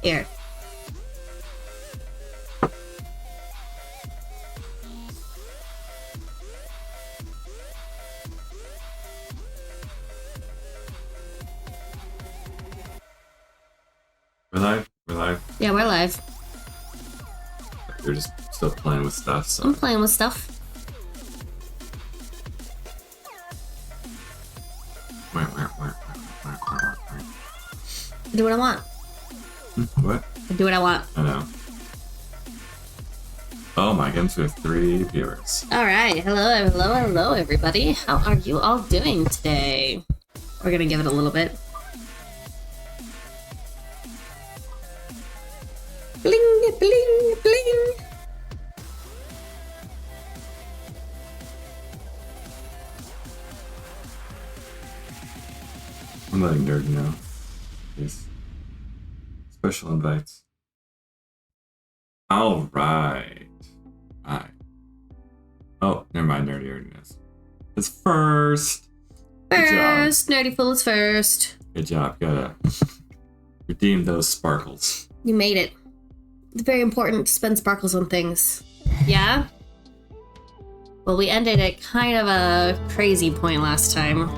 Here. We're live? We're live? Yeah, we're live. You're just still playing with stuff, so... I'm playing with stuff. I do what I want. What? I do what I want. I know. Oh my goodness, we have 3 viewers. Alright, hello everybody. How are you all doing today? We're gonna give it a little bit. Bling, bling, bling. I'm letting Nerd know. These special invites. Alright. Alright. Oh, never mind, Nerdy already knows. It's first! Good job. First, Nerdy Fool is first. Good job. Gotta redeem those sparkles. You made it. It's very important to spend sparkles on things. Yeah? Well, we ended at kind of a crazy point last time.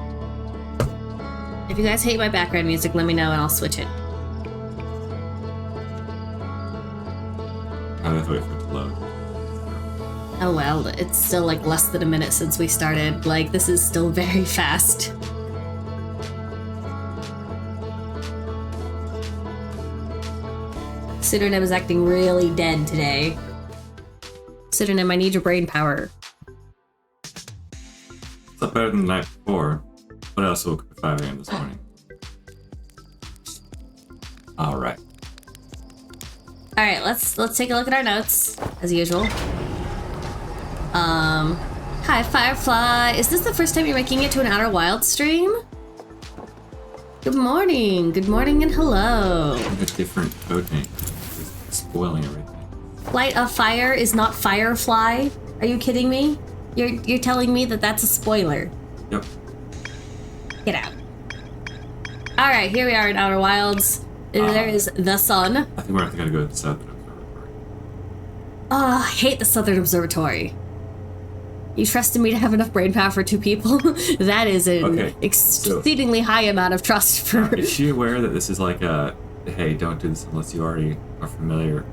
If you guys hate my background music, let me know and I'll switch it. I have to wait for it to load. Oh well, it's still like less than a minute since we started. Like, this is still very fast. Pseudonym is acting really dead today. Pseudonym, I need your brain power. It's not better than the night before, but I also woke up at 5 a.m. this morning. Alright. Alright, let's take a look at our notes, as usual. Hi Firefly. Is this the first time you're making it to an Outer Wilds stream? Good morning and hello. I have a different code name. It's spoiling everything. Light of Fire is not Firefly? Are you kidding me? You're telling me that that's a spoiler. Yep. Get out. Alright, here we are in Outer Wilds. There is the sun. I think we're gonna go to the Southern Observatory. Oh, I hate the Southern Observatory. You trusted me to have enough brain power for 2 people? That is an exceedingly high amount of trust for... Is she aware that this is like a, hey, don't do this unless you already are familiar?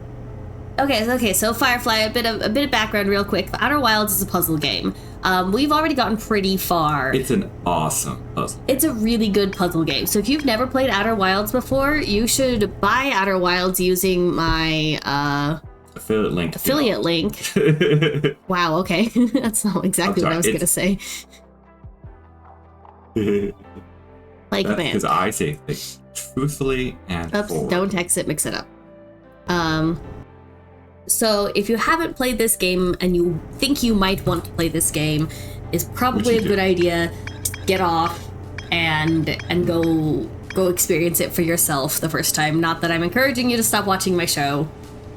Okay, so Firefly, a bit of background real quick. The Outer Wilds is a puzzle game. We've already gotten pretty far. It's an awesome puzzle. It's a really good puzzle game. So if you've never played Outer Wilds before, you should buy Outer Wilds using my affiliate link. Wow, okay. That's not exactly what I was gonna say. Like, man. Because I say things truthfully and forward. Don't text it, mix it up. So if you haven't played this game and you think you might want to play this game, it's probably a good idea to get off and go experience it for yourself the first time. Not that I'm encouraging you to stop watching my show,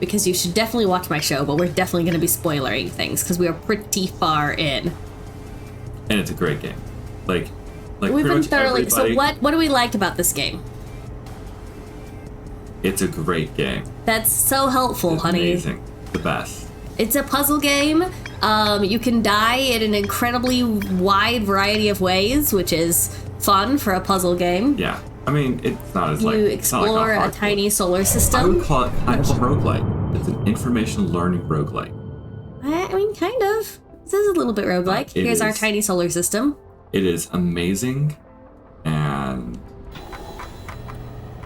because you should definitely watch my show, but we're definitely going to be spoiling things because we are pretty far in. And it's a great game. Like we've been thoroughly. Everybody, so what do we like about this game? It's a great game. That's so helpful, it's honey. Amazing. The best. It's a puzzle game. You can die in an incredibly wide variety of ways, which is fun for a puzzle game. Yeah. I mean, it's not as you explore a tiny solar system. I would call it kind of a roguelike. It's an information learning roguelike. I mean, kind of. This is a little bit roguelike. Here's our tiny solar system. It is amazing, and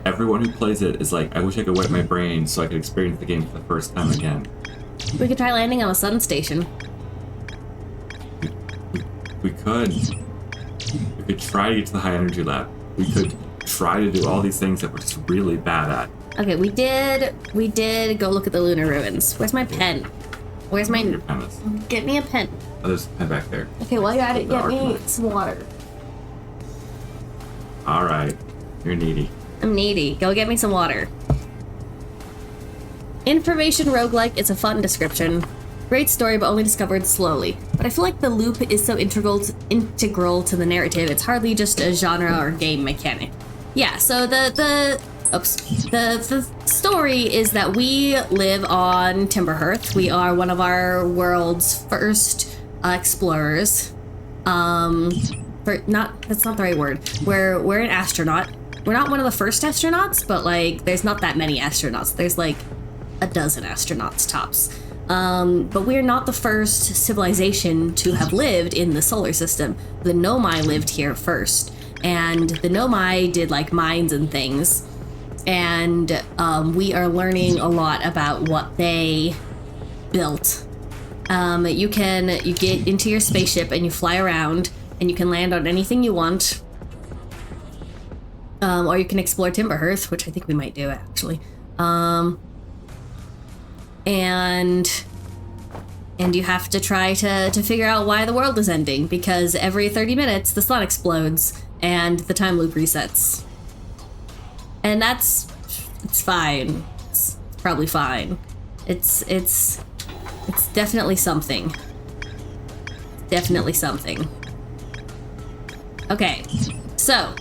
everyone who plays it is like, I wish I could wet my brain so I could experience the game for the first time again. We could try landing on a sun station. We could. We could try to get to the high energy lab. We could try to do all these things that we're just really bad at. Okay, we did go look at the lunar ruins. Where's my pen? Where's my... Your pen is. Get me a pen. Oh, there's a pen back there. Okay, while you're at it, get me some water. Alright. You're needy. I'm needy. Go get me some water. Information roguelike is a fun description. Great story, but only discovered slowly. But I feel like the loop is so integral to the narrative, it's hardly just a genre or game mechanic. Yeah, so the Oops. The story is that we live on Timberhearth. We are one of our world's first explorers. That's not the right word. We're an astronaut. We're not one of the first astronauts, but like there's not that many astronauts. There's like a dozen astronauts tops. But we're not the first civilization to have lived in the solar system. The Nomai lived here first, and the Nomai did like mines and things. And we are learning a lot about what they built. You get into your spaceship and you fly around, and you can land on anything you want. Or you can explore Timberhearth, which I think we might do actually. And you have to try to figure out why the world is ending, because every 30 minutes the sun explodes and the time loop resets. And it's fine. It's probably fine. It's definitely something. Definitely something. Okay, so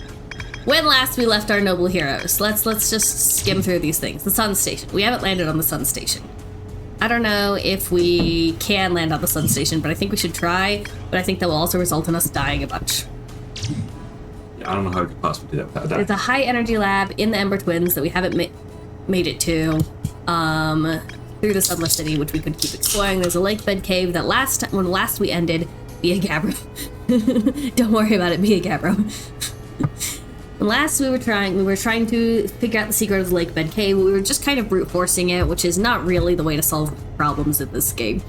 when last we left our noble heroes, let's just skim through these things. The sun station. We haven't landed on the sun station. I don't know if we can land on the sun station, but I think we should try. But I think that will also result in us dying a bunch. Yeah, I don't know how we could possibly do that without that. There's a high energy lab in the Ember Twins that we haven't made it to. Through the Sunless City, which we could keep exploring. There's a lake bed cave that when last we ended, be a Gabbro. Don't worry about it, be a Gabbro. Last we were trying to figure out the secret of the lake bed cave. We were just kind of brute forcing it, which is not really the way to solve problems in this game.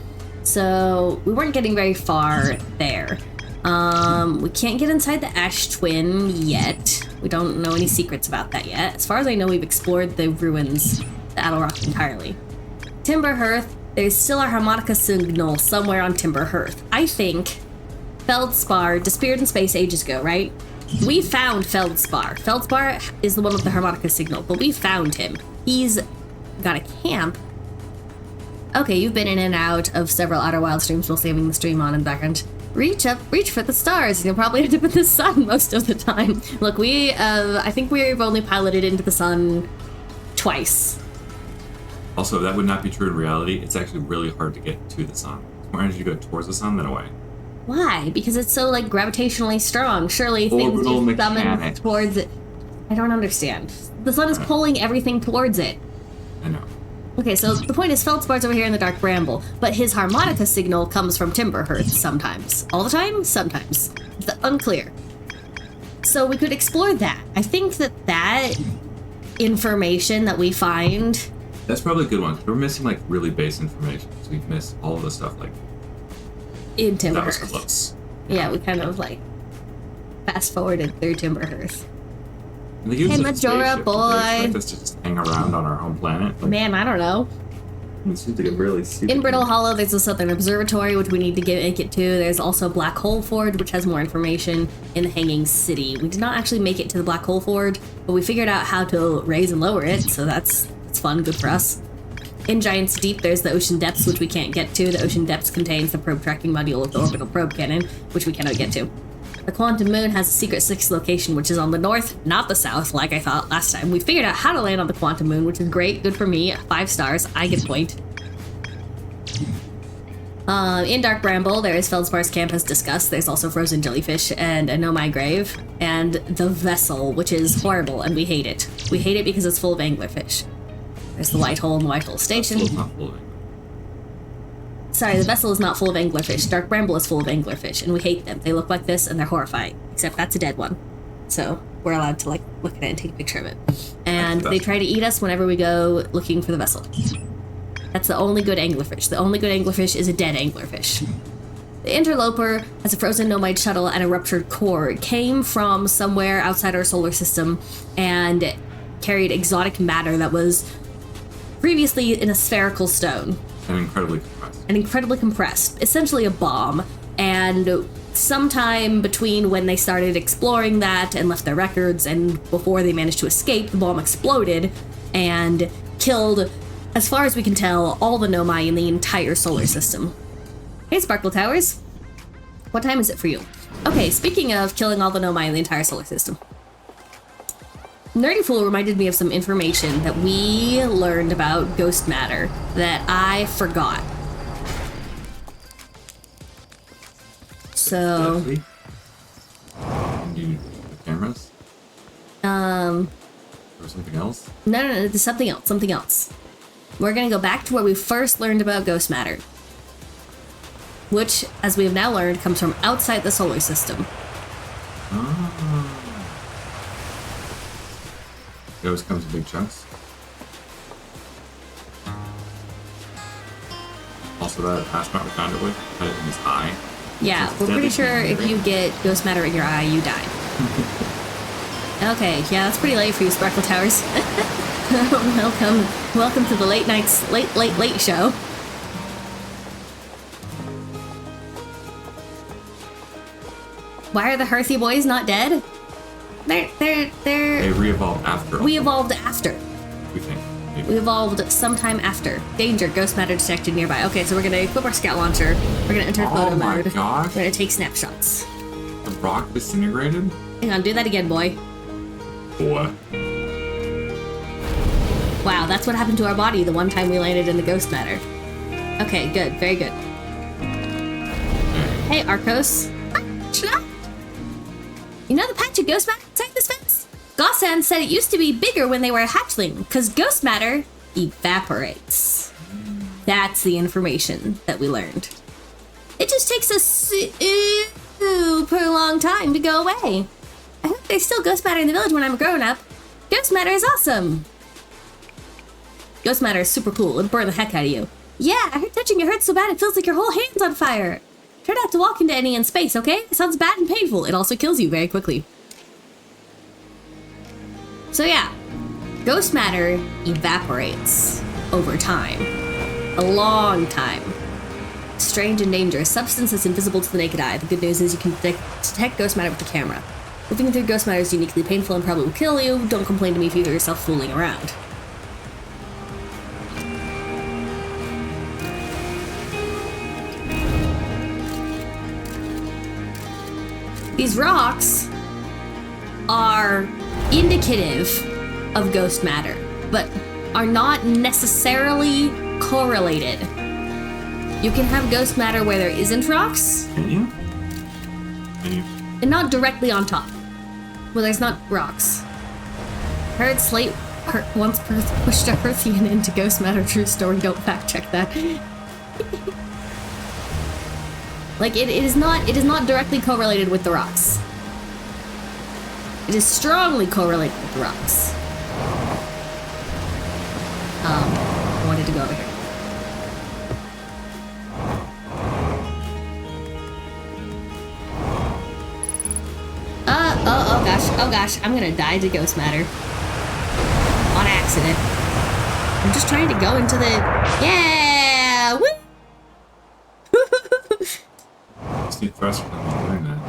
So we weren't getting very far there. We can't get inside the Ash Twin yet. We don't know any secrets about that yet. As far as I know, we've explored the ruins, the Adelrock entirely. Timberhearth, there's still a harmonica signal somewhere on Timberhearth. I think Feldspar disappeared in space ages ago, right? We found Feldspar. Feldspar is the one with the harmonica signal, but we found him. He's got a camp. Okay, you've been in and out of several Outer Wild streams while saving the stream on in the background. Reach for the stars, and you'll probably end up in the sun most of the time. Look, I think we've only piloted into the sun twice. Also, that would not be true in reality. It's actually really hard to get to the sun. It's more energy to go towards the sun than away. Why? Because it's so, like, gravitationally strong. Surely things Orbital just summon mechanics. towards it. I don't understand. The sun is pulling everything towards it. I know. Okay, so the point is Feldspar's over here in the Dark Bramble, but his harmonica signal comes from Timberhearth sometimes. All the time? Sometimes. It's unclear. So we could explore that. I think that information that we find... That's probably a good one. We're missing, like, really base information. So we've missed all of the stuff, like... in Timberhearth. That was close. Yeah, we kind of, like, fast-forwarded through Timberhearth. And they use Hey, it as a Majora spaceship. boy. Do they expect us to just hang around on our home planet? Like, Man, I don't know. it seems like a really stupid... In Brittle Hollow, there's a Southern Observatory, which we need to make it to. There's also Black Hole Forge, which has more information in the Hanging City. We did not actually make it to the Black Hole Forge, but we figured out how to raise and lower it, so it's fun, good for us. In Giant's Deep, there's the Ocean Depths, which we can't get to. The Ocean Depths contains the probe tracking module of the Orbital Probe Cannon, which we cannot get to. The Quantum Moon has a secret 6th location, which is on the north, not the south, like I thought last time. We figured out how to land on the Quantum Moon, which is great, good for me. 5 stars, I get a point. In Dark Bramble, there is Feldspar's camp as discussed. There's also frozen jellyfish and a Nomai grave, and the Vessel, which is horrible, and we hate it. We hate it because it's full of anglerfish. There's the White Hole and the White Hole Station. It's not full of it. Sorry, the Vessel is not full of anglerfish. Dark Bramble is full of anglerfish, and we hate them. They look like this, and they're horrifying. Except that's a dead one. So we're allowed to, like, look at it and take a picture of it. And they try to eat us whenever we go looking for the Vessel. That's the only good anglerfish. The only good anglerfish is a dead anglerfish. The Interloper has a frozen Nomide shuttle and a ruptured core. It came from somewhere outside our solar system and carried exotic matter that was previously in a spherical stone. And incredibly compressed. Essentially a bomb. And sometime between when they started exploring that and left their records and before they managed to escape, the bomb exploded and killed, as far as we can tell, all the Nomai in the entire solar system. Hey, Sparkle Towers. What time is it for you? Okay, speaking of killing all the Nomai in the entire solar system. Nerdy Fool reminded me of some information that we learned about ghost matter that I forgot. So, Deadly. Can you the cameras? Or something else? No, there's something else. We're gonna go back to where we first learned about ghost matter, which, as we have now learned, comes from outside the solar system. Ghost comes in big chunks. Also, that astronaut we found it with had it in his eye. Yeah, Which is we're pretty deadly sure if contagious. you get ghost matter in your eye, you die. Okay, yeah, that's pretty late for you, Sparkle Towers. Welcome to the late show. Why are the Hearthy boys not dead? They re-evolved after. We evolved after. We think. Maybe. We evolved sometime after. Danger, ghost matter detected nearby. Okay, so we're gonna equip our scout launcher. We're gonna enter photo Oh my mode. gosh. We're gonna take snapshots. The rock disintegrated? Hang on, do that again, boy. Boy. Wow, that's what happened to our body the one time we landed in the ghost matter. Okay, good, very good. Hey, Arcos. You know the patch of ghost matter inside this fence? Gossan said it used to be bigger when they were a hatchling, because ghost matter evaporates. That's the information that we learned. It just takes a super long time to go away. I hope there's still ghost matter in the village when I'm grown up. Ghost matter is awesome. Ghost matter is super cool. It'll burn the heck out of you. Yeah, I heard touching your hurts so bad it feels like your whole hand's on fire. Try not to walk into any in space, okay? It sounds bad and painful. It also kills you very quickly. So yeah, ghost matter evaporates over time. A long time. Strange and dangerous. Substance that's invisible to the naked eye. The good news is you can detect ghost matter with the camera. Moving through ghost matter is uniquely painful and probably will kill you. Don't complain to me if you hear yourself fooling around. These rocks are indicative of ghost matter, but are not necessarily correlated. You can have ghost matter where there isn't rocks, Can you? Can you? and not directly on top, where there's not rocks. Heard Slate once pushed a Hearthian into ghost matter. True story, don't fact check that. Like, it is not directly correlated with the rocks. It is strongly correlated with the rocks. I wanted to go over here. Oh gosh, I'm gonna die to ghost matter. On accident. I'm just trying to go into the... Yeah! Woo! See thruster when doing that.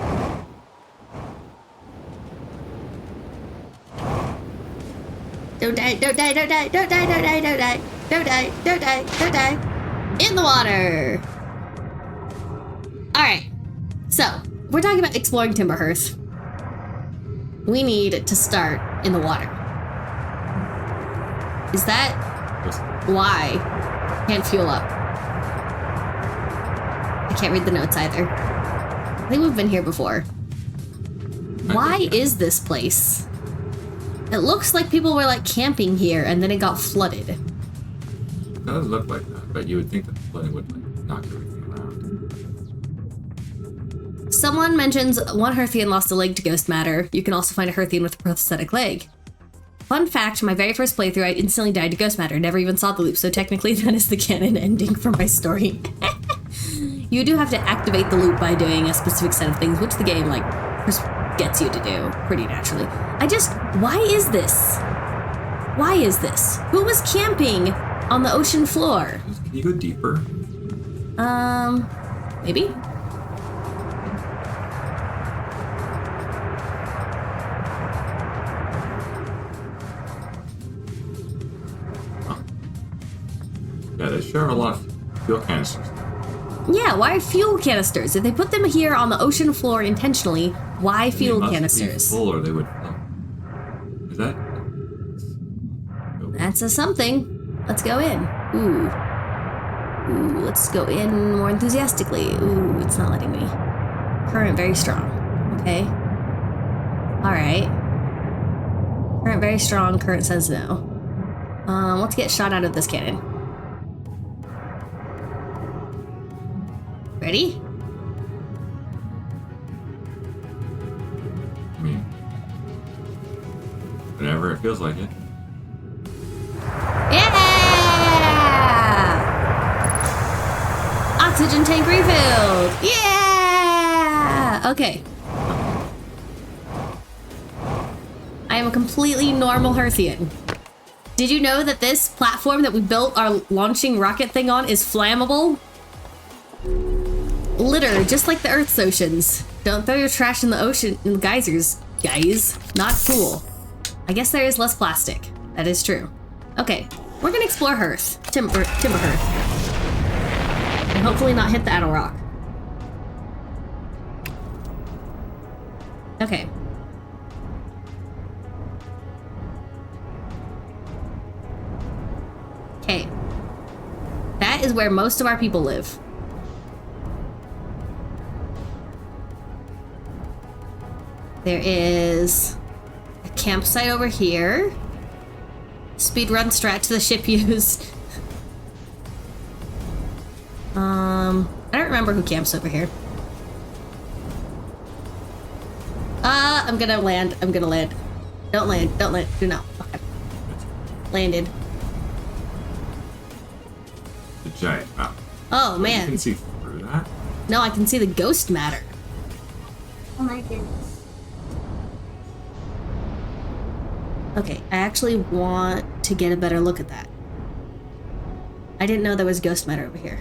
Don't die, don't die, don't die, don't die, don't die, don't die, don't die, don't die, don't die. In the water! Alright, so, we're talking about exploring Timberhearth. We need to start in the water. Is that why? Can't fuel up. I can't read the notes either. I think we've been here before. Why is this place? It looks like people were like camping here and then it got flooded. It does look like that, but you would think that the flooding would like knock everything around. Someone mentions one Hearthian lost a leg to ghost matter. You can also find a Hearthian with a prosthetic leg. Fun fact, my very first playthrough, I instantly died to ghost matter. Never even saw the loop, so technically that is the canon ending for my story. You do have to activate the loop by doing a specific set of things, which the game, like, gets you to do pretty naturally. Why is this? Why is this? Who was camping on the ocean floor? Can you go deeper? Maybe? Yeah, they share a lot of fuel canisters. Yeah, why fuel canisters? If they put them here on the ocean floor intentionally, why fuel They must be canisters? full or they would float. Is that That's a something. Let's go in. Ooh. Ooh, let's go in more enthusiastically. Ooh, it's not letting me. Current very strong. Okay. Alright. Current very strong. Current says no. Let's get shot out of this cannon. Ready? I mean, whenever it feels like it. Yeah! Oxygen tank refilled! Yeah! Okay. I am a completely normal Hearthian. Did you know that this platform that we built our launching rocket thing on is flammable? Litter, just like the Earth's oceans. Don't throw your trash in the ocean, in the geysers, guys. Not cool. I guess there is less plastic. That is true. Okay, we're gonna explore Hearth. Timber Hearth. And hopefully not hit the Addle Rock. Okay. Okay. That is where most of our people live. There is a campsite over here. Speedrun strat to the ship used. I don't remember who camps over here. I'm gonna land. I'm gonna land. Don't land. Don't land. Do not. Okay. Landed. The giant mountain. Oh, You man. can see through that? No, I can see the ghost matter. Oh my goodness. Okay, I actually want to get a better look at that. I didn't know there was ghost matter over here.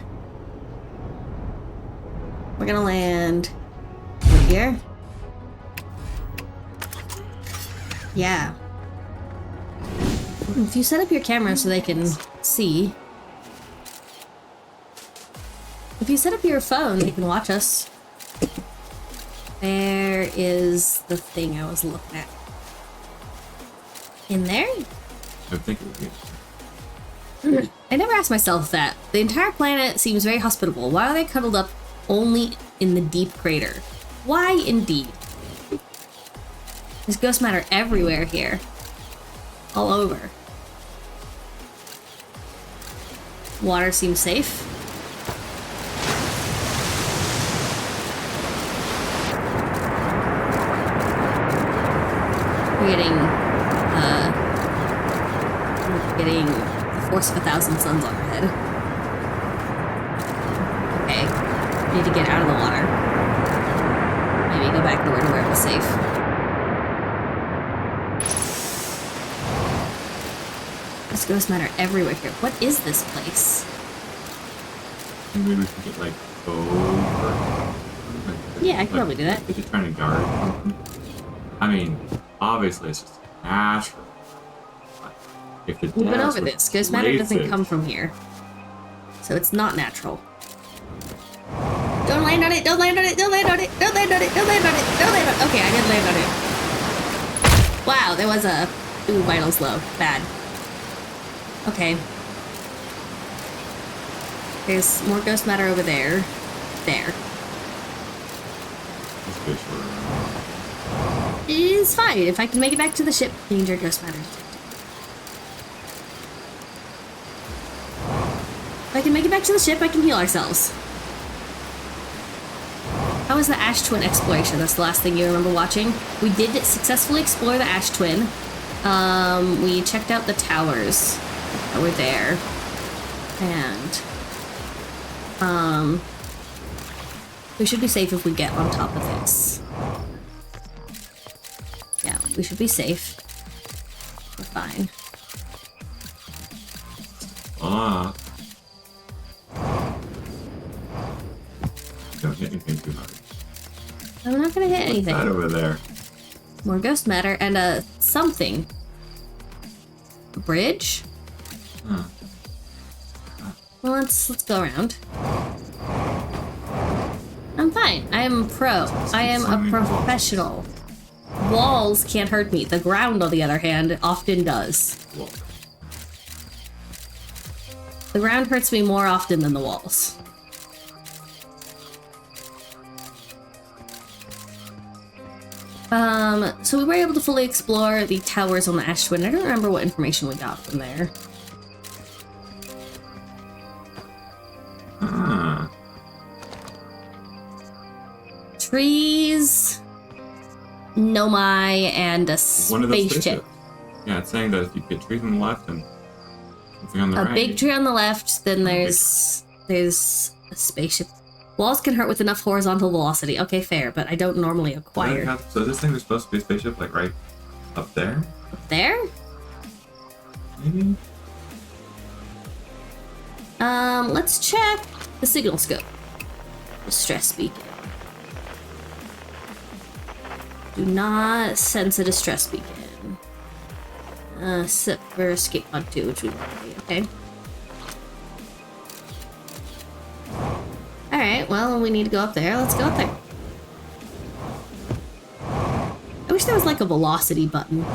We're gonna land over here. Yeah. If you set up your camera so they can see. If you set up your phone, they can watch us. There is the thing I was looking at. In there? I think it would be. I never asked myself that. The entire planet seems very hospitable. Why are they cuddled up only in the deep crater? Why indeed? There's ghost matter everywhere here. All over. Water seems safe. We're getting the force of 1,000 suns on our head. Okay, need to get out of the water. Maybe go back to where it was safe. There's ghost matter everywhere here. What is this place? Maybe we could get like over. Yeah, I could probably do that. If you're trying to guard something. I mean, obviously it's just natural. But if the We've been devs over were this. Ghost matter doesn't places- come from here. So it's not natural. Don't land on it! Don't land on it! Don't land on it! Don't land on it! Don't land on it! Don't land on it! Okay, I did land on it. Wow, there was a... Ooh, vitals low. Bad. Okay. There's more ghost matter over there. There. This fish were It's fine. If I can make it back to the ship, danger ghost matter. If I can make it back to the ship, I can heal ourselves. How was the Ash Twin exploration? That's the last thing you remember watching. We did successfully explore the Ash Twin. We checked out the towers that were there. And, we should be safe if we get on top of this. Yeah, we should be safe. We're fine. Don't hit anything too hard. I'm not gonna hit anything. That over there. More ghost matter and a something. A bridge? Huh. Well, let's go around. I'm fine. I am pro. I am a professional. Walls can't hurt me. The ground, on the other hand, often does. Well, The ground hurts me more often than the walls. So we were able to fully explore the towers on the Ash Twin. I don't remember what information we got from there. Trees, Nomai, and a One of those spaceship. spaceships. Yeah, it's saying that if you get trees on the left and something on the A right. big tree on the left, then there's a spaceship. Walls can hurt with enough horizontal velocity. Okay, fair, but I don't normally acquire. So this thing was supposed to be a spaceship, like right up there, There? maybe? Let's check the signal scope. Distress beacon. Do not sense a distress beacon. Set for escape pod 2, which we want, okay. Alright, well, we need to go up there. Let's go up there. I wish there was like a velocity button.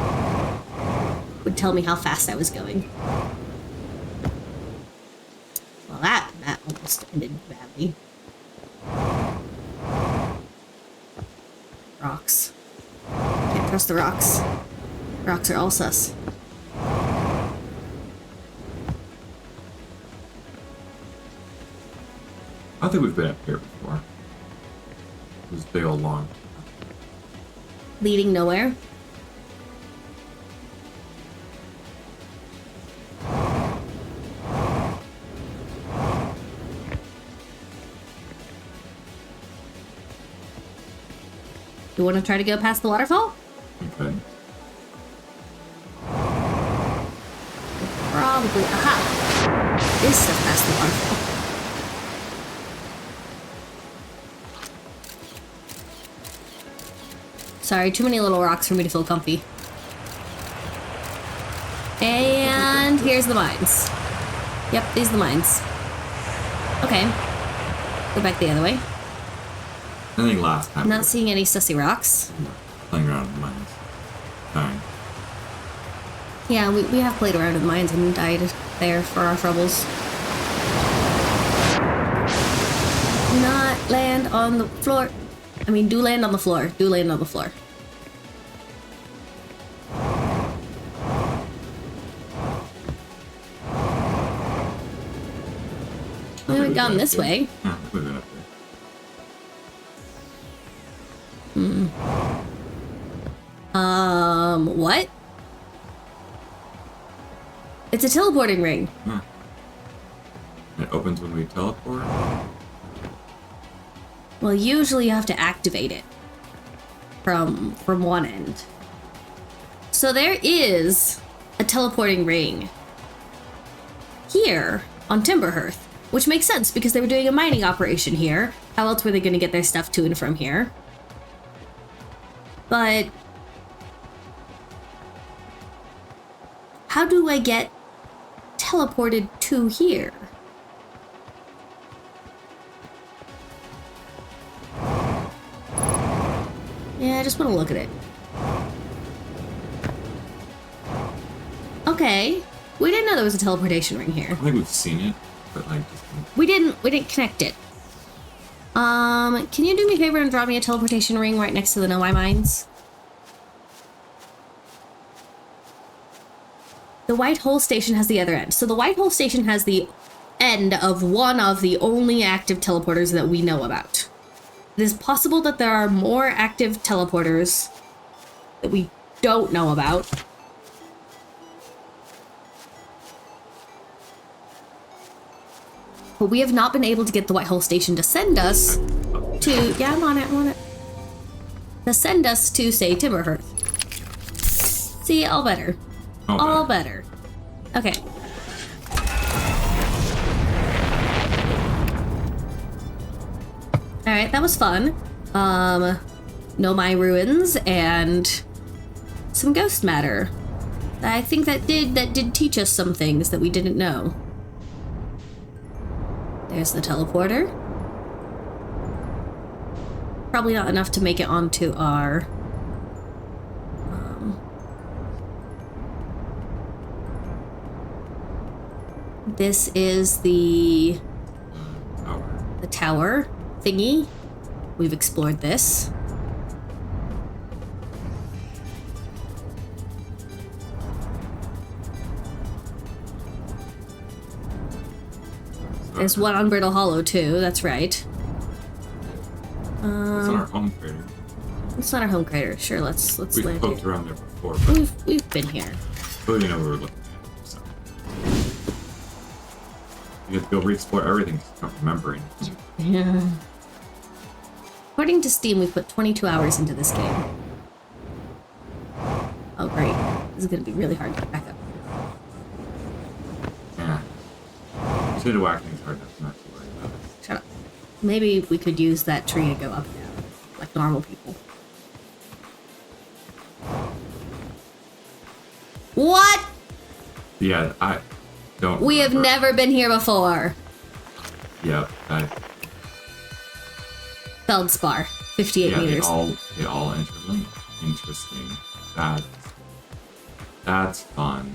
Would tell me how fast I was going. Well, that almost ended badly. Rocks. Can't trust the rocks. Rocks are all sus. I think we've been up here before. This big old long. Leading nowhere. You want to try to go past the waterfall? Okay. Probably. Aha! This stuff past the waterfall. Sorry, too many little rocks for me to feel comfy. And here's the mines. Yep, these are the mines. Okay. Go back the other way. I think last time I'm we not were seeing any sussy rocks. playing around with mines. Sorry. Yeah, we have played around with mines and died there for our troubles. Do not land on the floor. I mean, do land on the floor. Do land on the floor. We haven't gone this way. Yeah, we've been up there. What? It's a teleporting ring. Huh. It opens when we teleport. Well, usually you have to activate it from one end. So there is a teleporting ring here on Timberhearth, which makes sense because they were doing a mining operation here. How else were they going to get their stuff to and from here? But how do I get teleported to here? Yeah, I just want to look at it. Okay. We didn't know there was a teleportation ring here. I think we've seen it, but like just We didn't connect it. Can you do me a favor and draw me a teleportation ring right next to the Nomai mines? The White Hole Station has the other end. So the White Hole Station has the end of one of the only active teleporters that we know about. It is possible that there are more active teleporters that we don't know about. But we have not been able to get the White Hole Station to send us to... Yeah, I'm on it. To send us to, say, Timberhearth. See, all better. All better. Okay. Alright, that was fun. Nomai ruins and some ghost matter. I think that did teach us some things that we didn't know. There's the teleporter. Probably not enough to make it onto our... This is the Tower. tower thingy. We've explored this. There's one on Brittle Hollow too, that's right. It's not our home crater. It's not our home crater. Sure, let's We've land poked here. around there before, but We've been here. we didn't know we were looking at. So you have to go re-explore everything. Just not remembering. Yeah. According to Steam, we put 22 hours into this game. Oh great. This is gonna be really hard to get back up. Yeah. Should have whacked things hard enough not to worry about it. Shut up. Maybe we could use that tree to go up and down, like normal people. What? Yeah, I don't. We have remember. never been here before. Yeah, Feldspar, 58 yeah, meters. they all interlink. Interesting. That's fun.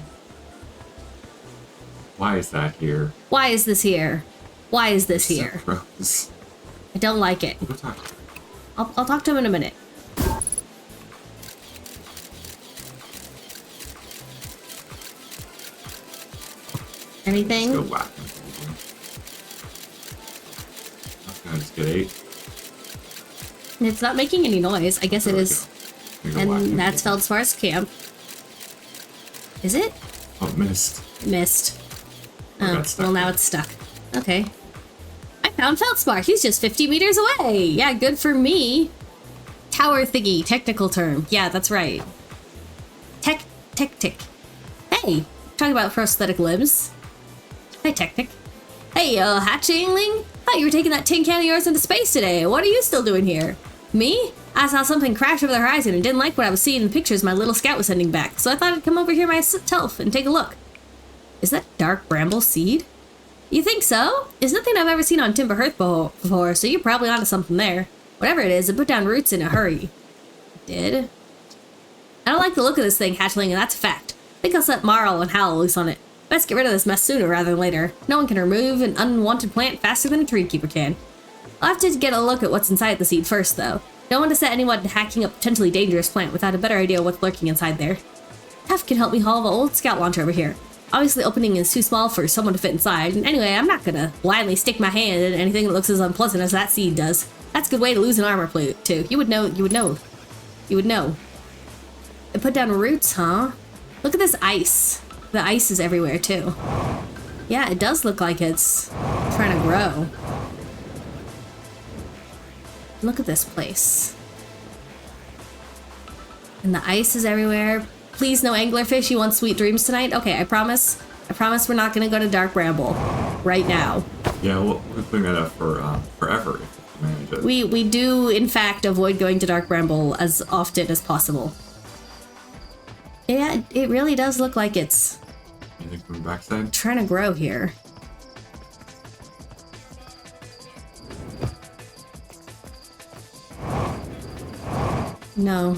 Why is that here? Why is this here? Why is this So here? gross. I don't like it. We'll go talk to her. I'll talk to him in a minute. Anything? Let's go whack him. Okay, just get 8. It's not making any noise. I guess it There we is. go. Here, go whack him And that's again. Feldspar's camp. Is it? Oh, missed. Missed. We Oh, got stuck well now there. it's stuck. Okay. I found Feldspar. He's just 50 meters away. Yeah, good for me. Tower thingy, technical term. Yeah, that's right. Tick. Hey, talking about prosthetic limbs. Hey, Tech. Hey, hatchingling? Thought you were taking that tin can of yours into space today. What are you still doing here? Me? I saw something crash over the horizon and didn't like what I was seeing in the pictures my little scout was sending back, so I thought I'd come over here myself and take a look. Is that dark bramble seed? You think so? It's nothing I've ever seen on Timber Hearth before, so you're probably onto something there. Whatever it is, it put down roots in a hurry. It did? I don't like the look of this thing, hatchling, and that's a fact. I think I'll set Marl and Howl loose on it. Best get rid of this mess sooner rather than later. No one can remove an unwanted plant faster than a treekeeper can. I'll have to get a look at what's inside the seed first, though. Don't want to set anyone hacking a potentially dangerous plant without a better idea of what's lurking inside there. Tuff can help me haul the old scout launcher over here. Obviously, opening is too small for someone to fit inside, and anyway, I'm not gonna blindly stick my hand in anything that looks as unpleasant as that seed does. That's a good way to lose an armor plate, too. You would know. It put down roots, huh? Look at this ice. The ice is everywhere, too. Yeah, it does look like it's trying to grow. Look at this place. And the ice is everywhere. Please, no anglerfish. You want sweet dreams tonight? Okay, I promise. I promise we're not gonna go to Dark Bramble right now. Yeah, we'll be putting that up for forever if we manage it. We do, in fact, avoid going to Dark Bramble as often as possible. Yeah, it really does look like it's Anything from the backside? trying to grow here. No.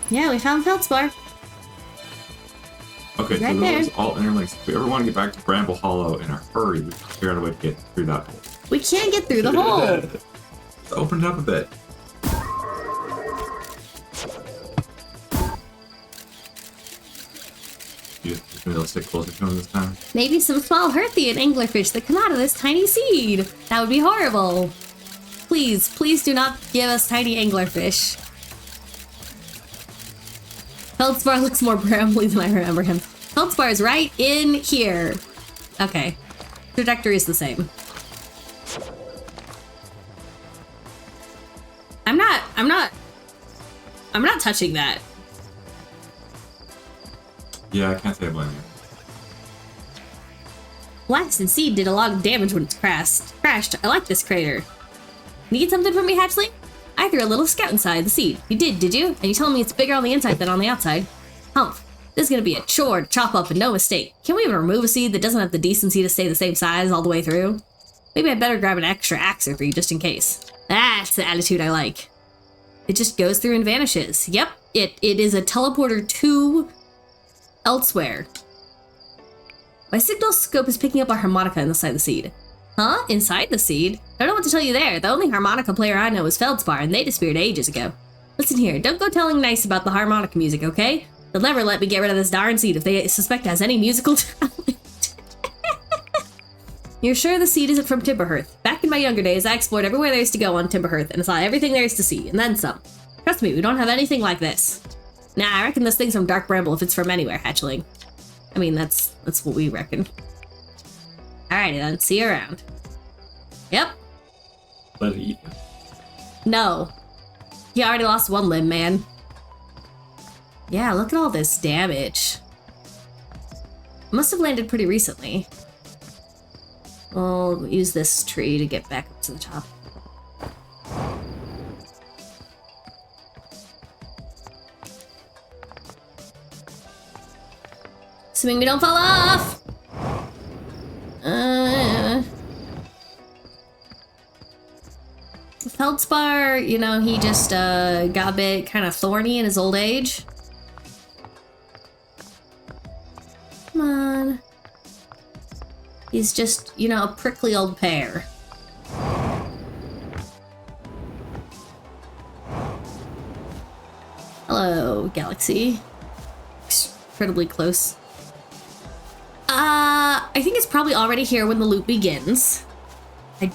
Yeah, we found Feldspar. Okay, Right so there. those all interlinks. If we ever want to get back to Bramble Hollow in a hurry, we have to figure out a way to get through that hole. We can't get through the hole. Let's open it up a bit. You maybe they'll stick closer to him this time. Maybe some small Herthian anglerfish that come out of this tiny seed. That would be horrible. Please, please do not give us tiny anglerfish. Feldspar looks more brambly than I remember him. Feldspar is right in here. Okay. Trajectory is the same. I'm not touching that. Yeah, I can't say I blame you. Blasted seed did a lot of damage when it crashed. I like this crater. Need something from me, Hatchling? I threw a little scout inside the seed. You did you? And you telling me it's bigger on the inside than on the outside? Humph. This is gonna be a chore to chop up and no mistake. Can we even remove a seed that doesn't have the decency to stay the same size all the way through? Maybe I'd better grab an extra axe for you just in case. That's the attitude I like. It just goes through and vanishes. Yep, it is a teleporter to Elsewhere. My signal scope is picking up a harmonica inside the seed. Huh? Inside the seed? Don't know what to tell you there. The only harmonica player I know is Feldspar, and they disappeared ages ago. Listen here, don't go telling nice about the harmonica music, okay? They'll never let me get rid of this darn seed if they suspect it has any musical talent. You're sure the seed isn't from Timberhearth? Back in my younger days, I explored everywhere there is to go on Timberhearth, and saw everything there is to see, and then some. Trust me, we don't have anything like this. Nah, I reckon this thing's from Dark Bramble if it's from anywhere, hatchling. I mean, that's what we reckon. Alrighty then, see you around. Yep. Let it eat. No. He already lost one limb, man. Yeah, look at all this damage. Must have landed pretty recently. We'll use this tree to get back up to the top. Assuming we don't fall off! Feldspar, you know, he just got a bit kind of thorny in his old age. Come on. He's just, you know, a prickly old pear. Hello, Galaxy. Incredibly close. I think it's probably already here when the loop begins. I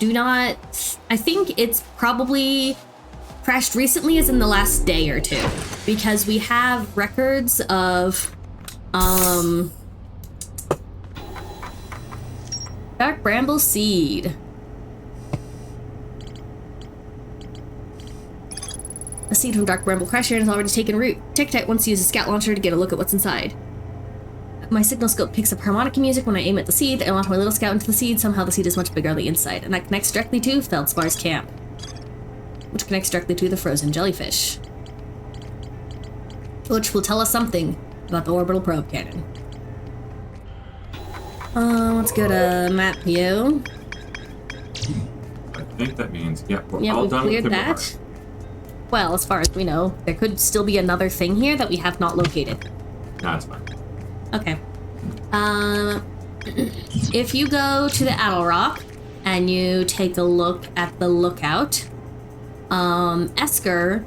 think it's probably crashed recently as in the last day or two. Because we have records of, Dark Bramble Seed. A seed from Dark Bramble crashed here and has already taken root. Tic-Tac wants to use a scout launcher to get a look at what's inside. My signal scope picks up harmonica music when I aim at the seed. I launch my little scout into the seed. Somehow the seed is much bigger on the inside, and that connects directly to Feldspar's camp, which connects directly to the frozen jellyfish, which will tell us something about the orbital probe cannon. Let's go to map view. I think that means, yeah, we're Yeah, all we've done with cleared that. Timberhearth. Well, as far as we know, there could still be another thing here that we have not located. Nah, it's fine. Okay. If you go to the Addle Rock and you take a look at the lookout, Esker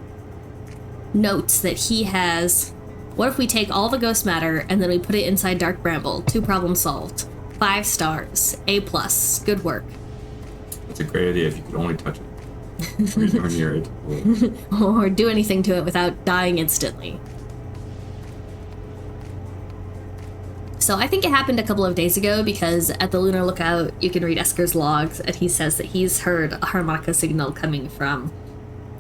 notes that he has, what if we take all the ghost matter and then we put it inside Dark Bramble? 2 problems solved. 5 stars. A+. Good work. That's a great idea if you could only touch it. Or near it. Or do anything to it without dying instantly. So I think it happened a couple of days ago because at the Lunar Lookout, you can read Esker's logs, and he says that he's heard a harmonica signal coming from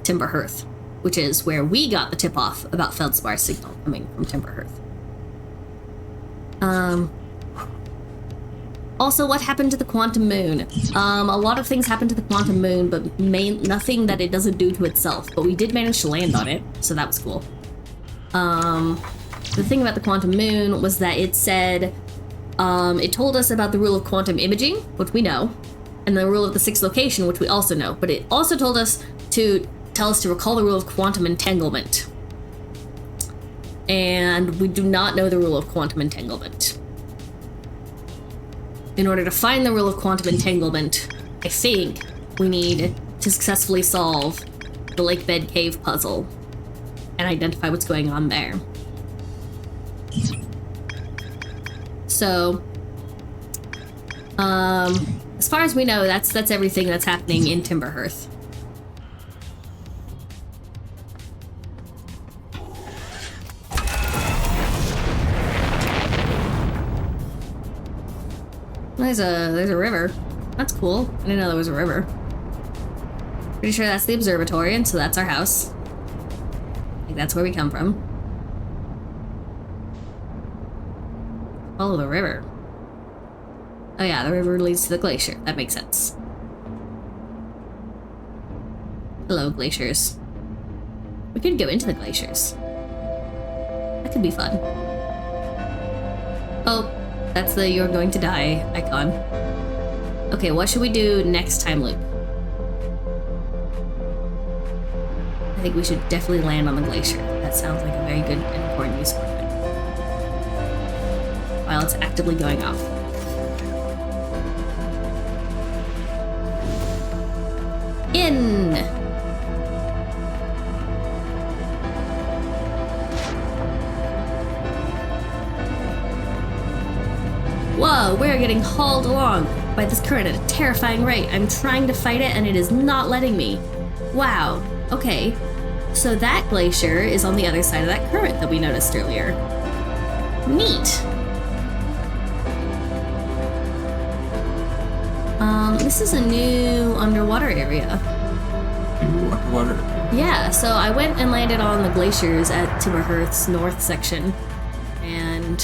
Timberhearth, which is where we got the tip-off about Feldspar's signal coming from Timberhearth. Also, what happened to the Quantum Moon? A lot of things happened to the Quantum Moon, but nothing that it doesn't do to itself. But we did manage to land on it, so that was cool. The thing about the Quantum Moon was that it said, it told us about the rule of quantum imaging, which we know, and the rule of the 6th location, which we also know, but it also told us to recall the rule of quantum entanglement. And we do not know the rule of quantum entanglement. In order to find the rule of quantum entanglement, I think we need to successfully solve the Lakebed Cave puzzle and identify what's going on there. So, as far as we know, that's everything that's happening in Timberhearth. There's a river. That's cool. I didn't know there was a river. Pretty sure that's the observatory, and so that's our house. I think that's where we come from. Follow the river. Oh yeah, the river leads to the glacier. That makes sense. Hello, glaciers. We could go into the glaciers. That could be fun. Oh, that's the "you're going to die" icon. Okay, what should we do next time loop? I think we should definitely land on the glacier. That sounds like a very good and important use for it. it's actively going off. In! Whoa, we're getting hauled along by this current at a terrifying rate. I'm trying to fight it and it is not letting me. Wow, okay. So that glacier is on the other side of that current that we noticed earlier. Neat. This is a new underwater area. Underwater? Yeah, so I went and landed on the glaciers at Timberhearth's north section, and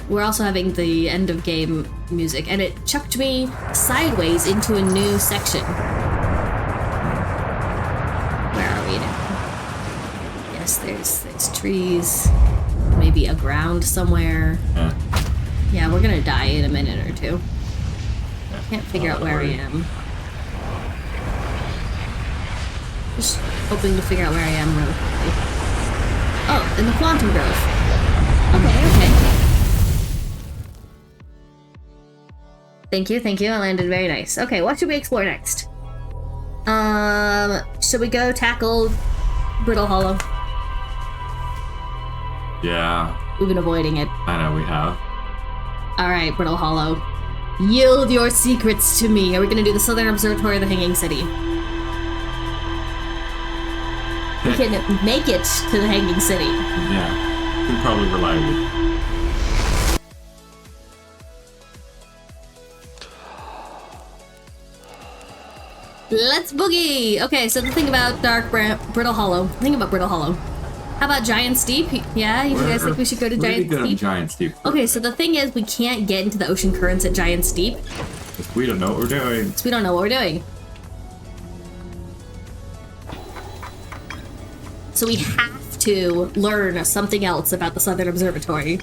we're also having the end of game music, and it chucked me sideways into a new section. Where are we now? Yes, there's trees, maybe a ground somewhere. Yeah, we're gonna die in a minute or two. Can't figure out where I am. Just hoping to figure out where I am really quickly. Oh, in the Quantum Grove. Okay. Thank you. I landed very nice. Okay, what should we explore next? Should we go tackle Brittle Hollow? Yeah. We've been avoiding it. I know we have. Alright, Brittle Hollow. Yield your secrets to me. Are we gonna do the Southern Observatory or the Hanging City? We can make it to the Hanging City. Yeah. We can probably rely on it. Let's boogie! Okay, so the thing about Brittle Hollow. How about Giant Steep? Yeah, you guys think we should go to Giant Steep? Giant Steep. Okay, so the thing is, we can't get into the ocean currents at Giant Steep. We don't know what we're doing. So we don't know what we're doing. So we have to learn something else about the Southern Observatory.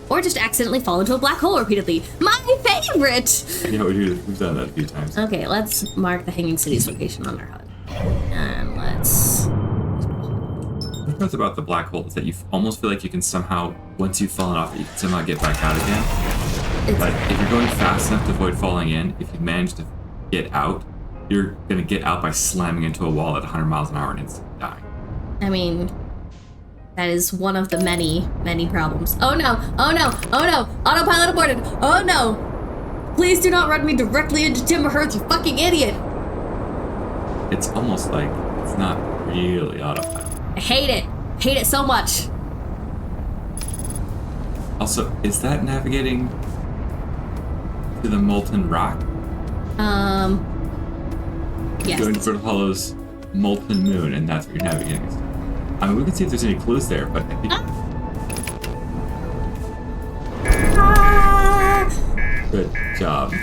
Or just accidentally fall into a black hole repeatedly. My favorite! Yeah, we've done that a few times. Okay, let's mark the Hanging City's location on our HUD. And let's... The part about the black hole is that you almost feel like you can somehow, once you've fallen off it, you can somehow get back out again. But if you're going fast enough to avoid falling in, if you manage to get out, you're going to get out by slamming into a wall at 100 miles an hour and instantly die. I mean, that is one of the many, many problems. Oh no! Autopilot aborted! Oh no! Please do not run me directly into Timberhearth, you fucking idiot! It's almost like it's not really autopilot. I hate it! Hate it so much! Also, is that navigating to the molten rock? Yes. Going to Brittle Hollow's molten moon, and that's what you're navigating to. I mean, we can see if there's any clues there, but I think... Good job.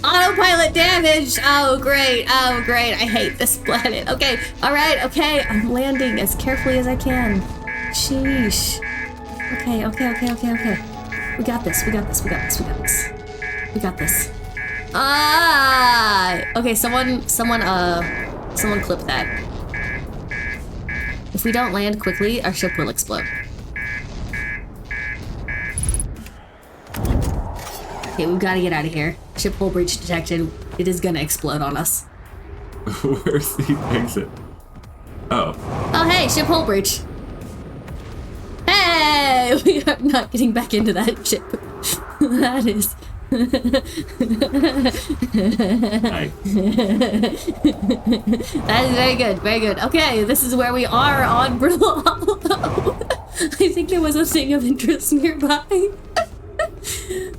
Autopilot damage! Oh great, I hate this planet. Okay, alright, okay, I'm landing as carefully as I can. Sheesh. Okay. We got this. Okay, someone clip that. If we don't land quickly, our ship will explode. Okay, we've got to get out of here. Ship hull breach detected. It is gonna explode on us. Where's the exit? Oh. Oh, hey, ship hull breach. Hey, we are not getting back into that ship. That is... Nice. That is very good. Okay, this is where we are on Brittle Hollow. I think there was a thing of interest nearby.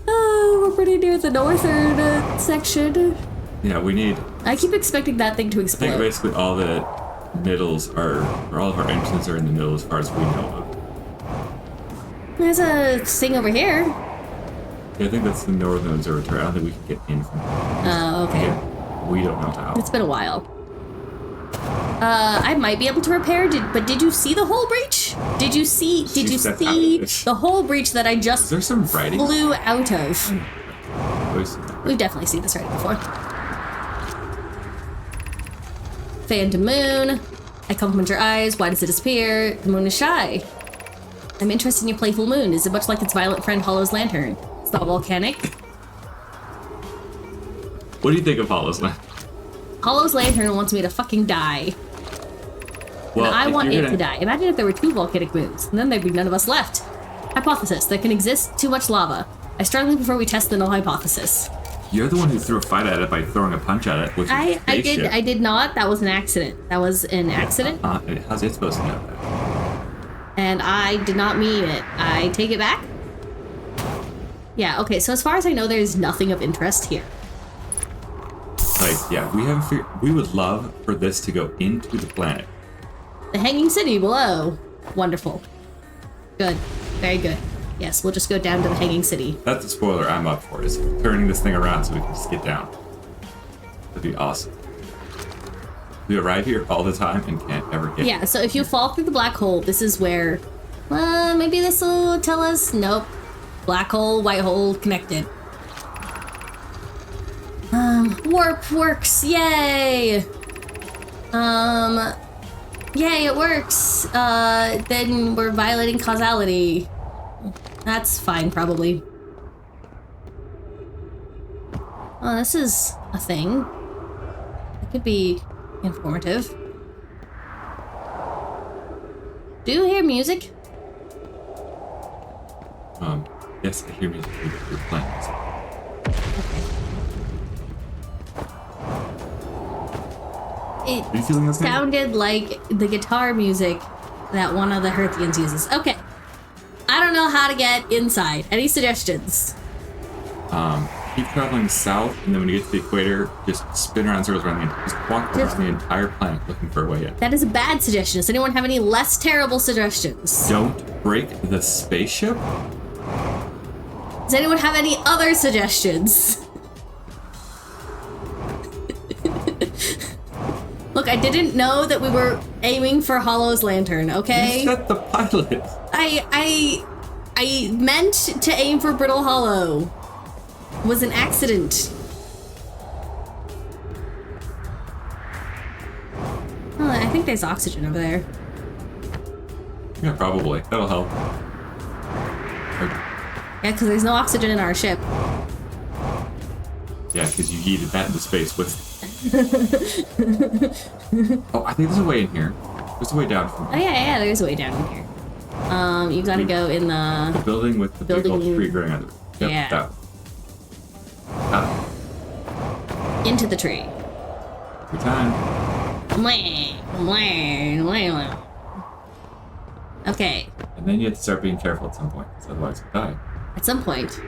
Oh, we're pretty near the northern section. Yeah, we need... I keep expecting that thing to I explode. think basically all the middles are... or all of our engines are in the middle as far as we know of. There's a thing over here. Yeah, I think that's the Northern Observatory. I don't think we can get in from there. Oh, okay. Yeah, we don't know how. It's been a while. I might be able to repair, but did you see the hull breach? Did you see the hull breach that I just Is there some writing? flew out of? That. We've definitely seen this writing before. Phantom Moon. I compliment your eyes. Why does it disappear? The moon is shy. I'm interested in your playful moon. Is it much like its violent friend Hollow's lantern? It's not volcanic. What do you think of Hollow's Lantern? Hollow's lantern wants me to fucking die. Well, And I if want you're it to die. Imagine if there were 2 volcanic moons, and then there'd be none of us left. Hypothesis. There can exist too much lava. I strongly prefer we test the null hypothesis. You're the one who threw a fight at it by throwing a punch at it, which is a spaceship. I did not. That was an accident. That was an accident. How's it supposed to know that? And I did not mean it. I take it back? Yeah, okay, so as far as I know, there's nothing of interest here. Like, yeah, we haven't figured. We would love for this to go into the planet. The hanging city below. Wonderful. Good. Very good. Yes, we'll just go down to the hanging city. That's the spoiler I'm up for, is turning this thing around so we can just get down. That'd be awesome. We arrive here all the time and can't ever get Yeah, so if you fall through the black hole, this is where... maybe this will tell us... Nope. Black hole, white hole, connected. Warp works! Yay! Yay, it works! Then we're violating causality. That's fine, probably. Oh, this is a thing. It could be informative. Do you hear music? Yes, I hear music. You're playing music. It Are you feeling this thing? sounded like the guitar music that one of the Herthians uses. Okay. I don't know how to get inside. Any suggestions? Keep traveling south, and then when you get to the equator, just spin around circles around the just walk around the entire planet looking for a way in. That is a bad suggestion. Does anyone have any less terrible suggestions? Don't break the spaceship. Does anyone have any other suggestions? Look, I didn't know that we were aiming for Hollow's lantern, okay? You set the pilot. I meant to aim for Brittle Hollow. It was an accident. Oh, I think there's oxygen over there. Yeah, probably. That'll help. Yeah, because there's no oxygen in our ship. Yeah, because you yeeted that into space with. Oh, I think there's a way in here. There's a way down from Oh yeah, there's a way down in here. You gotta go in the the... building with the big old Building- tree growing under it. Yep, Yeah. that one. into the tree. Every time. Okay, And then you have to start being careful at some point, because otherwise you'll die. at some point.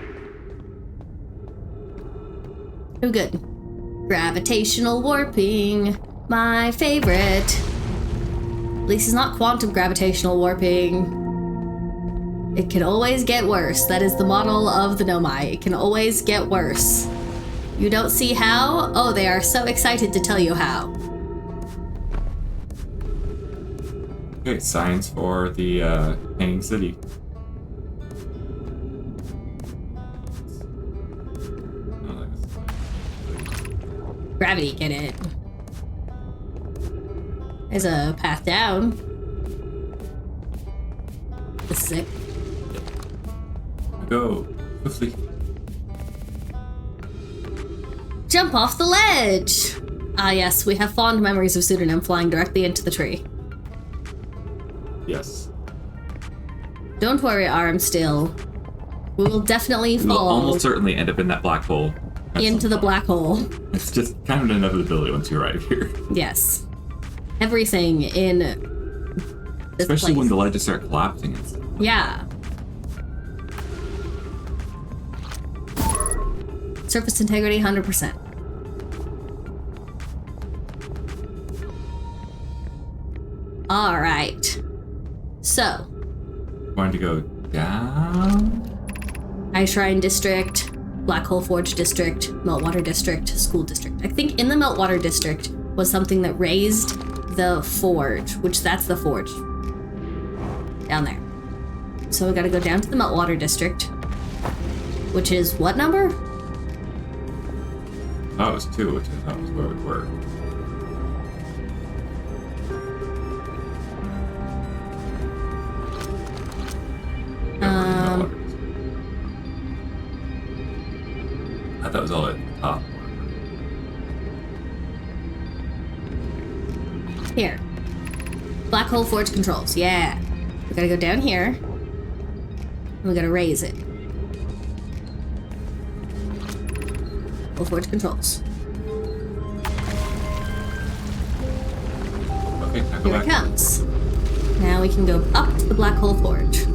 Oh, good. Gravitational warping. My favorite. At least it's not quantum gravitational warping. It can always get worse. That is the model of the Nomai. It can always get worse. You don't see how? Oh, they are so excited to tell you how. Okay, signs for the hanging city. Oh, that's- Gravity, get it. There's a path down. This is it. Go swiftly. Jump off the ledge! Ah yes, we have fond memories of Pseudonym flying directly into the tree. Yes. Don't worry, Arm still. We will definitely We will fall almost certainly end up in that black hole. at into some the point. black hole. It's just kind of an inevitability once you arrive here. Yes. Everything in this Especially place. when the ledges start collapsing and stuff. Yeah. Surface integrity, 100%. Alright. So, Going to go down. Ice Shrine District, Black Hole Forge District, Meltwater District, School District. I think in the Meltwater District was something that raised the forge, which that's the forge. Down there. So we gotta go down to the Meltwater District, which is what number? Oh, it was 2, which I thought was where we were. thought that was all at the top. Here. Black hole forge controls. Yeah. We gotta go down here. And we gotta raise it. Hole forge controls. Okay, can I go Here back? it comes. Now we can go up to the black hole forge.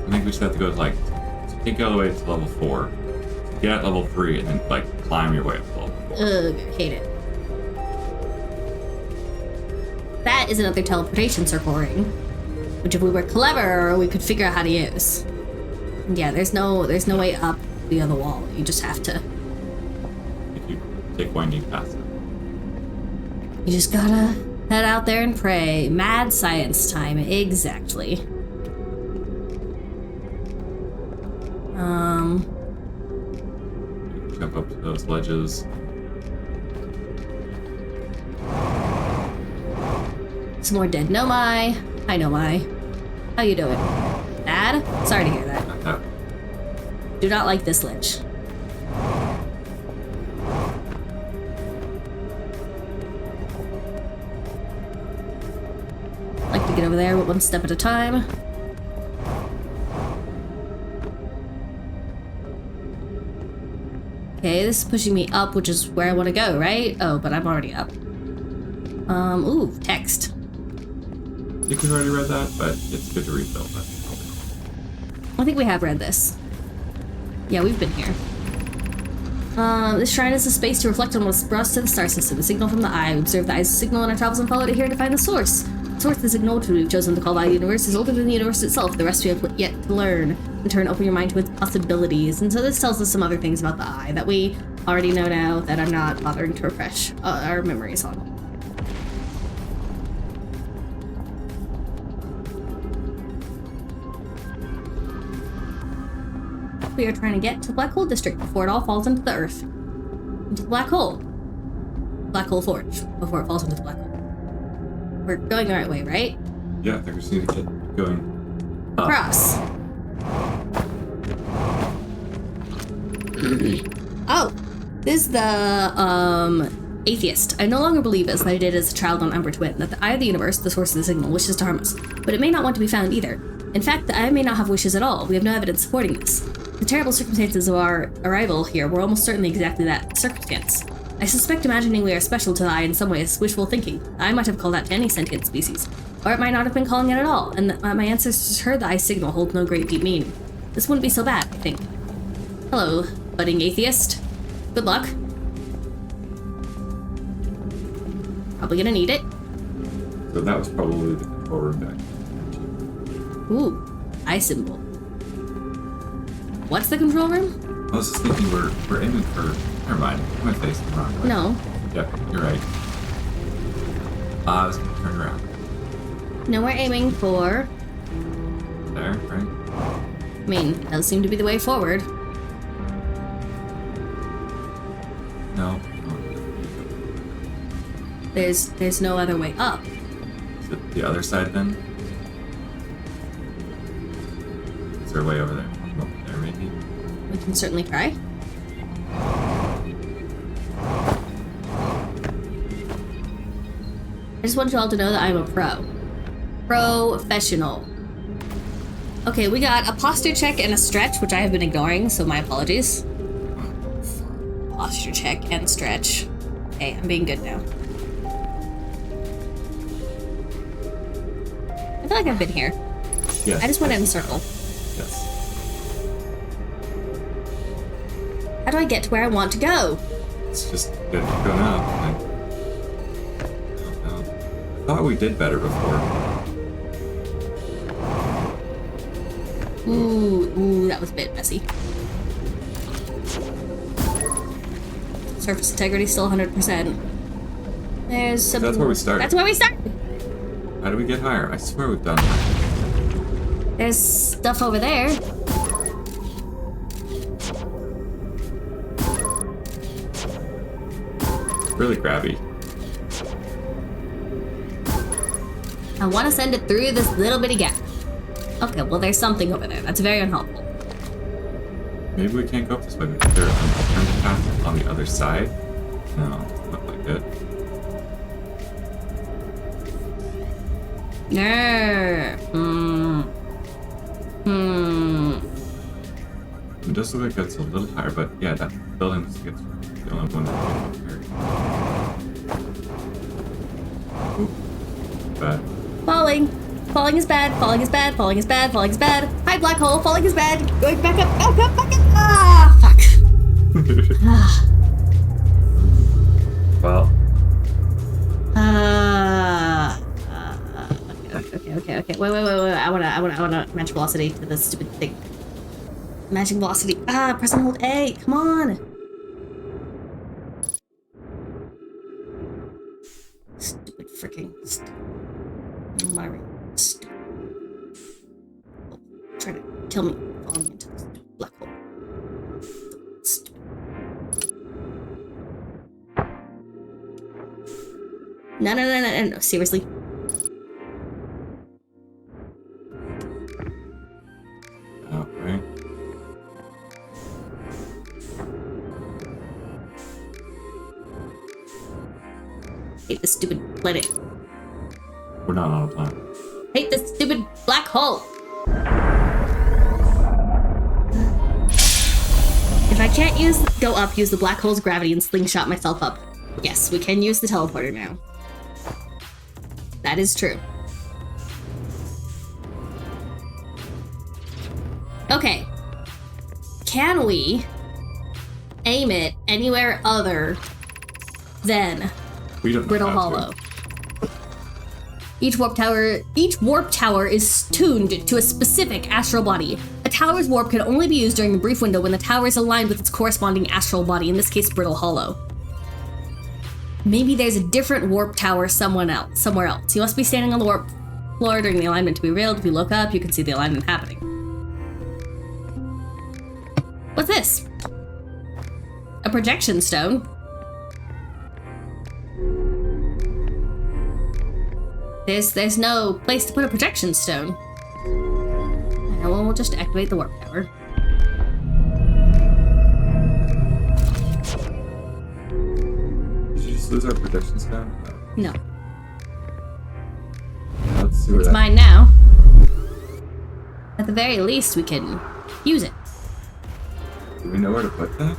I think we just have to go to like, take you all the way to level 4. Get at level 3 and then like climb your way up to level 4. Ugh, I hate it. That is another teleportation circle ring, which if we were clever, we could figure out how to use. And yeah, there's no way up the other wall. You just have to. If you take winding past it. You just gotta head out there and pray. Mad science time, exactly. Jump up to those ledges. Some more dead Nomai. Hi Nomai. How you doing? Bad? Sorry to hear that. Do not like this ledge. Like to get over there one step at a time. Okay, this is pushing me up, which is where I want to go, right? Oh, but I'm already up. Ooh, text. I think we've already read that, but it's good to refill that. I think we have read this. Yeah, we've been here. This shrine is a space to reflect on what's brought us to the star system. The signal from the eye. We observe the eye's signal in our travels and follow it here to find the source. The source of the signal, which we've chosen to call the universe, is older than the universe itself. The rest we have yet to learn. In turn, open your mind to its possibilities. And so this tells us some other things about the eye that we already know now that I'm not bothering to refresh our memories on. We are trying to get to the Black Hole District before it all falls into the Earth. Into the Black Hole. Black Hole Forge, before it falls into the Black Hole. We're going the right way, right? Yeah, I think we just need to get going up. Across. Oh, this is the, atheist. I no longer believe, as I did as a child on Umber Twin, that the eye of the universe, the source of the signal, wishes to harm us. But it may not want to be found either. In fact, the eye may not have wishes at all. We have no evidence supporting this. The terrible circumstances of our arrival here were almost certainly exactly that circumstance. I suspect imagining we are special to the eye in some way is wishful thinking. The eye might have called out to any sentient species. Or it might not have been calling it at all, and my ancestors heard the eye's signal hold no great deep meaning. This wouldn't be so bad, I think. Hello, budding atheist. Good luck. Probably gonna need it. So that was probably the control room back. Ooh, eye symbol. What's the control room? I was just thinking we're aiming for. Never mind. I'm facing the wrong way. No. Yep, you're right. I was gonna turn around. No, we're aiming for... There, right? I mean, that does seem to be the way forward. No. There's no other way up. Is it the other side then? Is there a way over there? Over there, maybe? We can certainly try. I just want you all to know that I'm a pro. Professional. Okay, we got a posture check and a stretch, which I have been ignoring, so my apologies. Posture check and stretch. Okay, I'm being good now. I feel like I've been here. Yes. I just went in a circle. Yes. How do I get to where I want to go? It's just good to go now. I thought we did better before. Ooh, that was a bit messy. Surface integrity still 100%. There's some... That's where we started. That's where we started! How do we get higher? I swear we've done that. There's stuff over there. Really grabby. I want to send it through this little bitty gap. Okay, well, there's something over there. That's very unhelpful. Maybe we can't go up this way. Is there an alternative path on the other side? No, doesn't look like it. It does look like it's a little higher, but yeah, that building looks like it's the only one that's higher. Ooh, bad. Falling. Falling is bad. Falling is bad. Falling is bad. Falling is bad. Hi, black hole. Falling is bad. Going back up. Back up. Back up. Ah, fuck. Well. Okay. Wait. I wanna match velocity to this stupid thing. Matching velocity. Press and hold A. Come on. Stupid freaking. Try to kill me falling into this black hole. Stupid. No, seriously. Okay. Hate this stupid planet. We're not on a planet. Hate this stupid black hole. If I can't go up, use the black hole's gravity and slingshot myself up. Yes, we can use the teleporter now. That is true. Okay. Can we aim it anywhere other than We don't know Brittle how Hollow? to. Each warp tower is tuned to a specific astral body. A tower's warp can only be used during a brief window when the tower is aligned with its corresponding astral body, in this case, Brittle Hollow. Maybe there's a different warp tower somewhere else. You must be standing on the warp floor during the alignment to be real. If you look up, you can see the alignment happening. What's this? A projection stone? There's no place to put a projection stone. Now we'll just activate the warp tower. Did you just lose our projection stone? No. Let's see where It's that. mine now. At the very least, we can use it. Do we know where to put that?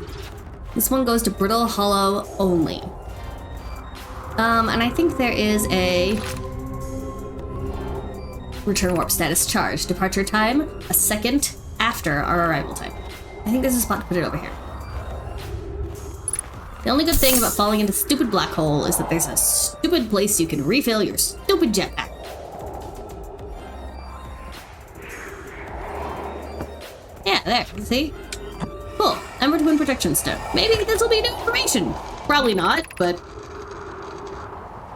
This one goes to Brittle Hollow only. And I think there is a return warp status charge. Departure time, a second after our arrival time. I think there's a spot to put it over here. The only good thing about falling into stupid black hole is that there's a stupid place you can refill your stupid jetpack. Yeah, there, see? Cool, Ember Twin Protection Stone. Maybe this will be new information. Probably not, but...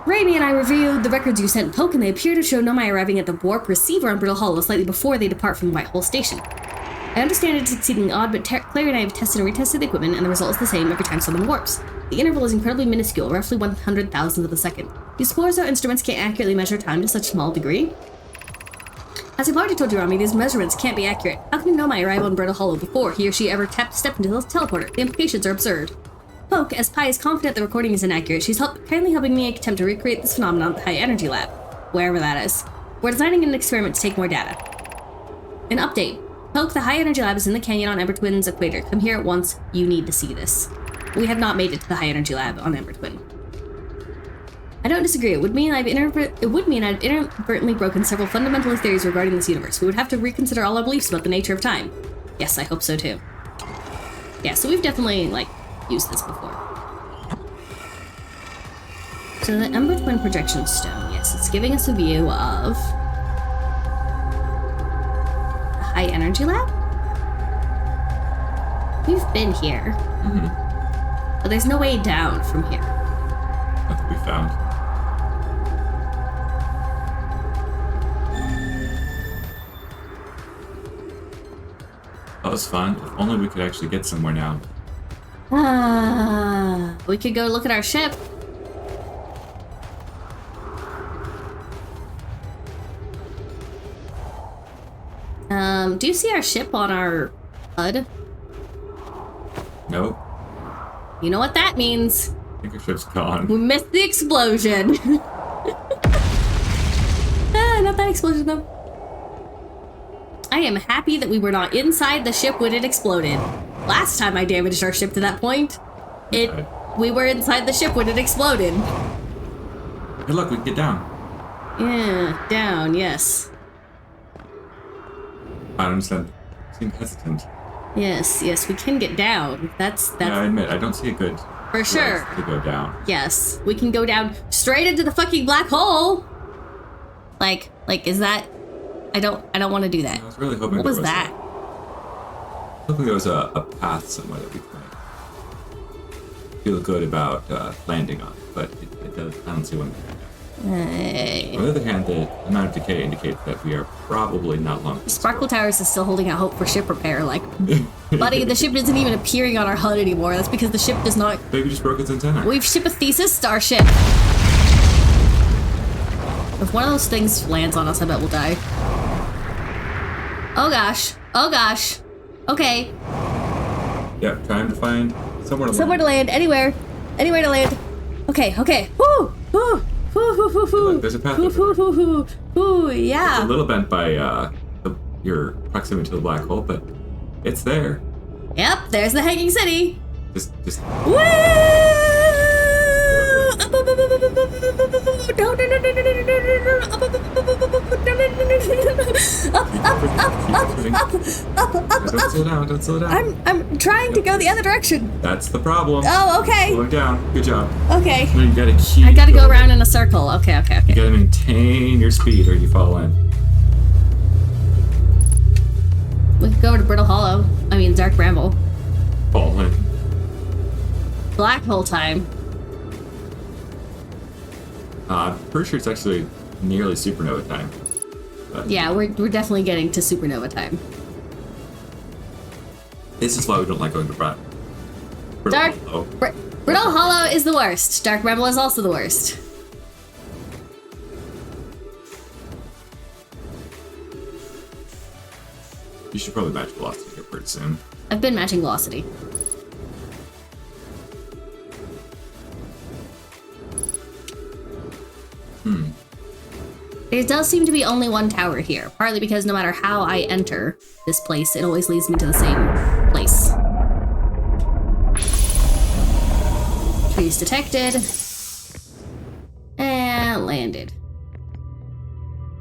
Raimi and I reviewed the records you sent Poke, and they appear to show Nomai arriving at the warp receiver on Brittle Hollow slightly before they depart from White Hole Station. I understand it's exceedingly odd, but Clary and I have tested and retested the equipment, and the result is the same every time someone warps. The interval is incredibly minuscule, roughly 100,000th of a second. The explorers' instruments can't accurately measure time to such a small degree. As I've already told you, Rami, these measurements can't be accurate. How can Nomai arrive on Brittle Hollow before he or she ever stepped into the teleporter? The implications are absurd. Poke, as Pi is confident the recording is inaccurate, she's kindly helping me attempt to recreate this phenomenon at the High Energy Lab, wherever that is. We're designing an experiment to take more data. An update. Poke, the High Energy Lab is in the canyon on Ember Twin's equator. Come here at once. You need to see this. We have not made it to the High Energy Lab on Ember Twin. I don't disagree. It would mean I've inadvertently broken several fundamental theories regarding this universe. We would have to reconsider all our beliefs about the nature of time. Yes, I hope so too. Yeah, so we've definitely, used this before. So the Ember Twin Projection Stone, yes, it's giving us a view of the High Energy Lab? We've been here. Mm-hmm. But there's no way down from here. That's what we found. That was fun. If only we could actually get somewhere now. We could go look at our ship. Do you see our ship on our HUD? Nope. You know what that means. I think our ship's gone. We missed the explosion. Not that explosion though. I am happy that we were not inside the ship when it exploded. Last time I damaged our ship to that point, we were inside the ship when it exploded. Hey, look, we can get down. Yeah, down, yes. I don't understand. Seem hesitant. Yes, we can get down. That's Yeah, I admit, I don't see a good for sure. place to go down. Yes, we can go down straight into the fucking black hole. Like, is that? I don't want to do that. I was really hoping What there was that? Hoping there was a path somewhere that we could feel good about landing on, but it does. I don't see one. On the other hand, the amount of decay indicates that we are probably not long. Sparkle Towers is still holding out hope for ship repair. Like, buddy, the ship isn't even appearing on our HUD anymore. That's because the ship does not. Maybe just broke its antenna. We've shipped a Thesis starship. If one of those things lands on us, I bet we'll die. Oh gosh. Oh gosh. Okay. Yep, trying to find somewhere to Somewhere to land. Anywhere. Anywhere to land. Okay. Woo! Woo! Look, there's a path over there. Ooh, It's a yeah. little bent by your proximity to the black hole, but it's there. Yep, there's the hanging city. Just Woo! Don't slow down. I'm trying to go the other direction. That's the problem. Oh, okay. Slowing down. Good job. Okay. No, you gotta keep I gotta go around in a circle. Okay. You gotta maintain your speed or you fall in. We could go over to Brittle Hollow. I mean, Dark Bramble. Fall in. Black hole time. Pretty sure it's actually nearly supernova time. But Yeah, we're definitely getting to supernova time. this is why we don't like going to Brittle Dark Hollow. Brittle Hollow is the worst. Dark Bramble is also the worst. You should probably match velocity here pretty soon. I've been matching velocity. There does seem to be only one tower here, partly because no matter how I enter this place, it always leads me to the same place. Trees detected. And landed.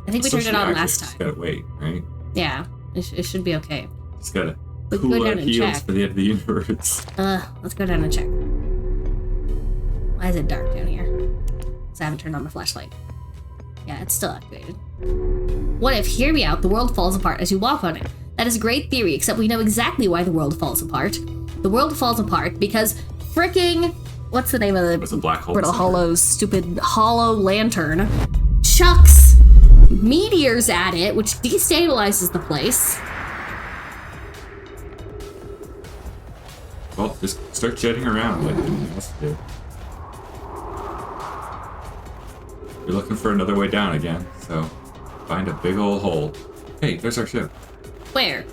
I think we turned it on last Just time. gotta wait, right? Yeah, it should be okay. Just gotta We can cool go our down and heels check. for the end of the universe. Let's go down and check. Why is it dark down here? Because I haven't turned on my flashlight. Yeah, it's still activated. What if, hear me out, the world falls apart as you walk on it? That is a great theory, except we know exactly why the world falls apart. The world falls apart because fricking... What's the name of There's a the black hole. Brittle somewhere. Hollow's stupid hollow lantern? Chucks meteors at it, which destabilizes the place. Well, just start jetting around like anything else to do. You're looking for another way down again, so find a big old hole. Hey, there's our ship. Where?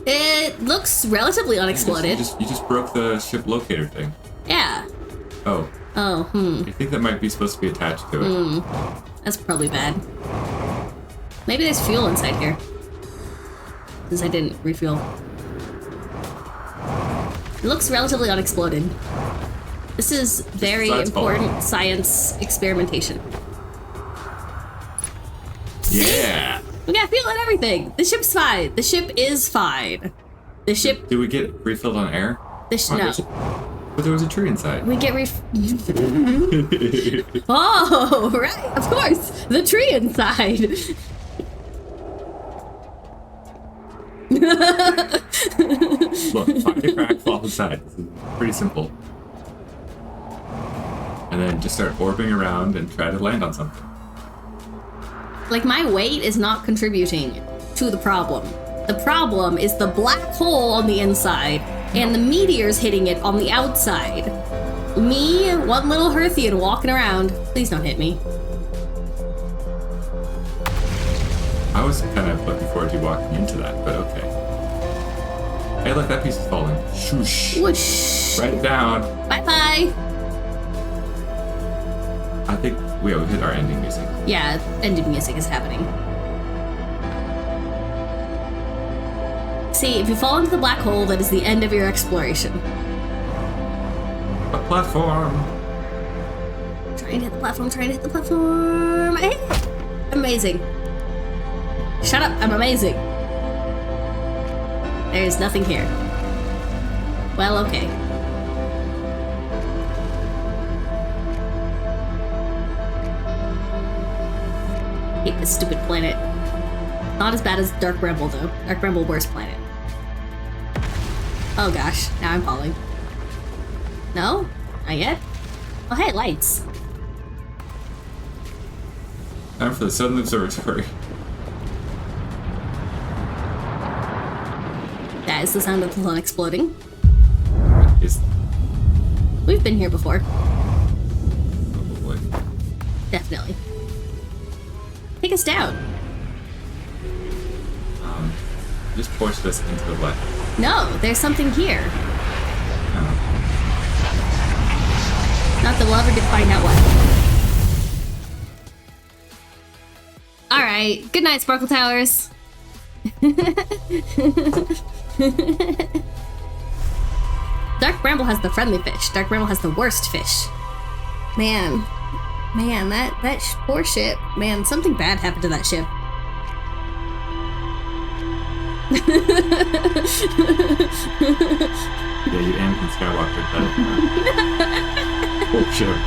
It looks relatively unexploded. You just broke the ship locator thing. Yeah. Oh, Oh, I think that might be supposed to be attached to it. That's probably bad. Maybe there's fuel inside here. Since I didn't refuel. It looks relatively unexploded. This is very besides important science experimentation. Yeah. We got fuel and everything. The ship's fine. The ship is fine. The ship. Did we get refilled on air? No. But there was a tree inside. We get Oh, right. Of course. The tree inside. Look, find a crack, fall inside. This is pretty simple. And then just start orbiting around and try to land on something. Like, my weight is not contributing to the problem. The problem is the black hole on the inside and the meteors hitting it on the outside. Me, one little Herthian walking around. Please don't hit me. I was kind of looking forward to walking into that, but okay. Hey, look, that piece is falling. Shoosh. Whoosh. Right down. Bye-bye. I think we hit our ending music. Yeah, ending music is happening. See, if you fall into the black hole, that is the end of your exploration. A platform. Trying to hit the platform, trying to hit the platform. Hey! Amazing. Shut up, I'm amazing. There's nothing here. Well, okay. Hate this stupid planet. Not as bad as Dark Bramble, though. Dark Bramble, worst planet. Oh gosh, now I'm falling. No? Not yet? Oh hey, lights. Time for the Southern Observatory. That is the sound of the sun exploding. Is We've been here before. probably. Definitely. Take us down. Just pushed us into the left. No, there's something here. Oh. Not that we'll ever get to find out what. Alright, good night, Sparkle Towers. Dark Bramble has the friendly fish. Dark Bramble has the worst fish. Man, that poor ship. Man, something bad happened to that ship. Yeah, you Anakin Skywalker that. Oh, sure.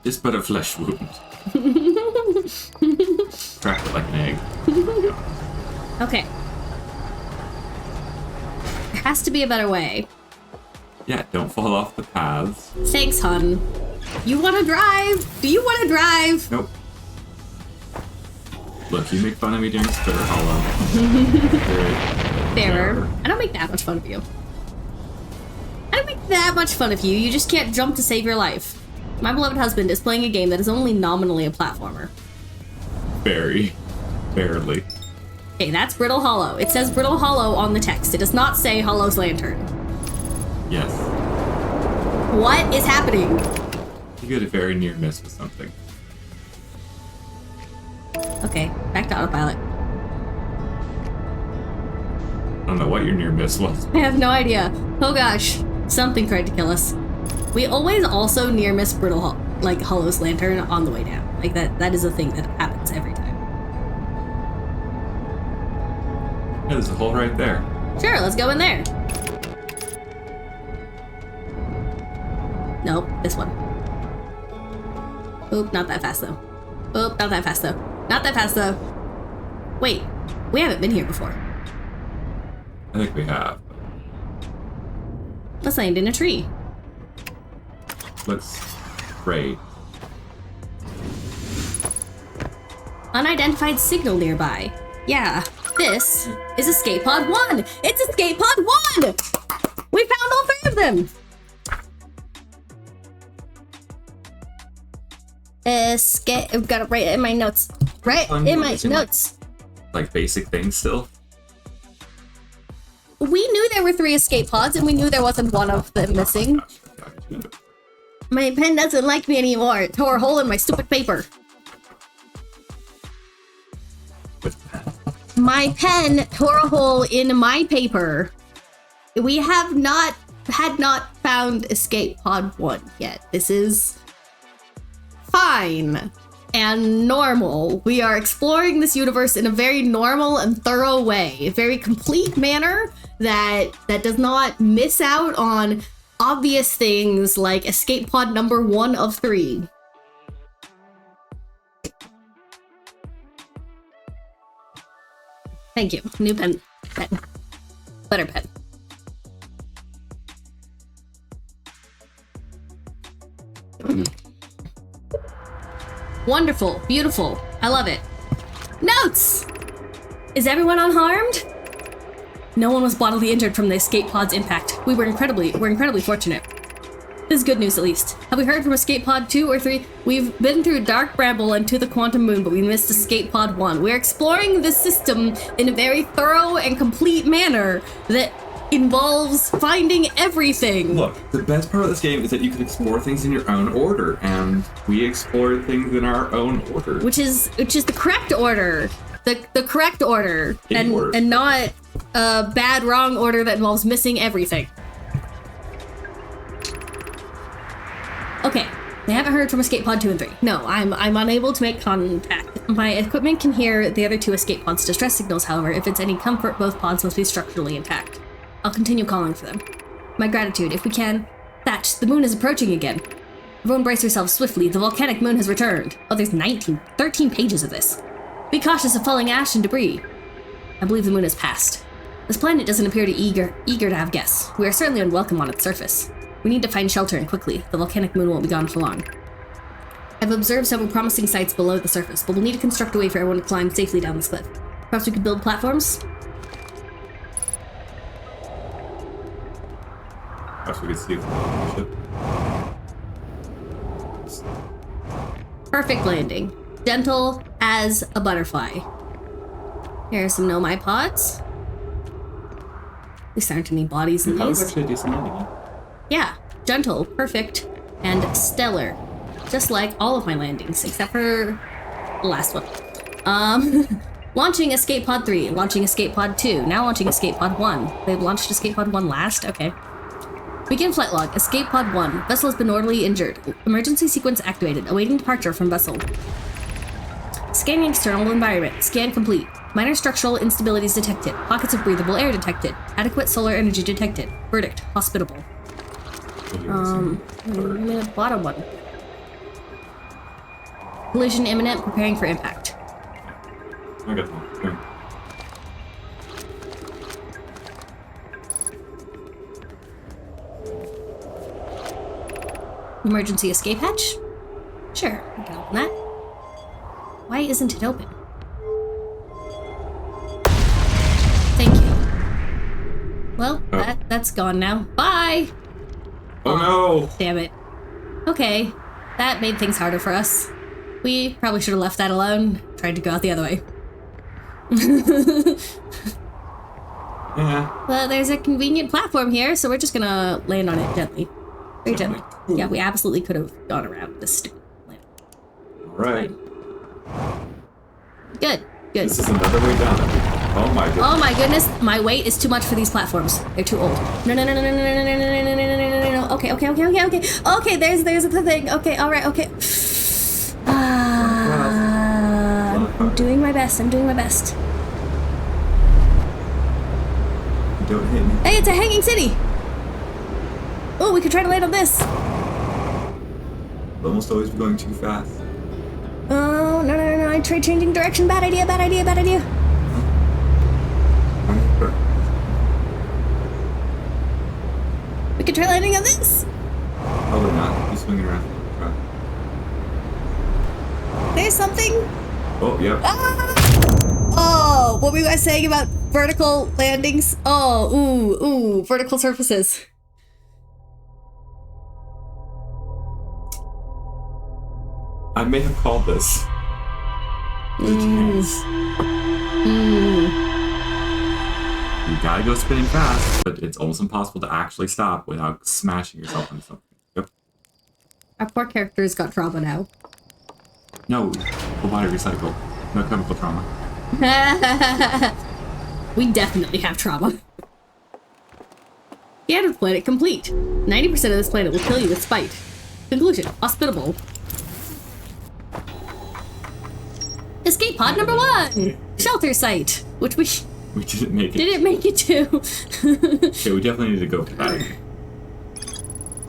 It's but a flesh wound. Crack it like an egg. Okay. There has to be a better way. Yeah, don't fall off the paths. Thanks, hun. You want to drive? Do you want to drive? Nope. Look, you make fun of me during Spitter Hollow. Fairer. I don't make that much fun of you. I don't make that much fun of you. You just can't jump to save your life. My beloved husband is playing a game that is only nominally a platformer. Very. Barely. Okay, that's Brittle Hollow. It says Brittle Hollow on the text. It does not say Hollow's Lantern. Yes. What is happening? You get a very near miss with something. Okay, back to autopilot. I don't know what your near miss was. I have no idea. Oh gosh, something tried to kill us. We always also near miss Brittle, like Hollow's Lantern on the way down. Like that is a thing that happens every time. Yeah, there's a hole right there. Sure, let's go in there. Nope, this one. Oop, not that fast though. Oop, not that fast though. Not that fast though. Wait, we haven't been here before. I think we have. Let's land in a tree. Looks great. Unidentified signal nearby. Yeah, this is Escape Pod 1! It's Escape Pod 1! We found all three of them! Escape. I've got it right in my notes. Right in my notes. Like basic things still. We knew there were 3 escape pods, and we knew there wasn't one of them missing. My pen doesn't like me anymore. It tore a hole in my stupid paper. My pen tore a hole in my paper. We had not found Escape Pod 1 yet. This is fine and normal. We are exploring this universe in a very normal and thorough way, a very complete manner that does not miss out on obvious things like Escape Pod number 1 of 3. Thank you. New pen. Better pen. Wonderful. Beautiful. I love it. Notes! Is everyone unharmed? No one was bodily injured from the escape pod's impact. We're incredibly fortunate. This is good news, at least. Have we heard from Escape Pod 2 or 3? We've been through Dark Bramble and to the Quantum Moon, but we missed Escape Pod 1. We're exploring this system in a very thorough and complete manner that involves finding everything. Look, the best part of this game is that you can explore things in your own order, and we explore things in our own order. Which is the correct order. The correct order. And not a bad, wrong order that involves missing everything. Okay, they haven't heard from Escape Pod 2 and 3. No, I'm unable to make contact. My equipment can hear the other 2 escape pods' distress signals, however. If it's any comfort, both pods must be structurally intact. I'll continue calling for them. My gratitude, if we can. Thatch, the moon is approaching again. Everyone brace yourselves swiftly, the volcanic moon has returned. Oh, there's 13 pages of this. Be cautious of falling ash and debris. I believe the moon has passed. This planet doesn't appear to eager to have guests. We are certainly unwelcome on its surface. We need to find shelter and quickly. The volcanic moon won't be gone for long. I've observed several promising sites below the surface, but we'll need to construct a way for everyone to climb safely down this cliff. Perhaps we could build platforms? Perhaps we could see the ship. Perfect landing. Gentle as a butterfly. Here are some Nomai pods. These aren't any bodies in That was these. actually a decent landing. Yeah, gentle, perfect, and stellar. Just like all of my landings, except for the last one. Launching Escape Pod 3, launching Escape Pod 2, now launching Escape Pod 1. They've launched Escape Pod 1 last? Okay. Begin flight log. Escape Pod 1. Vessel has been mortally injured. Emergency sequence activated. Awaiting departure from vessel. Scanning external environment. Scan complete. Minor structural instabilities detected. Pockets of breathable air detected. Adequate solar energy detected. Verdict. Hospitable. The bottom one. Collision imminent. Preparing for impact. I got one. Okay. Emergency escape hatch? Sure, I can open that. Why isn't it open? Thank you. Well, that's gone now. Bye! Oh no! Damn it. Okay, that made things harder for us. We probably should have left that alone. Tried to go out the other way. Yeah. Well, there's a convenient platform here, so we're just gonna land on it gently. Very gently. Yeah, we absolutely could have gone around this stupid planet. Alright. Good, good. This is another way down. Oh my goodness. Oh my goodness, my weight is too much for these platforms. They're too old. No, no, no, no, no, no, no, no, no, no, no, no, no, no, no. Okay, okay, okay, okay, okay. Okay, there's the thing. Okay, alright, okay. I'm doing my best, I'm doing my best. Don't hit me. Hey, it's a hanging city! Oh, we could try to land on this. Almost always be going too fast. Oh, no, no, no, no, I tried changing direction. Bad idea, bad idea, bad idea. We could try landing on this. Probably not. He's swinging around. There's something. Oh, yep. Ah! Oh, what were you guys saying about vertical landings? Oh, ooh, vertical surfaces. I may have called this. You gotta go spinning fast, but it's almost impossible to actually stop without smashing yourself into something. Yep. Our poor character's got trauma now. No, full body recycle. No chemical trauma. We definitely have trauma. Scan planet complete. 90% of this planet will kill you with spite. Conclusion, hospitable. Escape pod number 1! Shelter site, which we didn't make it. didn't make it to. Okay, we definitely need to go to that.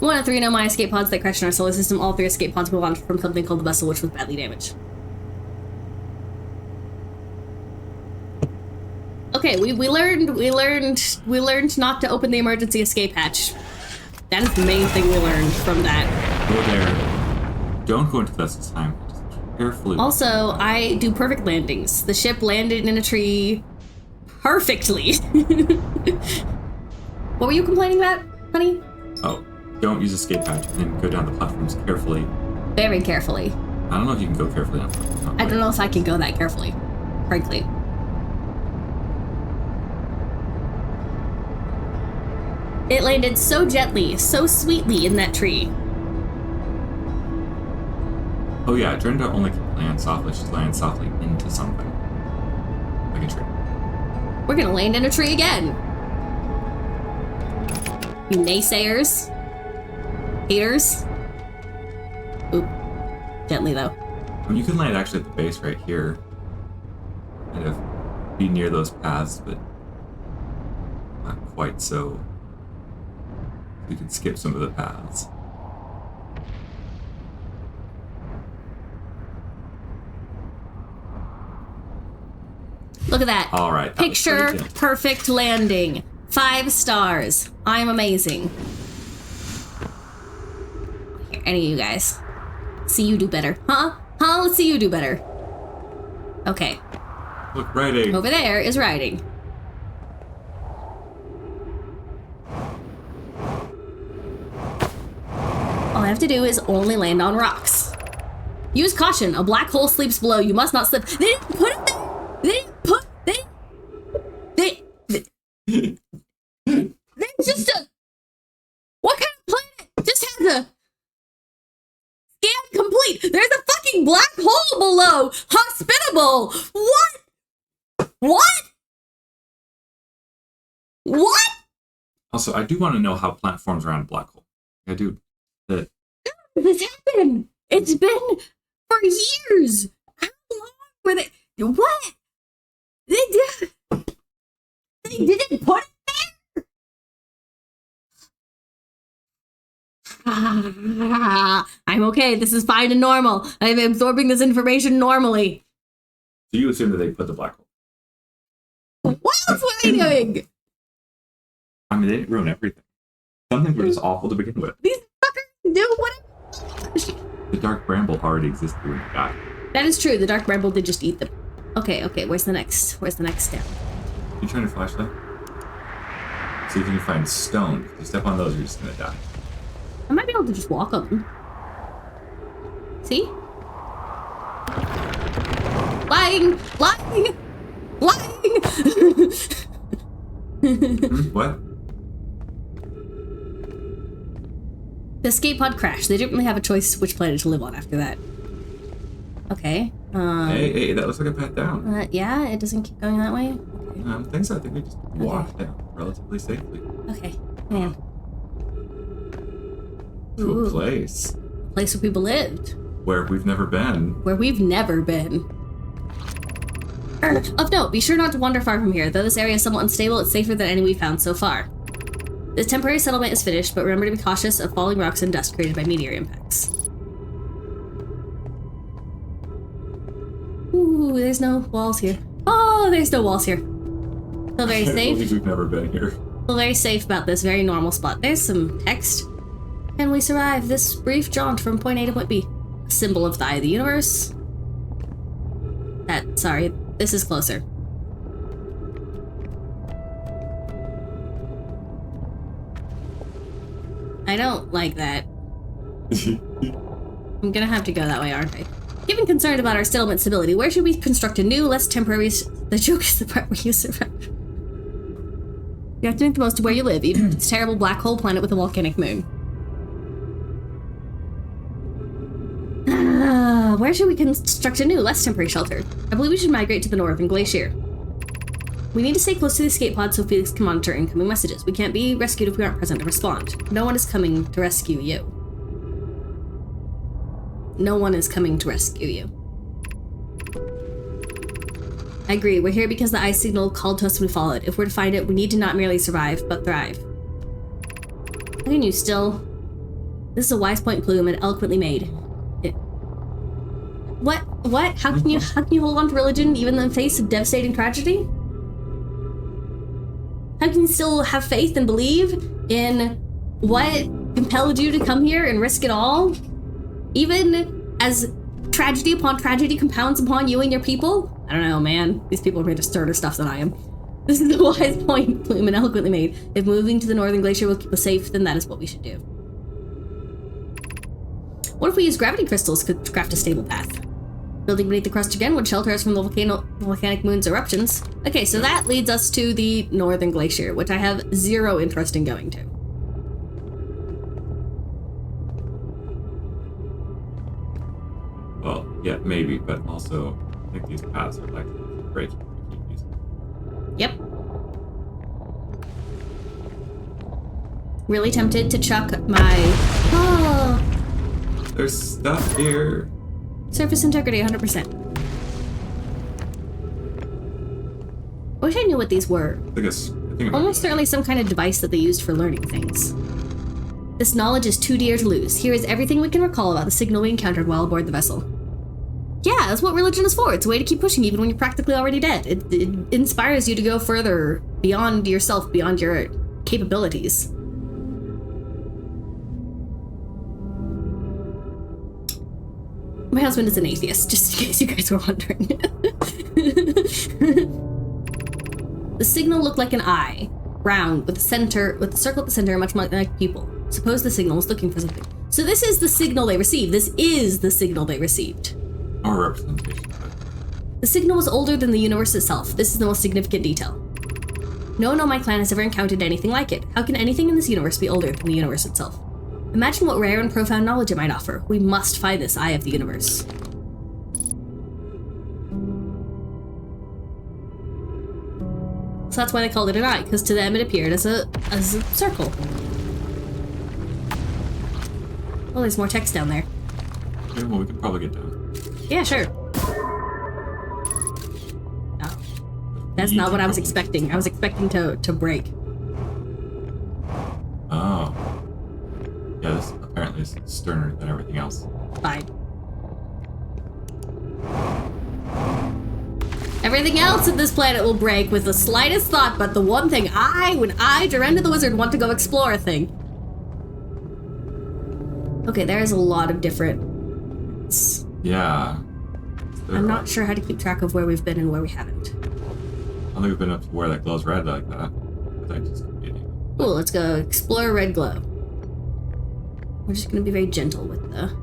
1 of 3 Nomai escape pods that crashed in our solar system. All 3 escape pods were launched from something called the vessel, which was badly damaged. Okay, we learned not to open the emergency escape hatch. That is the main thing we learned from that. Go there. Don't go into the vessel this time. Just carefully. Also, I do perfect landings. The ship landed in a tree perfectly. What were you complaining about, honey? Oh, don't use escape hatch and go down the platforms carefully. Very carefully. I don't know if you can go carefully down platforms. I don't know if I can go that carefully, frankly. It landed so gently, so sweetly in that tree. Oh yeah, Drenda only can land softly. She's landing softly into something. Like a tree. We're gonna land in a tree again. You naysayers. Haters. Oop. Gently though. I mean, you can land actually at the base right here. Kind of be near those paths, but not quite so. You can skip some of the paths. Look at that. All right. That was Picture pretty good. perfect landing. 5 stars. I'm amazing. Here, any of you guys. See you do better. Huh? Let's see you do better. Okay. Look, writing. Over there is riding. All I have to do is only land on rocks. Use caution. A black hole sleeps below. You must not slip. They didn't put it there. They're just a... What kind of planet just has a... Scan complete. There's a fucking black hole below. Hospitable. What? Also, I do want to know how plant forms around a black hole. I do. That This happened. It's been for years. How long were they? What? They didn't put it there. I'm okay. This is fine and normal. I'm absorbing this information normally. so you assume that they put the black hole. What else were they doing? I mean, they didn't ruin everything. Some things were just awful to begin with. These fuckers do what? The dark bramble already existed when you got it. That is true. The dark bramble did just eat them. Okay. Where's the next step? You turn your flashlight. See if you can find stone. If you step on those, you're just gonna die. I might be able to just walk on them. See? Lying! What? The escape pod crashed. They didn't really have a choice which planet to live on after that. Okay. Hey, that looks like a path down. Yeah, it doesn't keep going that way. Things I think we just walked down relatively safely Okay. Man. to Ooh. a place Place where people lived. where we've never been. Where we've never been. Of note, be sure not to wander far from here. Though this area is somewhat unstable, it's safer than any we've found so far. This temporary settlement is finished, but remember to be cautious of falling rocks and dust created by meteor impacts. Ooh, there's no walls here. Oh, there's no walls here. Feel very I can't safe. believe we've never been here. Feel very safe about this very normal spot. There's some text. Can we survive this brief jaunt from point A to point B? A symbol of the eye of the universe. Sorry, this is closer. I don't like that. I'm gonna have to go that way, aren't I? Given concern about our settlement stability, where should we construct a new, less temporary... The joke is the part where you survive. You have to make the most of where you live, even if it's a terrible black hole planet with a volcanic moon. Where should we construct a new, less temporary shelter? I believe we should migrate to the northern glacier. We need to stay close to the escape pod so Felix can monitor incoming messages. We can't be rescued if we aren't present to respond. No one is coming to rescue you. No one is coming to rescue you. I agree. We're here because the eye signal called to us when we followed. If we're to find it, we need to not merely survive, but thrive. How can you still... This is a wise point, Plume, and eloquently made. What? How can you hold on to religion even in the face of devastating tragedy? How can you still have faith and believe in what compelled you to come here and risk it all? Even as tragedy upon tragedy compounds upon you and your people? I don't know, man. These people are made of sterner stuff than I am. This is a wise point Plume and eloquently made. If moving to the northern glacier will keep us safe, then that is what we should do. What if we use gravity crystals to craft a stable path? Building beneath the crust again would shelter us from the volcanic moon's eruptions. Okay, so that leads us to the northern glacier, which I have zero interest in going to. Well, yeah, maybe, but also I think these paths are likely to break if we keep using them. Yep. Really tempted to chuck my... Oh! There's stuff here. Surface integrity, 100%. I wish I knew what these were. I think it might Almost be certainly some kind of device that they used for learning things. This knowledge is too dear to lose. Here is everything we can recall about the signal we encountered while aboard the vessel. Yeah, that's what religion is for. It's a way to keep pushing even when you're practically already dead. It inspires you to go further, beyond yourself, beyond your capabilities. My husband is an atheist, just in case you guys were wondering. The signal looked like an eye, round, with a circle at the center, much like a pupil. Suppose the signal is looking for something. So this is the signal they received. This is the signal they received. Or representation of it. The signal was older than the universe itself. This is the most significant detail. No one on my clan has ever encountered anything like it. How can anything in this universe be older than the universe itself? Imagine what rare and profound knowledge it might offer. We must find this eye of the universe. So that's why they called it an eye, because to them it appeared as a circle. Oh, there's more text down there. Okay, well, we could probably get down. Yeah, sure. Oh. That's not what I was expecting. I was expecting to break. Oh. Yeah, this apparently is sterner than everything else. Fine. Everything else in this planet will break with the slightest thought, but the one thing when I, Durenda the Wizard, want to go explore a thing. Okay, there's a lot of different... Yeah. I'm not sure how to keep track of where we've been and where we haven't. I don't think we've been up to where that glows red like that. I just Cool, let's go explore Red Glow. We're just gonna be very gentle with the...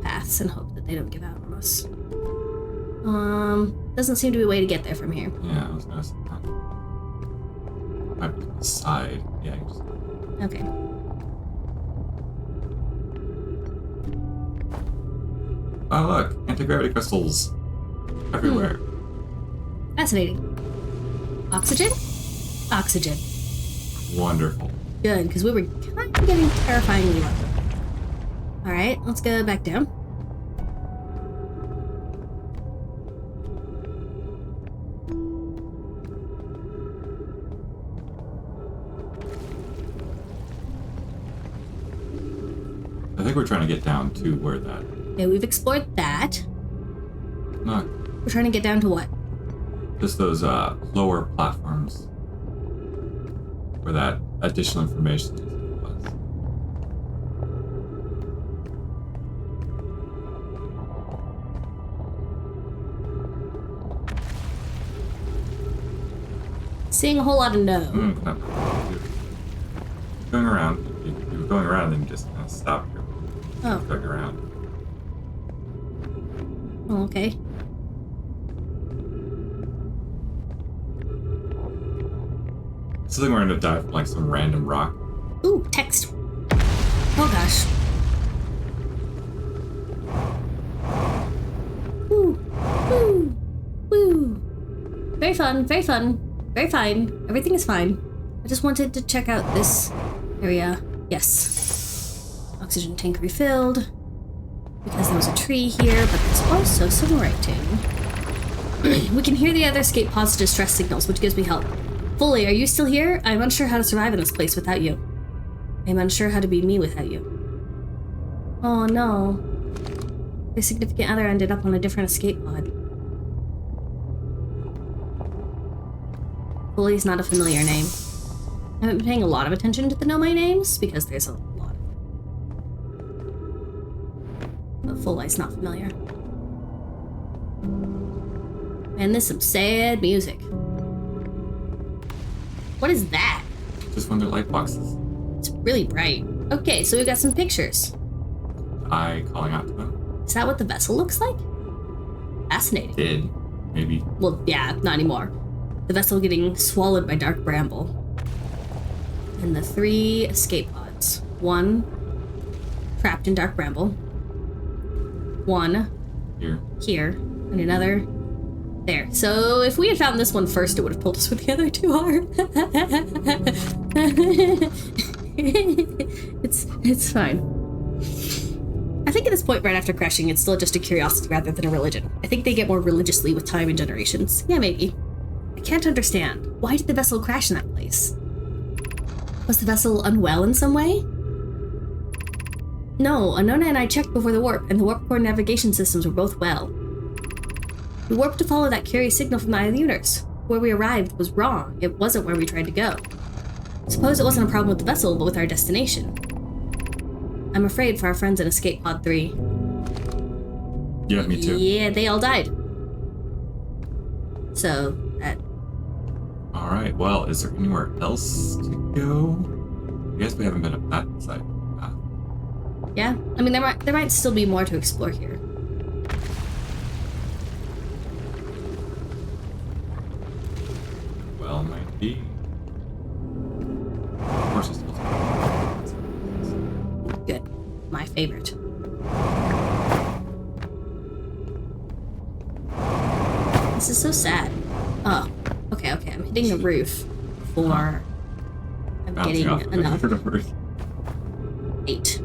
paths and hope that they don't give out on us. Doesn't seem to be a way to get there from here. Yeah, I was gonna say that. Might be to the side. Yeah, you just... Okay. Oh, look! Anti-gravity crystals! Everywhere. Fascinating. Oxygen? Oxygen. Wonderful. Good, because we were kind of getting terrifyingly low. Alright, let's go back down. I think we're trying to get down to where that... Okay, we've explored that. No, We're trying to get down to what? just those lower platforms where that additional information was. Seeing a whole lot of no. No. Going around. If you were going around, then you just kind of stop here. Oh, Going around. oh, okay. It's like we're gonna die from like some random rock. Ooh, text. Oh gosh. Woo, woo, woo. Very fun, very fun, very fine. Everything is fine. I just wanted to check out this area. Yes. Oxygen tank refilled. Because there was a tree here, but there's also some writing. We can hear the other escape pods' distress signals, which gives me help. Fully, are you still here? I'm unsure how to survive in this place without you. I'm unsure how to be me without you. Oh no. Their significant other ended up on a different escape pod. Fully's not a familiar name. I haven't been paying a lot of attention to the Know My Names, because there's a lot of them. But Fully's not familiar. Man, this is some sad music. What is that? Just one of their light boxes. It's really bright. Okay, so we got some pictures. I calling out to them. Is that what the vessel looks like? Fascinating. Did. Maybe. Well, yeah, not anymore. The vessel getting swallowed by dark bramble. And the 3 escape pods. 1 trapped in dark bramble. 1 Here. here. And another there. So if we had found this one first, it would have pulled us where the other 2 are. It's fine. I think at this point, right after crashing, it's still just a curiosity rather than a religion. I think they get more religiously with time and generations. Yeah, maybe. I can't understand. Why did the vessel crash in that place? Was the vessel unwell in some way? No, Anona and I checked before the warp, and the warp core navigation systems were both well. We warped to follow that curious signal from the Eye of the Universe. Where we arrived was wrong. It wasn't where we tried to go. Suppose it wasn't a problem with the vessel, but with our destination. I'm afraid for our friends in Escape Pod 3. Yeah, me too. Yeah, they all died. So, that... Alright, well, is there anywhere else to go? I guess we haven't been up that side. Yeah, I mean, there might still be more to explore here. Well, might be. Of course, it's still. Good. My favorite. This is so sad. Oh, okay. I'm hitting the roof before I'm Bouncing getting off the enough. roof. 8.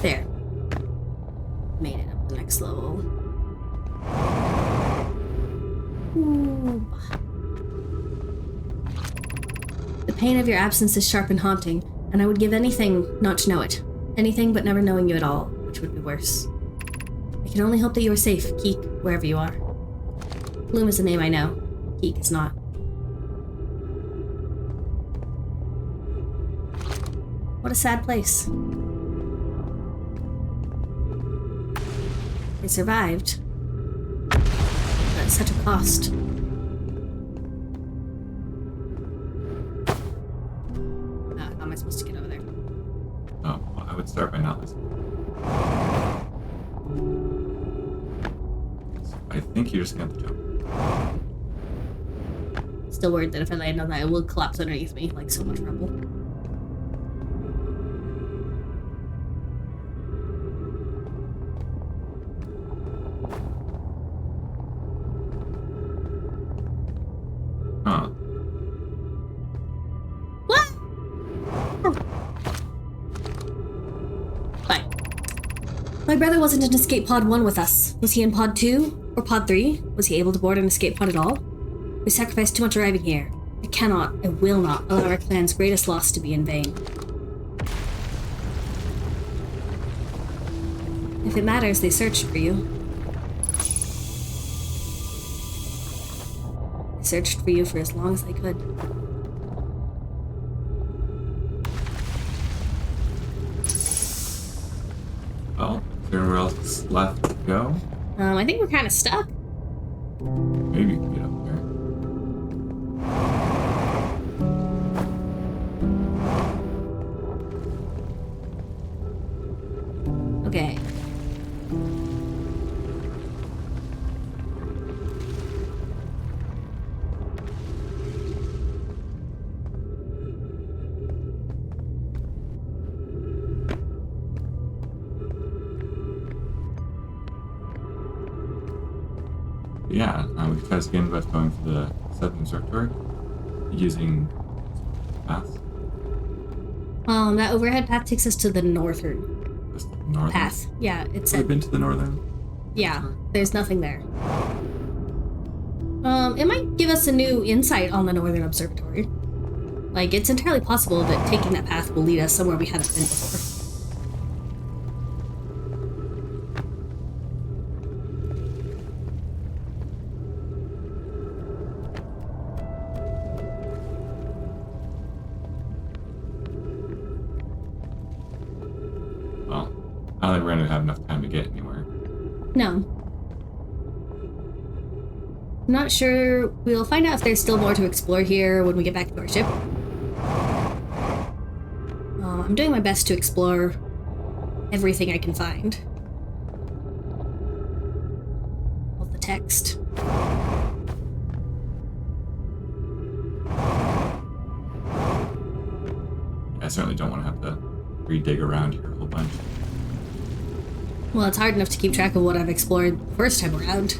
There. Made it up the next level. Ooh. The pain of your absence is sharp and haunting, and I would give anything not to know it. Anything but never knowing you at all, which would be worse. I can only hope that you are safe, Keek, wherever you are. Bloom is a name I know. Keek is not. What a sad place. They survived. But at such a cost. How am I supposed to get over there? Oh, well, I would start by not listening. I think you're just going to jump. Still worried that if I land on that, it will collapse underneath me like so much rubble. Huh. What? Fine. My brother wasn't in Escape Pod 1 with us. Was he in Pod 2? Or Pod 3? Was he able to board an Escape Pod at all? We sacrificed too much arriving here. I cannot, I will not, allow our clan's greatest loss to be in vain. If it matters, they searched for you. They searched for you for as long as they could. Well, is there anywhere else left to go? I think we're kind of stuck. Maybe you can get up there. Okay. Yeah, we could try this again with going for the Southern Observatory using paths. That overhead path takes us to the northern This northern path. Yeah, it's Have you been to the northern? yeah, there's nothing there. It might give us a new insight on the Northern Observatory. Like, it's entirely possible that taking that path will lead us somewhere we haven't been before. Well, I don't think we're going to have enough time to get anywhere. No. I'm not sure. We'll find out if there's still more to explore here when we get back to our ship. I'm doing my best to explore everything I can find. All the text. I certainly don't want to have to re-dig around here a whole bunch. Well, it's hard enough to keep track of what I've explored the first time around.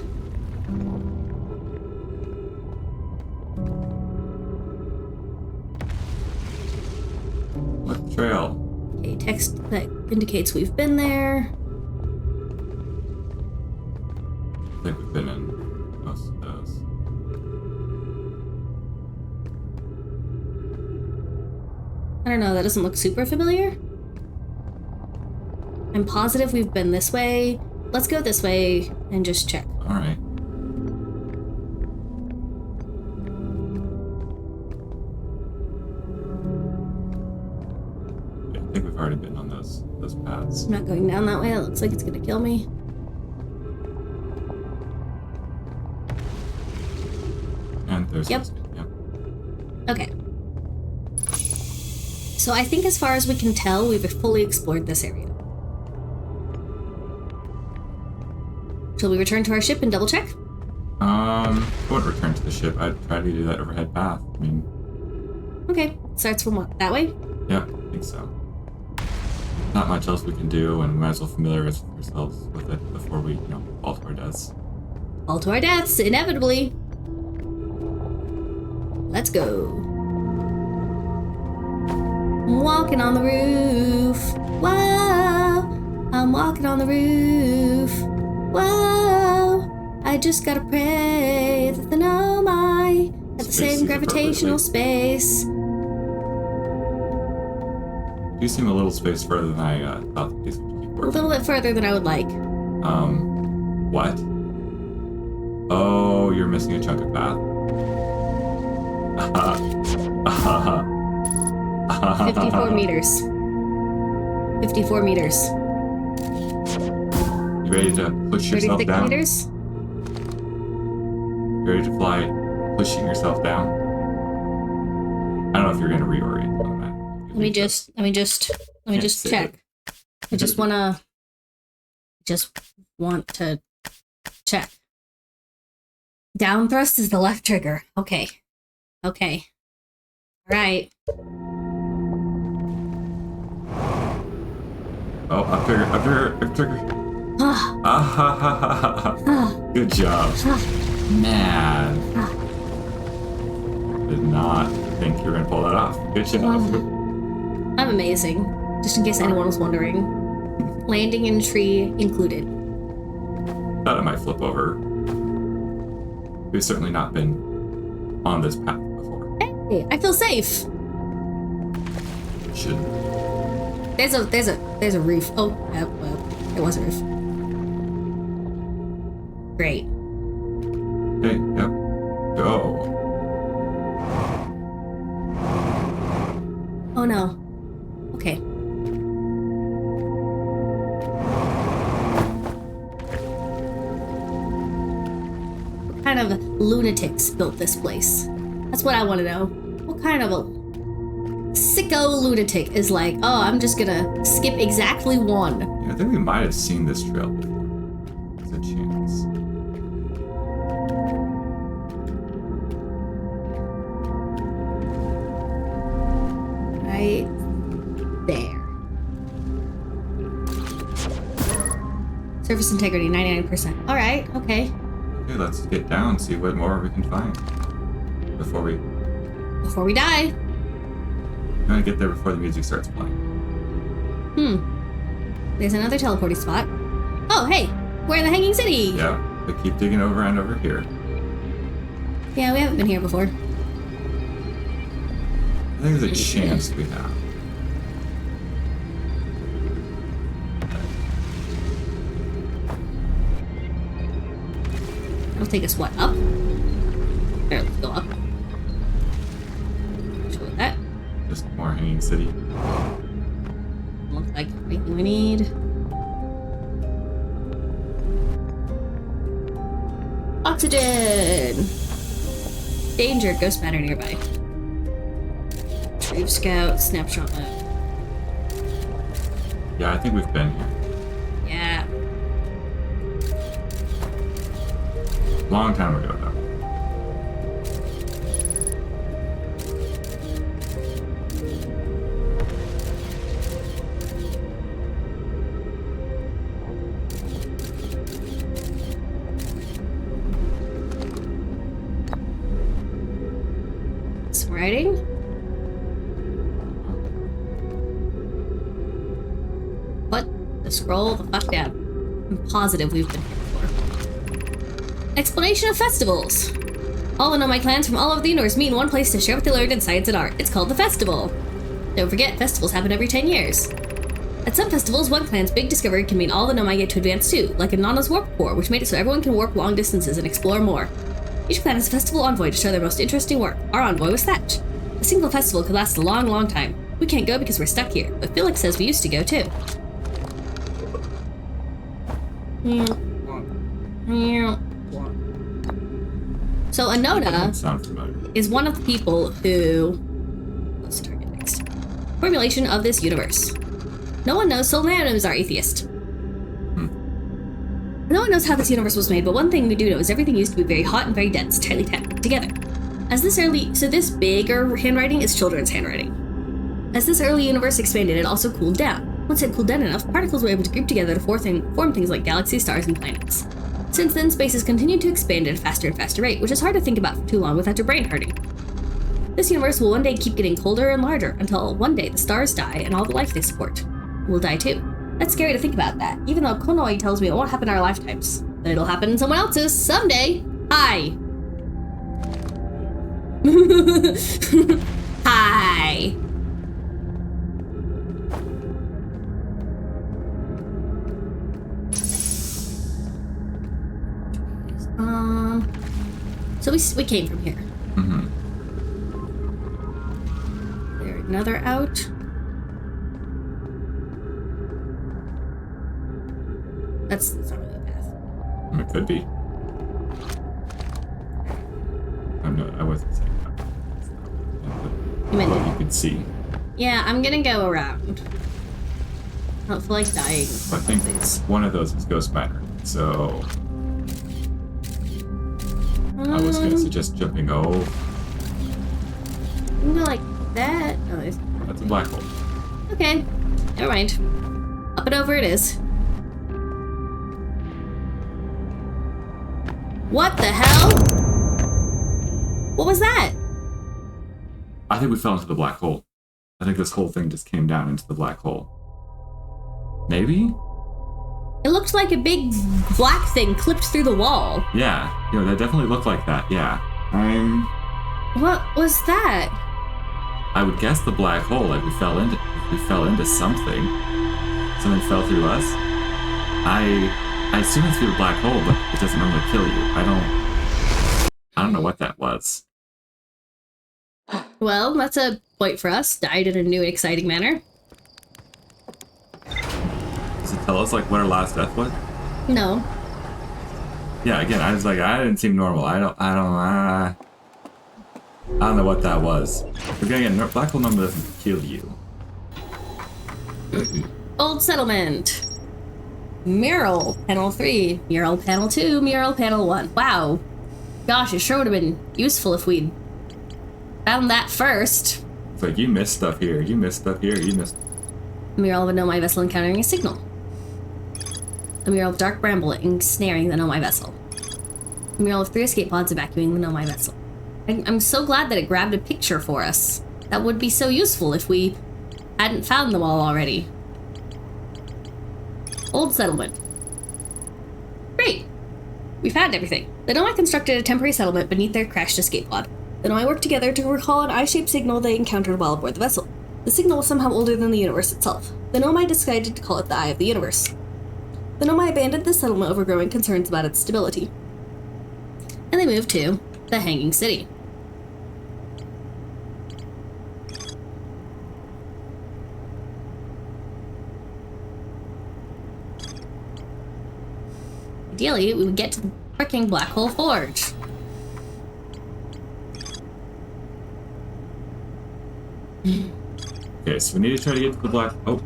What trail? Okay, text that indicates we've been there. I think we've been in most of those. I don't know, that doesn't look super familiar. I'm positive we've been this way. Let's go this way and just check. Alright. Yeah, I think we've already been on those paths. I'm not going down that way, that looks like it's gonna kill me. And there's Yep. those, yep. Okay. So I think as far as we can tell, we've fully explored this area. Shall we return to our ship and double check? I wouldn't return to the ship. I'd try to do that overhead path. I mean, Okay, starts from what? That way? yeah, I think so. Not much else we can do, and we might as well familiarize ourselves with it before we, fall to our deaths. All to our deaths, inevitably. Let's go. I'm walking on the roof. Whoa, I'm walking on the roof. Whoa, I just gotta pray that the Nomai at the Space same gravitational space. You seem a little space further than I thought that these would keep A working. little bit further than I would like. What? Oh, you're missing a chunk of path. 54 meters. 54 meters. You ready to push yourself 36 down? meters. You ready to fly, pushing yourself down? I don't know if you're gonna reorient on that. Let me just say check. I just want to check. Down thrust is the left trigger. Okay. Okay. All right. Oh, up trigger, up trigger, up trigger. Ah, Ah ha ha ha ha. ah, Good job. ah, Man. ah. Did not think you were gonna pull that off. Good job. I'm amazing. Just in case anyone was wondering. Landing in tree included. Thought I might flip over. We've certainly not been on this path before. Hey, I feel safe. Shouldn't. There's a roof. Oh, well, it was a roof. Great. Okay, yep. Go. Oh no. Okay. What kind of lunatics built this place? That's what I want to know. What kind of a sicko lunatic is like, oh, I'm just gonna skip exactly one. Yeah, I think we might have seen this trail before. There's a chance. Right there. Surface integrity, 99%. All right, okay. Okay, let's get down and see what more we can find. Before we... Before we die. I'm gonna get there before the music starts playing. There's another teleporting spot. Oh, hey, we're in the Hanging City. Yeah, but keep digging over and over here. Yeah, we haven't been here before. I think there's a chance we have. It'll take us what, up? There, let's go up. Show that. Just more Hanging City. Looks like everything we need. Oxygen! Danger, ghost banner nearby. Retrieve scout, snapshot mode. Yeah, I think we've been here. Yeah. Long time ago, though. Some writing? Put the scroll the fuck down. I'm positive we've been here before. Explanation of festivals. All the Nomai clans from all over the universe meet in one place to share what they learned in science and art. It's called the festival. Don't forget, festivals happen every 10 years. At some festivals, one clan's big discovery can mean all the Nomai get to advance too, like Inanna's warp core, which made it so everyone can warp long distances and explore more. Each clan has a festival envoy to show their most interesting work. Our envoy was Thatch. A single festival could last a long, long time. We can't go because we're stuck here, but Felix says we used to go too. So Anona Sound familiar. is one of the people who... Let's target next. Formulation of this universe. No one knows Solananos are atheist. No one knows how this universe was made, but one thing we do know is everything used to be very hot and very dense, tightly together. So this bigger handwriting is children's handwriting. As this early universe expanded, it also cooled down. Once it cooled down enough, particles were able to group together to form things like galaxies, stars, and planets. Since then, space has continued to expand at a faster and faster rate, which is hard to think about for too long without your brain hurting. This universe will one day keep getting colder and larger, until one day the stars die and all the life they support will die too. That's scary to think about that, even though Konoi tells me it won't happen in our lifetimes. But it'll happen in someone else's someday. Hi. Hi. So we came from here. Mm-hmm. There, another out. That's not really a path. It could be. I'm not. I wasn't saying that. You meant Well, it. you could see. Yeah, I'm gonna go around. I don't feel like dying. I think one of those is Ghost Banner. So I was gonna suggest jumping over. I'm gonna like that. Oh, there's... That's a black hole. Okay, never mind. Up and over it is. What the hell? What was that? I think we fell into the black hole. I think this whole thing just came down into the black hole. Maybe? It looked like a big black thing clipped through the wall. Yeah. That definitely looked like that. Yeah. What was that? I would guess the black hole. Like we fell into something. Something fell through us. I assume it's through the black hole, but it doesn't normally kill you. I don't know what that was. Well, that's a point for us. Died in a new and exciting manner. Does it tell us like what our last death was? No. Yeah, again, I was like, I didn't seem normal. I don't know what that was. But again, black hole number doesn't kill you. Old settlement. Mural, panel 3. Mural, panel 2. Mural, panel 1. Wow. Gosh, it sure would have been useful if we'd found that first. It's like, you missed stuff here, you missed stuff here, you missed... A mural of a Nomai vessel encountering a signal. A mural of dark bramble ensnaring the Nomai vessel. A mural of 3 escape pods evacuating the Nomai vessel. I'm so glad that it grabbed a picture for us. That would be so useful if we hadn't found them all already. Old settlement. Great! We found everything. The Nomai constructed a temporary settlement beneath their crashed escape pod. The Nomai worked together to recall an eye-shaped signal they encountered while aboard the vessel. The signal was somehow older than the universe itself. The Nomai decided to call it the Eye of the Universe. The Nomai abandoned the settlement over growing concerns about its stability. And they moved to the Hanging City. Ideally, we would get to Freaking Black Hole Forge. Okay, so we need to try to get to the black. Oh,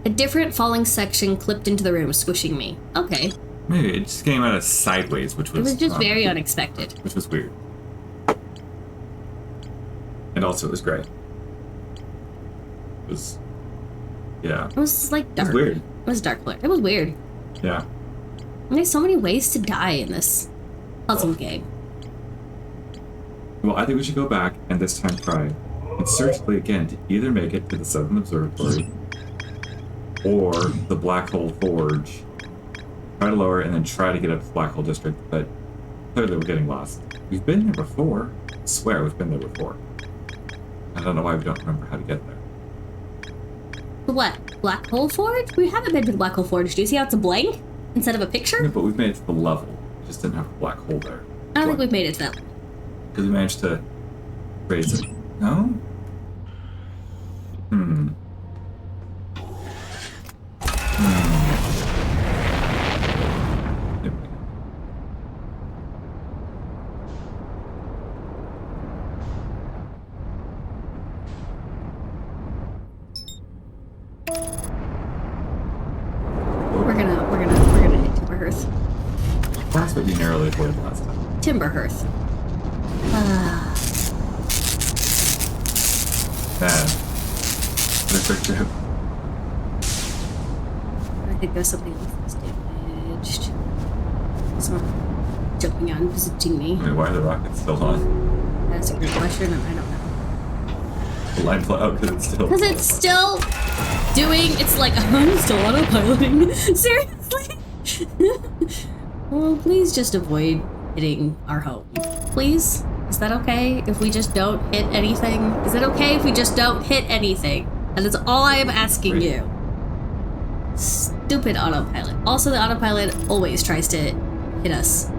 A different falling section clipped into the room, squishing me. Okay. maybe it just came out of sideways, which It was was just very unexpected. which was weird. And also, it was gray. It was, yeah, It was like it dark. was weird. It was dark blue. It was weird. Yeah. And there's so many ways to die in this puzzle game. Well, I think we should go back and this time try and search again to either make it to the Southern Observatory or the Black Hole Forge. Try to lower and then try to get up to the Black Hole District, but clearly we're getting lost. We've been there before. I swear we've been there before. I don't know why we don't remember how to get there. The what? Black Hole Forge? We haven't been to the Black Hole Forge. Do you see how it's a blank instead of a Yeah, picture? but we've made it to the level. We just didn't have a black hole there. I don't think we've made it to that. Because we managed to raise it. No? Hmm. Yep. We're gonna hit Timberhearth. That's what we narrowly avoided last time. Timberhearth. Bad. What a quick trip. I think there's something else that's damaged. Someone jumping out and visiting me. I mean, why are the rockets still on? That's a great question, and I don't know. The line flew out because it's still. Because it's still doing. It's like I'm still autopiloting. Seriously. Well, please just avoid hitting our home. Please. Is that okay if we just don't hit anything? Is it okay if we just don't hit anything? And that's all I am asking you. Stupid autopilot. Also, the autopilot always tries to hit us.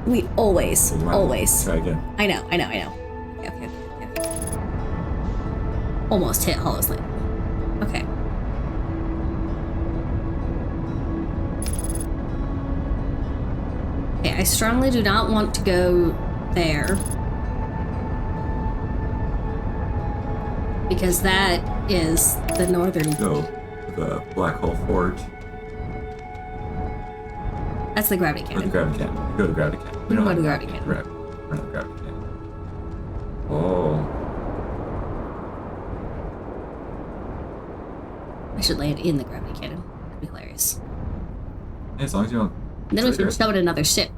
We always. Try again. I know. Okay. Almost hit Hollow's Lane. Okay. Okay, I strongly do not want to go there. Because that is the northern... Go to the Black Hole Forge. That's the gravity Or the cannon. gravity cannon. Go to gravity cannon. We don't go have to gravity cannon. We're not gravity cannon. Oh. I should land in the gravity cannon. That'd be hilarious. Hey, as long as you don't. Then we trigger can it. summon another ship.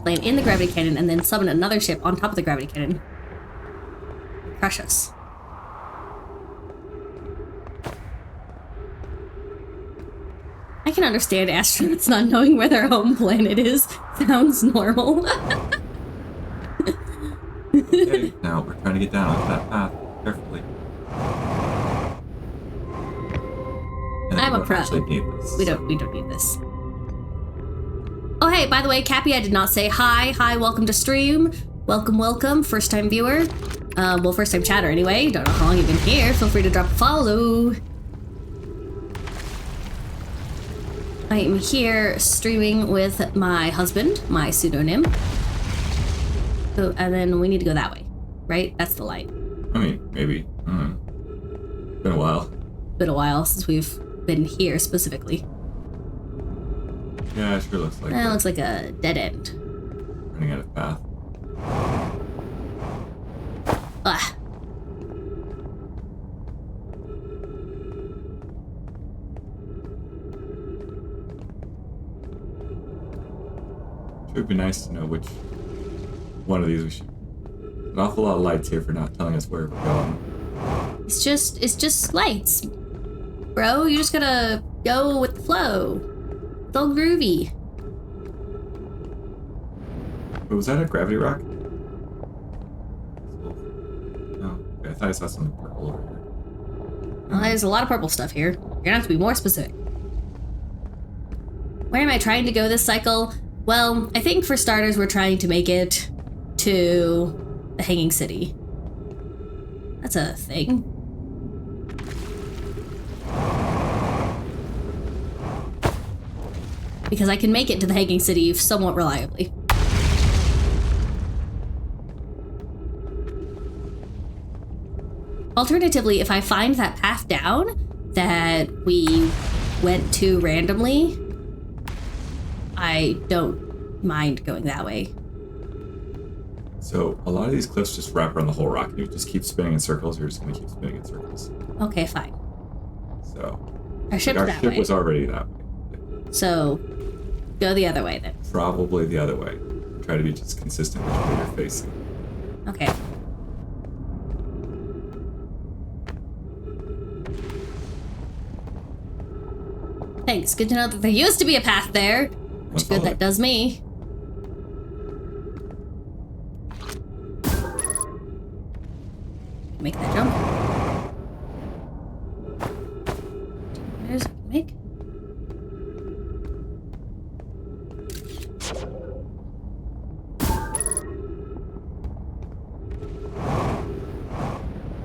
Land in the gravity cannon and then summon another ship on top of the gravity cannon. Crush us. I can understand astronauts not knowing where their home planet is. Sounds normal. Okay, now we're trying to get down onto that path carefully. And I'm we a don't pro. actually need this. We don't need this. Oh hey, by the way, Cappy, I did not say hi. Hi, welcome to stream. Welcome. First time viewer. Well, first time chatter anyway. Don't know how long you've been here. Feel free to drop a follow. I am here streaming with my husband, my pseudonym. So, and then we need to go that way, right? That's the light. I mean, maybe. Been a while. Been a while since we've been here specifically. Yeah, it sure looks like That we're looks like a dead end. running out of path. Ugh. It would be nice to know which one of these we should. An awful lot of lights here for not telling us where we're going. It's just lights. Bro, you just gotta go with the flow. It's all groovy. But was that a gravity rock? No. Okay, I thought I saw something purple over here. Well, there's a lot of purple stuff here. You're gonna have to be more specific. Where am I trying to go this cycle? Well, I think for starters, we're trying to make it to the Hanging City. That's a thing. because I can make it to the Hanging City somewhat reliably. Alternatively, if I find that path down that we went to randomly, I don't mind going that way. So a lot of these cliffs just wrap around the whole rock. You just keep spinning in circles. You're just going to keep spinning in circles. Okay, fine. So Our ship's our that ship way. was already that way. So go the other way then. Probably the other way. Try to be just consistent with where you're facing. Okay. Thanks. Good to know that there used to be a path there. Which good that does me. Make that jump. There's make.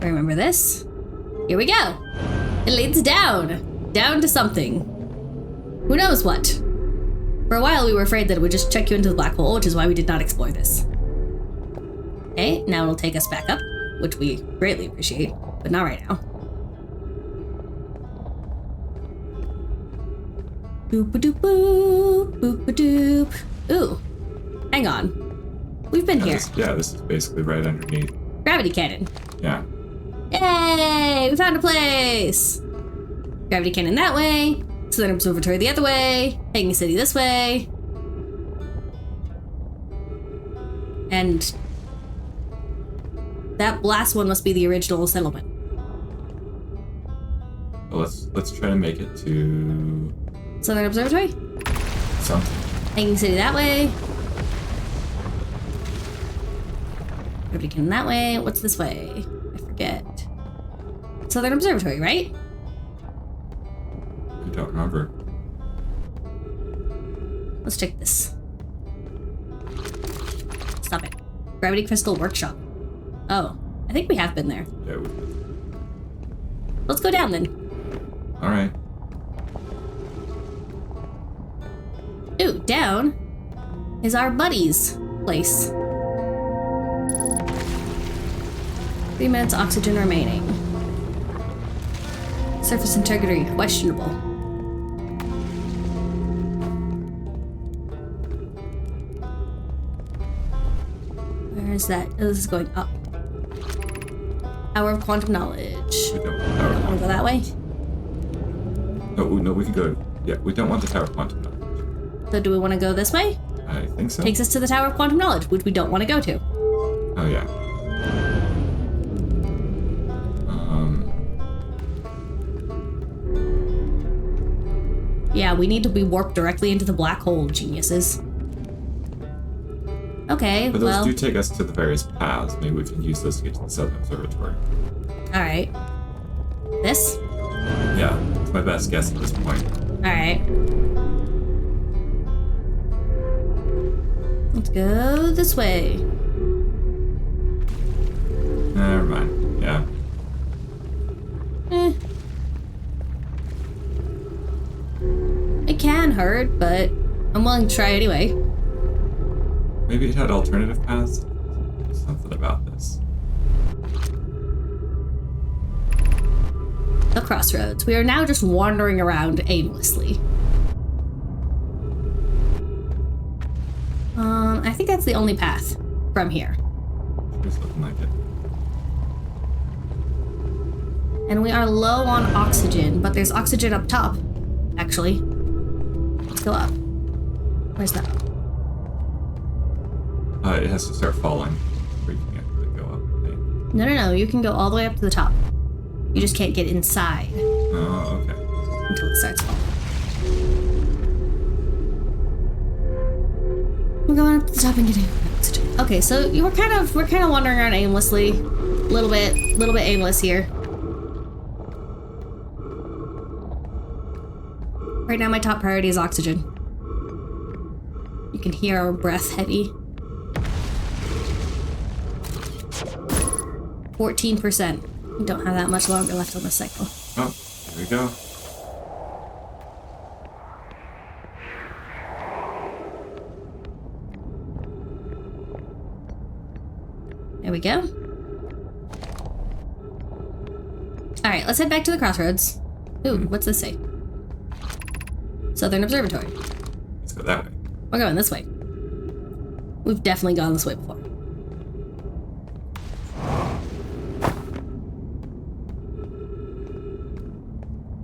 Remember this? Here we go. It leads down. Down to something. Who knows what? For a while we were afraid that it would just check you into the black hole, which is why we did not explore this. Okay, now it'll take us back up, which we greatly appreciate, but not right now. Boop-a-doop-boop, boop-a-doop. Ooh, hang on. We've been here. This is basically right underneath. Gravity cannon. Yeah. Yay! We found a place! Gravity cannon that way. Southern Observatory the other way. Hanging City this way. And that last one must be the original settlement. Well, let's try to make it to Southern Observatory? something. Hanging City that way. Gravity cannon that way. What's this way? I forget. Southern Observatory, right? I don't remember. Let's check this. Stop it. Gravity Crystal Workshop. Oh, I think we have been there. Yeah. Let's go down then. All right. Ooh, down is our buddy's place. 3 minutes oxygen remaining. Surface integrity questionable. Where is that? Oh, this is going up. Hour of quantum knowledge. We don't Want to go that way? No, we can go. Yeah, we don't want the Tower of Quantum Knowledge. So do we want to go this way? I think so. Takes us to the Tower of Quantum Knowledge, which we don't want to go to. Oh yeah. Yeah, we need to be warped directly into the black hole, geniuses. Okay, But those well, do take us to the various paths. Maybe we can use those to get to the Southern Observatory. alright. This? Yeah, it's my best guess at this point. Alright. Let's go this way. Never mind. Yeah. It can hurt, but I'm willing to try anyway. Maybe it had alternative paths. Something about this. The crossroads. We are now just wandering around aimlessly. I think that's the only path from here. It's looking like it. And we are low on oxygen, but there's oxygen up top, actually. Let's go up. Where's that? It has to start falling before you can actually go up, I think. No. You can go all the way up to the top. You just can't get inside Oh, okay. until it starts falling. We're going up to the top and getting oxygen. Okay, so we're kind of wandering around aimlessly. Little bit aimless here. Right now, my top priority is oxygen. You can hear our breath heavy. 14%. We don't have that much longer left on the cycle. Oh, there we go. There we go. Alright, let's head back to the crossroads. Ooh, what's this say? Southern Observatory. Let's go that way. We're going this way. We've definitely gone this way before.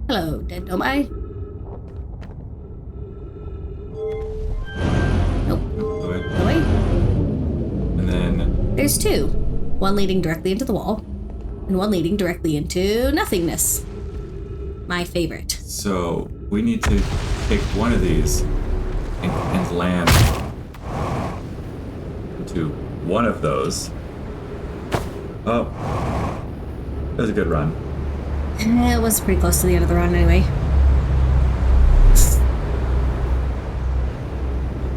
Hello, dead Nomai. Nope. Okay. No way. And then There's two. One leading directly into the wall, and one leading directly into nothingness. My favorite. so we need to take one of these and land into one of those. Oh, that was a good run. It was pretty close to the end of the run anyway.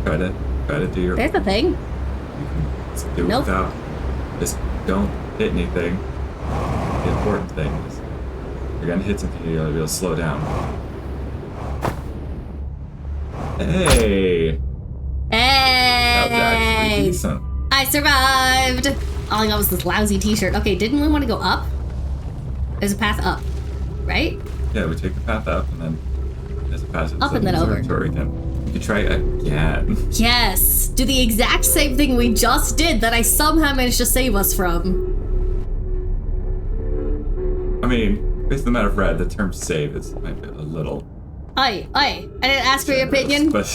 Try to do your. There's the thing. You can just do it Nope. without. Just don't hit anything. The important thing is you're gonna hit something. You gotta be able to slow down. Hey, that was actually Hey! decent. I survived! All I got was this lousy t-shirt. Okay, didn't we want to go up? There's a path up, right? Yeah, we take the path up and then there's a path to the Up and then over. observatory. Then we can try again. Yes! Do the exact same thing we just did that I somehow managed to save us from. I mean, based on the amount of red, the term "save" is might be a little. Oi, I didn't ask for your generous, opinion. but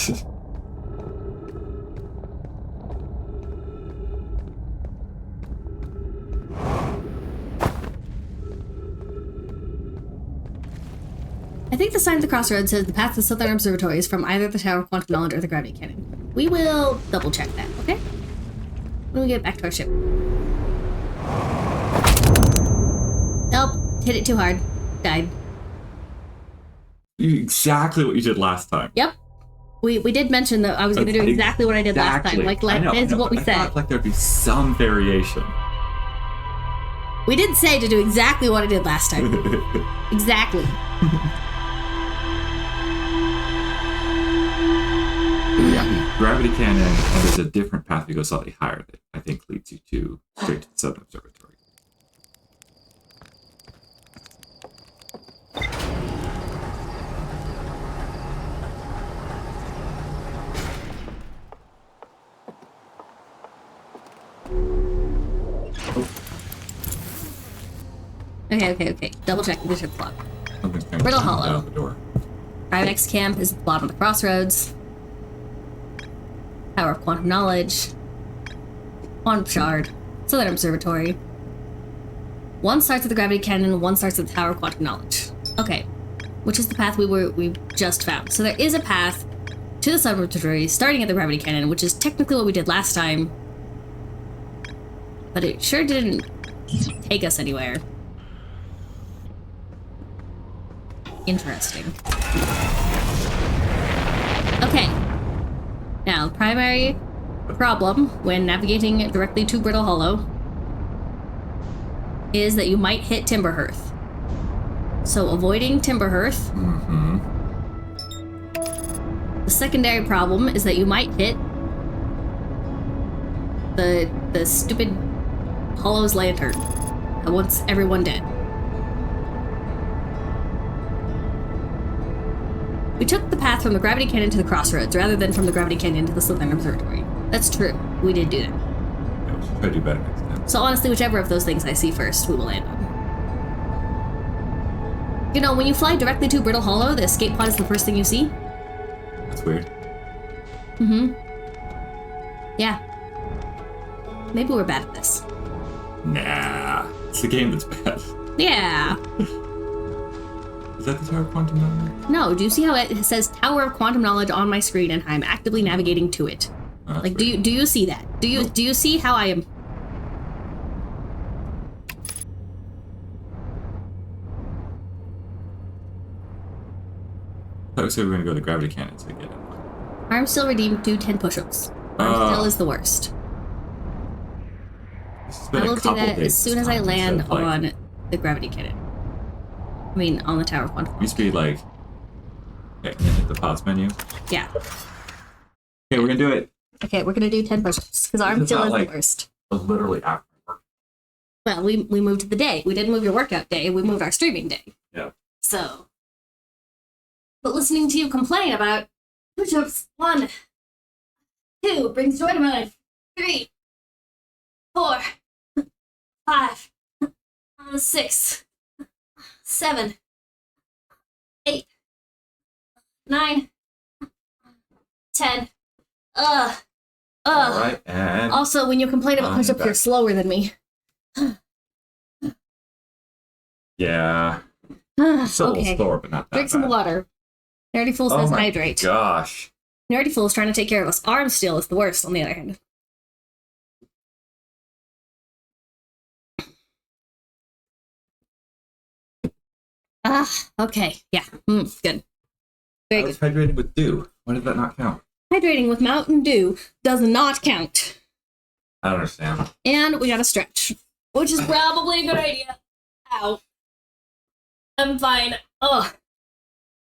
I think the sign at the crossroads says the path to the Southern Observatory is from either the Tower of Quantum Knowledge or the Gravity Cannon. We will double check that, okay? When we get back to our ship. Nope, hit it too hard. Died. exactly what you did last time. Yep. We did mention that I was going to do exactly what I did last time. Like, I know, that's I know, what we but I said. thought, like there'd be some variation. We did say to do exactly what I did last time. Exactly. Yeah, gravity cannon, and there's a different path you go slightly higher that I think leads you to straight to the Southern Observatory. Okay. Double check the ship's log. Something's kind Brittle of Hollow. out the door. Primex Camp is at the bottom of the crossroads. Tower of Quantum Knowledge. Quantum Shard. Southern Observatory. One starts at the Gravity Cannon, one starts at the Tower of Quantum Knowledge. Okay. Which is the path we just found. So there is a path to the Southern Observatory starting at the Gravity Cannon, which is technically what we did last time. But it sure didn't take us anywhere. Interesting. Okay. Now, the primary problem when navigating directly to Brittle Hollow is that you might hit Timberhearth. So avoiding Timberhearth. Mm-hmm. The secondary problem is that you might hit the stupid Hollow's lantern that wants everyone dead. We took the path from the Gravity Canyon to the crossroads rather than from the Gravity Canyon to the Southern Observatory. That's true. We did do that. Yeah, we should try to do better next time. So honestly, whichever of those things I see first, we will land on. You know, when you fly directly to Brittle Hollow, the escape pod is the first thing you see. That's weird. Mm-hmm. Yeah. Maybe we're bad at this. Nah, it's the game that's bad. Yeah. Is that the Tower of Quantum Knowledge? No, do you see how it says Tower of Quantum Knowledge on my screen and I'm actively navigating to it? Oh, that's Like, weird. do you see that? Do you see how I am? I thought we said we were going to go to the Gravity Cannon to get it. Arm still redeemed, do 10 push-ups. Arm still is the worst. This has I been a will do couple that days as soon this as I time land instead of, like, on the Gravity Cannon. I mean, on the Tower of Quantum It used to be like, okay, and then hit the pause menu. Yeah. Okay, we're gonna do it. Okay, we're gonna do 10 push-ups, because arm This is still not is like- the worst. Literally after work. Well, we moved the day. We didn't move your workout day. We moved our streaming day. Yeah. So, but listening to you complain about push-ups, 1, 2 brings joy to my life. 3, 4, 5, 6, 7, 8, 9, 10. All right, and Also, when you complain about push-ups, back. you're slower than me. yeah, still a little Okay. slower, but not that Drink some bad. water. Nerdy Fool Oh says my hydrate. gosh. Nerdy Fool is trying to take care of us. Arm Steel is the worst, on the other hand. Okay. Yeah. Good. Very I good. was hydrated with dew. Why did that not count? Hydrating with Mountain Dew does not count. I don't understand. And we gotta stretch, which is probably a good idea. Ow. I'm fine. Ugh.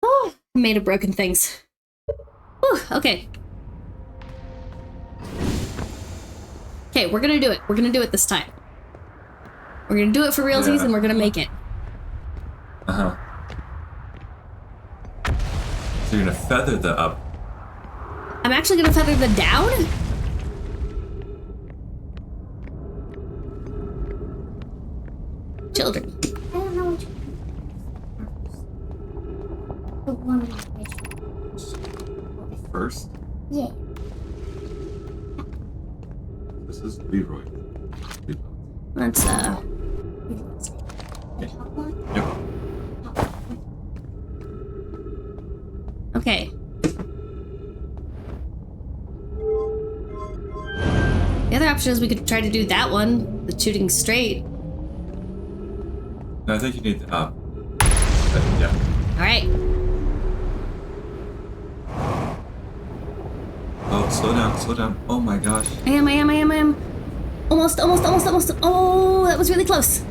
Oh, made of broken things. Whew, okay. Okay, we're gonna do it. We're gonna do it this time. We're gonna do it for realsies, Yeah. and we're gonna make it. Uh-huh. So you're gonna feather the up. I'm actually gonna feather the down? Children. I don't know which one. The one which First, Yeah. this is Leroy. Let's, Top one? Yep. okay. The other option is we could try to do that one, the shooting straight. No, I think you need the up. Yeah. Alright. Oh, slow down, slow down. Oh my gosh. I am. Almost. Oh, that was really close.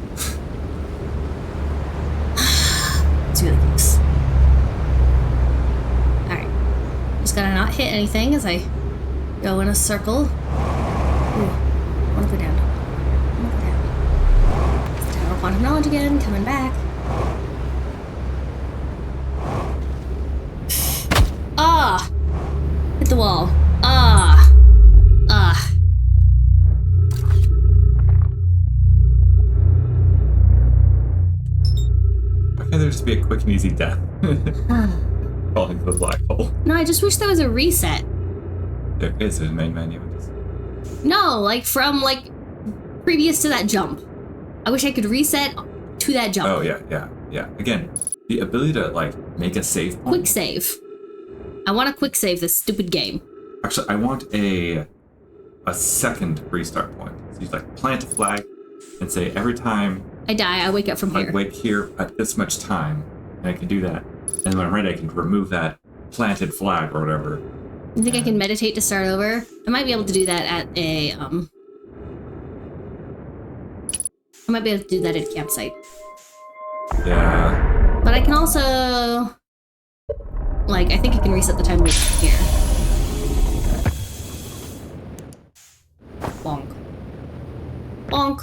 It's really close. Alright. Just gotta not hit anything as I go in a circle. Ooh. I wanna go down. It's the Tower of Quantum Knowledge again, coming back. Ah! Hit the wall. Ah! Why can't there just be a quick and easy death? Falling to the black hole. No, I just wish there was a reset. There is a main menu. No, like from previous to that jump. I wish I could reset to that jump. Oh yeah. Again, the ability to make a save point. Quick save. I want to quick save this stupid game. Actually, I want a second restart point. So you plant a flag and say every time I die, I wake up from I here. wake here at this much time, and I can do that. And when I'm ready, I can remove that planted flag or whatever. You think I can meditate to start over? I might be able to do that at a I might be able to do that at a campsite. Yeah. But I can also I think I can reset the time loop here. Bonk. Bonk.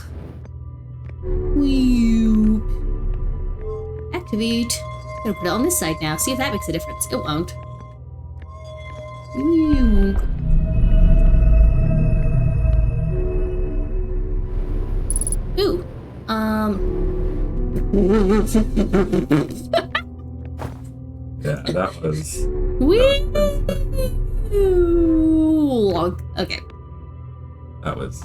Whew. Activate. I'm gonna put it on this side now. See if that makes a difference. It won't. Whew. Ooh. Yeah, that was. Whee! Okay. That was.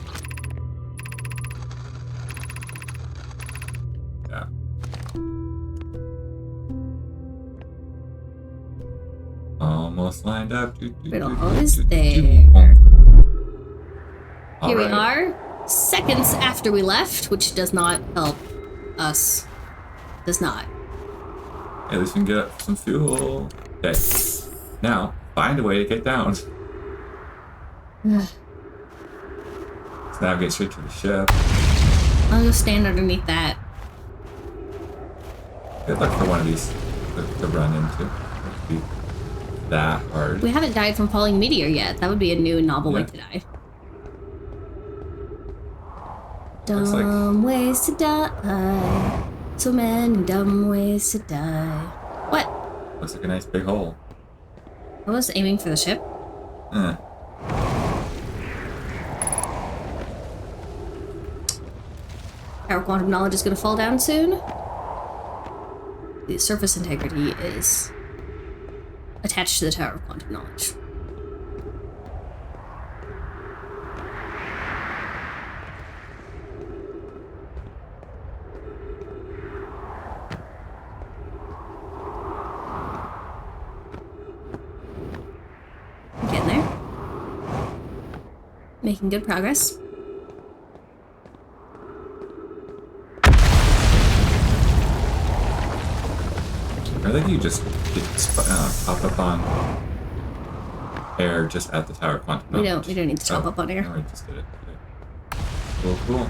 Yeah. Almost lined up. We're almost there. Here we are, seconds after we left, which does not help us. Does not. At least we can get up some fuel. Okay. Now, find a way to get down. Let's navigate straight to the ship. I'll just stand underneath that. Good luck for one of these to run into. It won't be that hard. We haven't died from falling meteor yet. That would be a new novel way Yeah. to die. Looks like- Dumb ways to die. So many dumb ways to die. What? Looks like a nice big hole. I was aiming for the ship. Our quantum knowledge is gonna fall down soon. The surface integrity is attached to the Tower of Quantum Knowledge. Getting there. Making good progress. I think you just pop up on air just at the Tower of Quantum Knowledge. We don't need to top up on air. No, we just did it. Okay. Cool.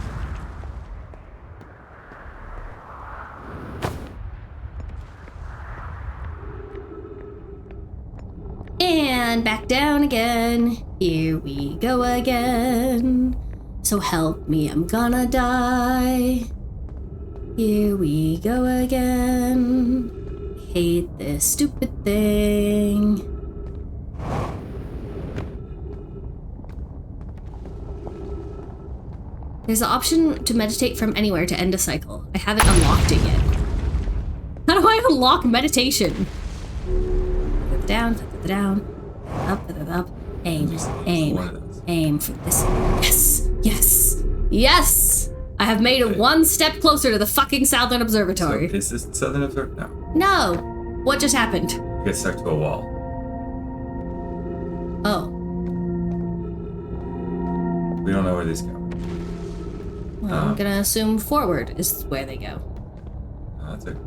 And back down again. Here we go again. So help me, I'm gonna die. Here we go again. Hate this stupid thing. There's an option to meditate from anywhere to end a cycle. I haven't unlocked it yet. How do I unlock meditation? Put it down, put it down. Up, put it up. Aim, aim for this. Yes, yes, yes! I have made it one step closer to the fucking Southern Observatory. So is this the Southern Observatory? No. No! What just happened? You get stuck to a wall. Oh. We don't know where these go. Well, I'm gonna assume forward is where they go. That's it.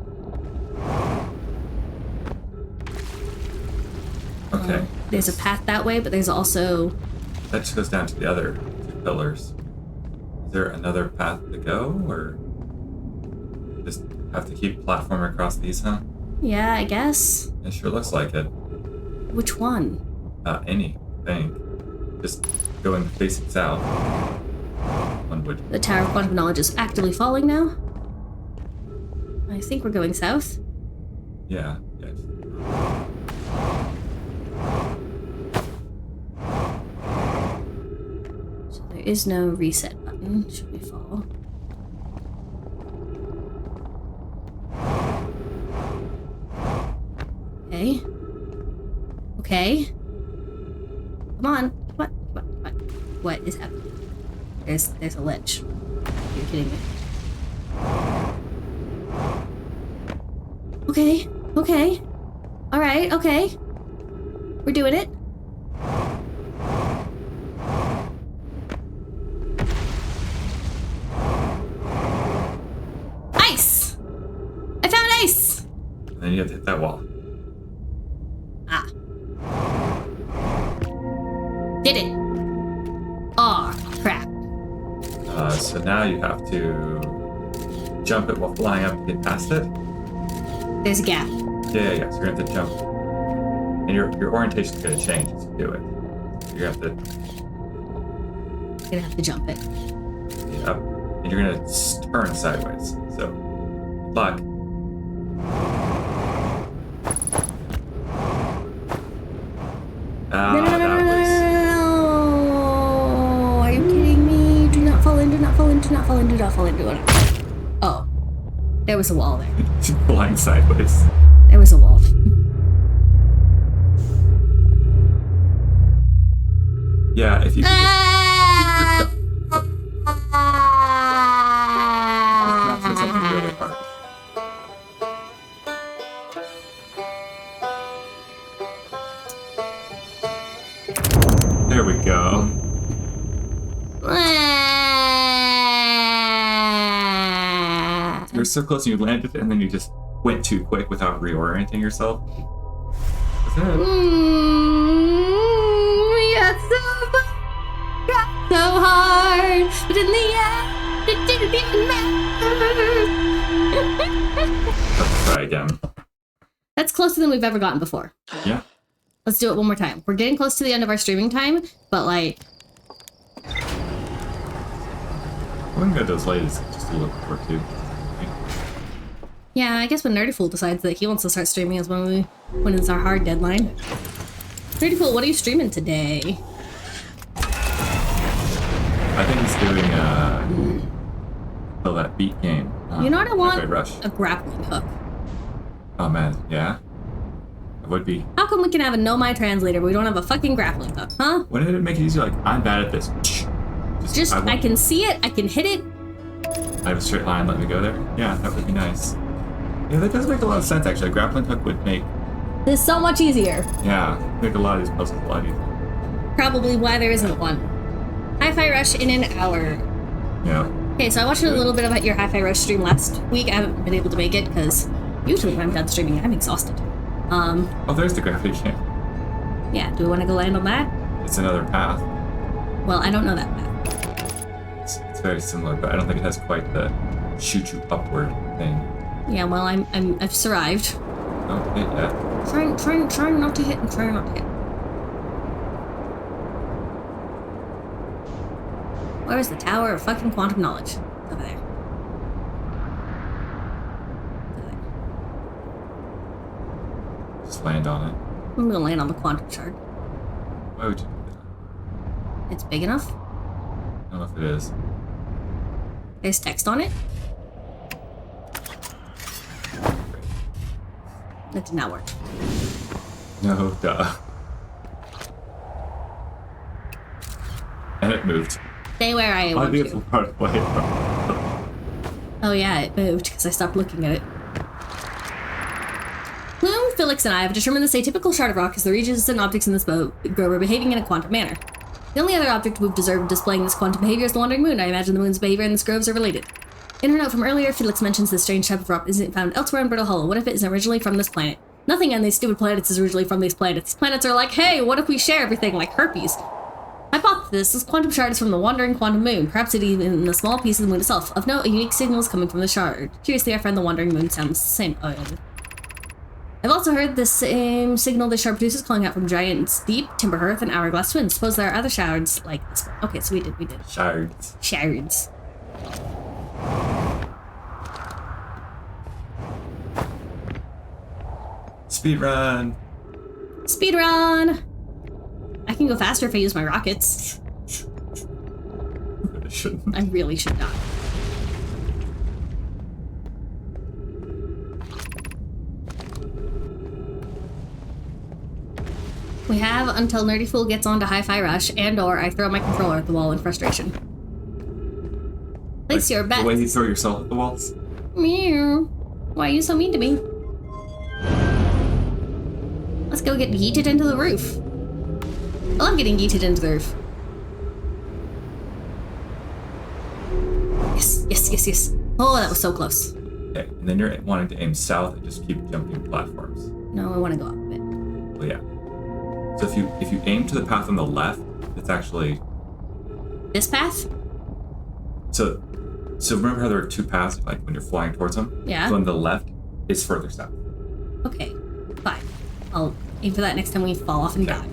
Okay. There's a path that way, but there's also... That just goes down to the other two pillars. Is there another path to go, or just have to keep platforming across these, huh? Yeah, I guess. It sure looks like it. Which one? Anything. Just going facing south. One would. The Tower of Quantum Knowledge is actively falling now. I think we're going south. Yeah. So there is no reset button, should we fall. Okay. Okay. Come on. What? What is happening? There's a ledge. You're kidding me. Okay. Alright, okay. We're doing it. Ice! I found ice! And then you have to hit that wall. Ah. Did it. Aw, crap. So now you have to jump it while flying up to get past it. There's a gap. Yeah. So you're gonna have to jump. And your orientation's gonna change as you do it. You have to. Gonna have to jump it. Yep. And you're gonna turn sideways. So, good luck. No. That Are you kidding me? Do not fall in, do not fall in, do not fall in, do not fall in, do not. Oh. There was a wall there. was flying sideways. There was a wall. Yeah, if you. Something really hard. There we go. You're so close and you landed and then you just went too quick without reorienting yourself. Is that it? So hard, but in the end, it didn't even matter. Let's try again. That's closer than we've ever gotten before. Yeah. Let's do it one more time. We're getting close to the end of our streaming time, but like... Going good those late is just a little work too. Yeah, I guess when Nerdyful decides that he wants to start streaming is when it's our hard deadline. Nerdyful, what are you streaming today? I think he's doing that beat game. You know what I want? Rush. A grappling hook. Oh man, yeah. It would be. How come we can have a Know My Translator but we don't have a fucking grappling hook, huh? Wouldn't it make it easier? Like, I'm bad at this. Just I can see it, I can hit it. I have a straight line, let me go there. Yeah, that would be nice. Yeah, that does make a lot of sense actually. A grappling hook would make, This is so much easier. yeah, make a lot of these puzzles a lot easier. Probably why there isn't one. Hi-Fi Rush in an hour. Yeah. Okay, so I watched a little bit about your Hi-Fi Rush stream last week. I haven't been able to make it because usually when I'm done streaming, I'm exhausted. Oh, there's the gravity champ. Yeah, do we want to go land on that? It's another path. Well, I don't know that path. It's very similar, but I don't think it has quite the shoot you upward thing. Yeah, well, I've survived. Don't hit yet. Trying not to hit and trying not to hit. Where's the Tower of fucking Quantum Knowledge? Over there. Over there. Just land on it. I'm gonna land on the Quantum Shard. Why would you do that? It's big enough. I don't know if it is. There's text on it. That did not work. No, duh. And it moved. Stay where I I want think it's to. part of the way. Oh yeah, it moved because I stopped looking at it. Plume, Felix, and I have determined this atypical shard of rock is the regions and objects in this grove are behaving in a quantum manner. The only other object we've deserved displaying this quantum behavior is the wandering moon. I imagine the moon's behavior and this groves are related. In her note from earlier, Felix mentions this strange type of rock isn't found elsewhere in Brittle Hollow. What if it isn't originally from this planet? Nothing on these stupid planets is originally from these planets. These planets are like, hey, what if we share everything like herpes? Hypothesis, this quantum shard is from the wandering quantum moon. Perhaps it even in a small piece of the moon itself. Of note, a unique signal is coming from the shard. Curiously, I find the wandering moon sounds the same. Oh, yeah. I've also heard the same signal the shard produces calling out from Giant's Deep, Timber Hearth, and Hourglass Twins. Suppose there are other shards like this one. Okay, so we did. Shards. Shards. Speedrun. Speedrun! I can go faster if I use my rockets. I shouldn't. I really should not. We have until Nerdyful gets onto Hi-Fi Rush and/or I throw my controller at the wall in frustration. Place your bet. The way you throw yourself at the walls. Meow. Why are you so mean to me? Let's go get yeeted into the roof. I love getting yeeted into the roof. Yes. Oh, that was so close. Okay, and then you're wanting to aim south and just keep jumping platforms. No, I want to go up a bit. Well, yeah. So if you aim to the path on the left, it's actually This path? so remember how there are two paths like when you're flying towards them? Yeah. So on the left is further south. Okay, fine. I'll aim for that next time we fall off and Okay. die.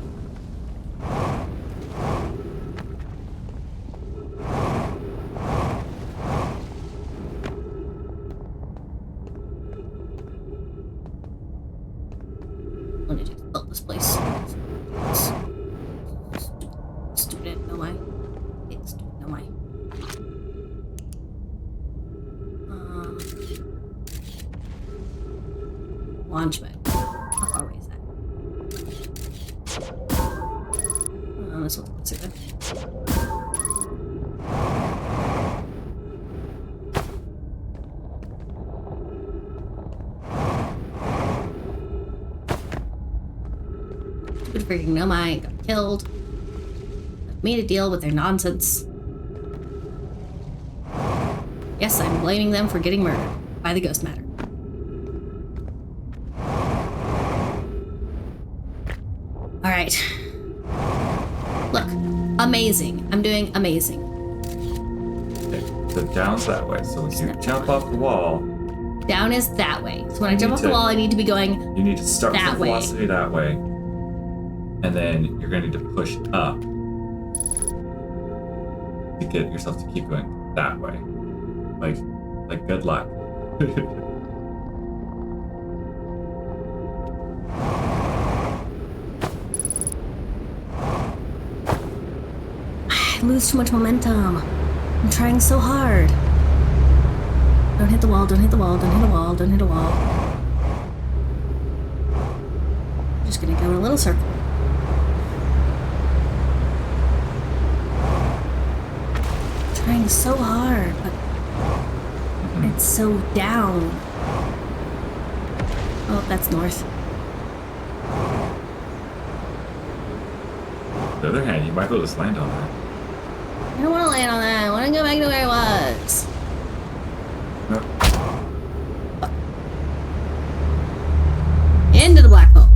Lunatics built this place. Stupid, no way. It's stupid, no way. Launchpad. How far away is that? This one's considered. Stupid freaking Nomai got killed. Left me to deal with their nonsense. Yes, I'm blaming them for getting murdered by the ghost matter. Alright. Look, amazing. I'm doing amazing. Okay, so down's that way. So when you jump off the wall, Down is that way. So when I You jump need off the to- wall, I need to be going you need to start with That the way. velocity that way. And then you're going to need to push up to get yourself to keep going that way. Like good luck. I lose too much momentum. I'm trying so hard. Don't hit the wall, don't hit the wall, don't hit a wall, don't hit a wall. I'm just gonna go in a little circle. Trying so hard, but it's so down. Oh, that's north. On the other hand, you might be able to just land on that. I don't want to land on that. I want to go back to where I was. No. Into the black hole.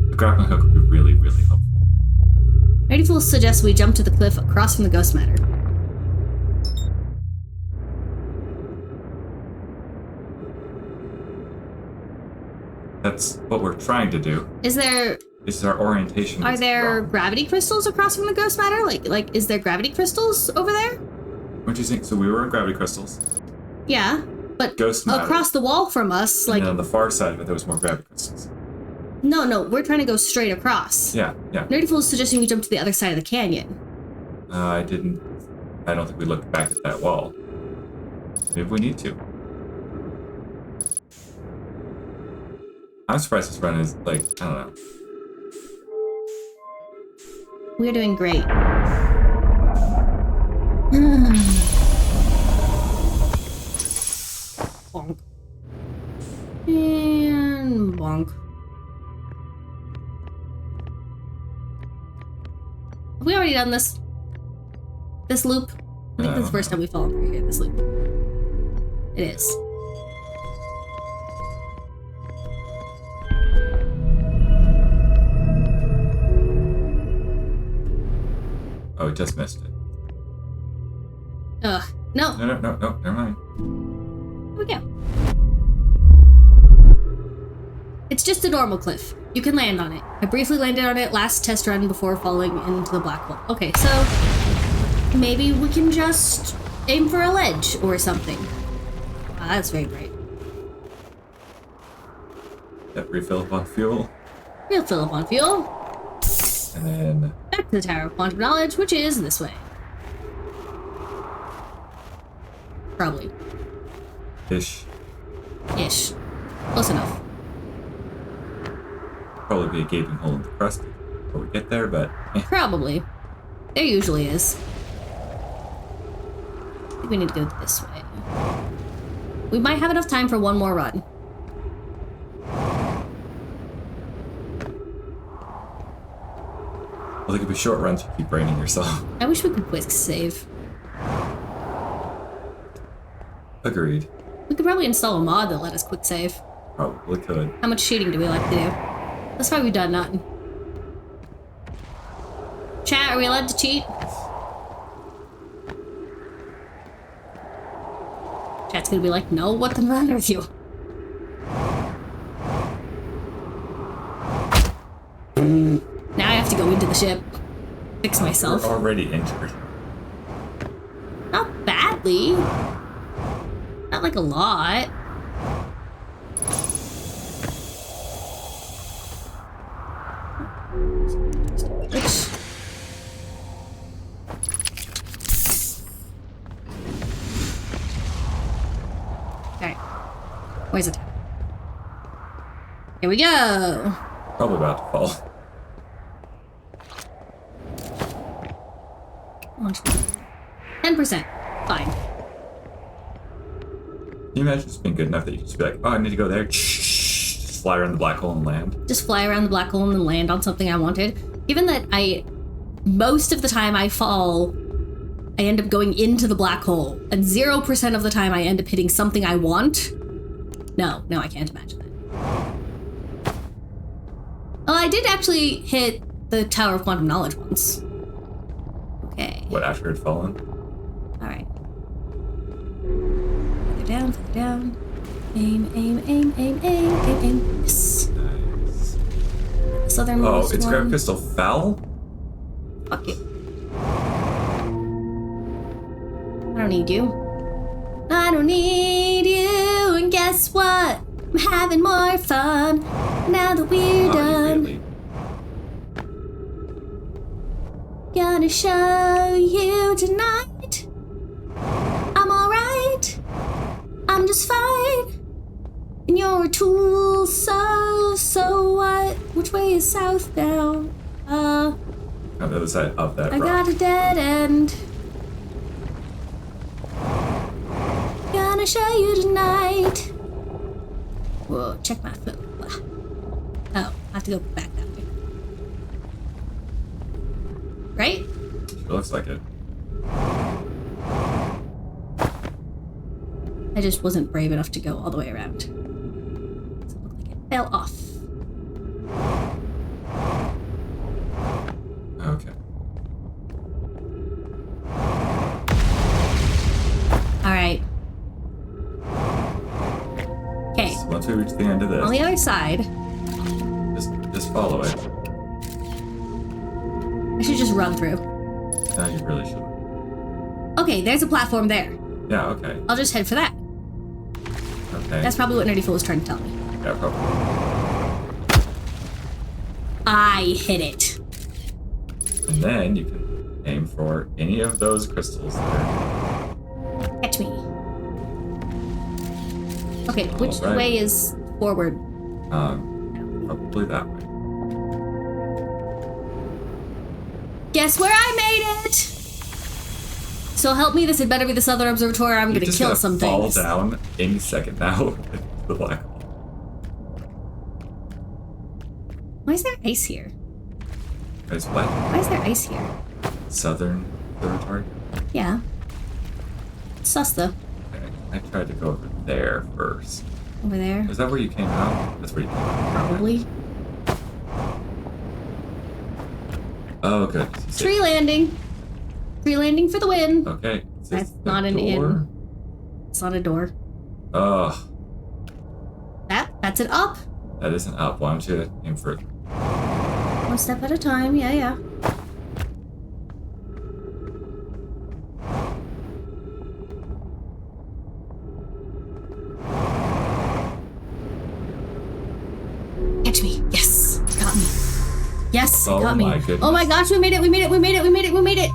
The grappling hook would be really, really helpful. Mighty Fool suggests we jump to the cliff across from the ghost matter. That's what we're trying to do. Is there... This is our orientation. Are is there wrong. gravity crystals across from the ghost matter? Like, is there gravity crystals over there? What do you think? So we were in gravity crystals. Yeah, but Ghost matter. across the wall from us, like... And then on the far side of it, there was more gravity crystals. No, we're trying to go straight across. Yeah. Nerdy Fool is suggesting we jump to the other side of the canyon. I don't think we looked back at that wall. Maybe we need to. I'm surprised this run is like, I don't know. We're doing great. Bonk. And bonk. Have we already done this? This loop? I think this is the first time we've fallen through here, this loop. It is. Oh, we just missed it. Ugh. No. No, never mind. Here we go. It's just a normal cliff. You can land on it. I briefly landed on it last test run before falling into the black hole. Okay, so maybe we can just aim for a ledge or something. Wow, that's very bright. That refill upon fuel. We'll fill up on fuel. And then Back to the Tower of Quantum Knowledge, which is this way. Probably. ish. Ish. Close enough. Probably be a gaping hole in the crust before we get there, but Probably. There usually is. I think we need to go this way. We might have enough time for one more run. well, they could be short runs. You keep braining yourself. I wish we could quick save. Agreed. We could probably install a mod that let us quick save. Probably could. How much cheating do we like to do? That's why we've done nothing. Chat, are we allowed to cheat? Chat's gonna be like, no, what the matter with you? Now I have to go into the ship. Fix myself. We're already injured. Not badly. Not like a lot. Which... Alright. Where's it? Here we go! Probably about to fall. 10%. Fine. Can you imagine just being good enough that you just be like, oh, I need to go there. Just fly around the black hole and land. Just fly around the black hole and then land on something I wanted. Given that most of the time I fall, I end up going into the black hole, and 0% of the time I end up hitting something I want. No, I can't imagine that. Well, I did actually hit the Tower of Quantum Knowledge once. Okay. What, after it had fallen? Alright. Further down, further down. Aim, aim, aim, aim, aim, aim, aim. Yes. Nice. Southernmost Oh, its one. grab crystal fell? Fuck it. don't need you. I don't need you. And guess what? I'm having more fun now that we're done. Really? Gonna show you tonight. I'm alright. I'm just fine. And you're a tool, so what? Which way is south now? On the other side of that I rock. got a dead end. Gonna show you tonight. Whoa, check my foot. Oh, I have to go back that way. Right? It looks like it. I just wasn't brave enough to go all the way around. So it looked like it fell off. Okay. Alright. Okay, So once we reach the end of this, on the other side, just follow it. I should just run through. No, you really shouldn't. Okay, there's a platform there. Yeah, okay. I'll just head for that. Okay. That's probably what Nerdy Fool was trying to tell me. Yeah, probably. I hit it. And then you can aim for any of those crystals there. Catch me. Okay, which Alright. way is forward? Probably that way. Guess where I made it? So help me, this had better be the Southern Observatory or I'm You're gonna just kill gonna some fall things. down any second now into the black hole. Why is there ice here? There's what? Why is there ice here? Southern Observatory? Yeah. Sus though. Okay. I tried to go over there first. Over there. Is that where you came out? That's where you came out. Probably. Oh, good. You see- Tree landing. Tree landing for the win. Okay. Is this That's the not an door? inn. It's not a door. Ugh. That's an up. That isn't up. Why don't you aim for it? One step at a time. Yeah. Catch me. Yes. Got me. Yes, Oh got me. my goodness. Oh my gosh, we made it.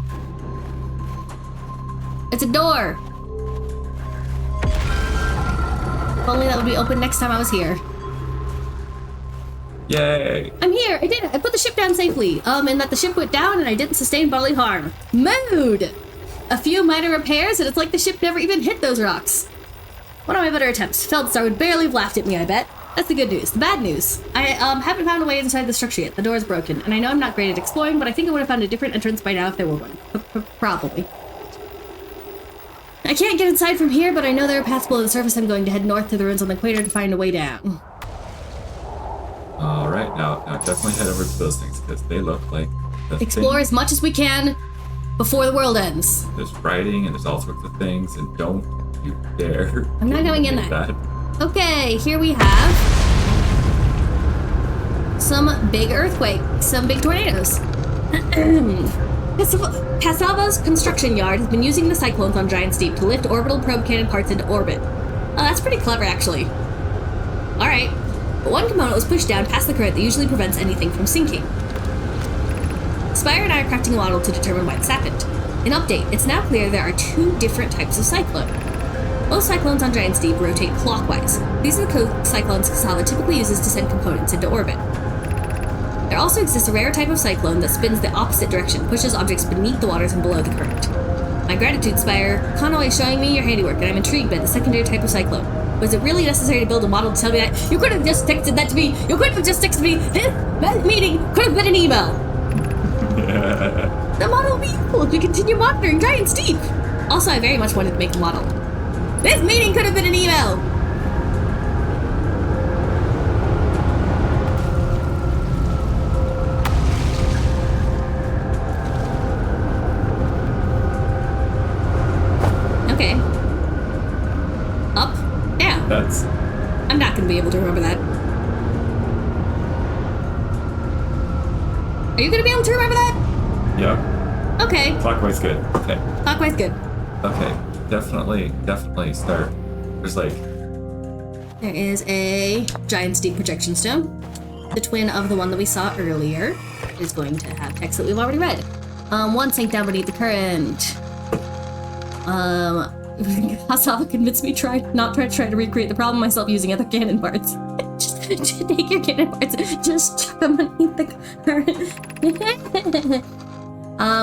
It's a door. If only that would be open next time I was here. Yay! I'm here. I did it. I put the ship down safely. And that the ship went down and I didn't sustain bodily harm. Mood! A few minor repairs and it's like the ship never even hit those rocks. One of my better attempts. Feldstar would barely have laughed at me, I bet. That's the good news. The bad news. I haven't found a way inside the structure yet. The door is broken. And I know I'm not great at exploring, but I think I would have found a different entrance by now if there were one. Probably. I can't get inside from here, but I know there are paths below the surface. I'm going to head north to the ruins on the equator to find a way down. Alright, now definitely head over to those things because they look like the Explore thing. as much as we can before the world ends. There's writing and there's all sorts of things, and don't you dare. I'm not going in make that. Okay, here we have some big earthquake, some big tornadoes. Casava's construction yard has been using the cyclones on Giant Steep to lift orbital probe cannon parts into orbit. Oh, that's pretty clever, actually. Alright, but one component was pushed down past the current that usually prevents anything from sinking. Spire and I are crafting a model to determine why this happened. An update, it's now clear there are two different types of cyclone. Most cyclones on Giant Steep rotate clockwise. These are the cyclones Casava typically uses to send components into orbit. There also exists a rare type of cyclone that spins the opposite direction, pushes objects beneath the waters and below the current. My gratitude, Spire. Conway is showing me your handiwork, and I'm intrigued by the secondary type of cyclone. Was it really necessary to build a model to tell me that? You could have just texted that to me! You could have just texted me! This meeting could have been an email! The model will be useful if we continue monitoring Giant Steep! Also, I very much wanted to make a model. This meeting could have been an email! Okay. Up, down. That's I'm not gonna be able to remember that. Are you gonna be able to remember that? yeah. Okay. Clockwise good. Okay. Clockwise good. Okay. definitely start. There's like, There is a giant steep projection stone. The twin of the one that we saw earlier is going to have text that we've already read. One sank down beneath the current. Hasava convinced me not try to recreate the problem myself using other cannon parts. Just take your cannon parts, just chuck them beneath the current.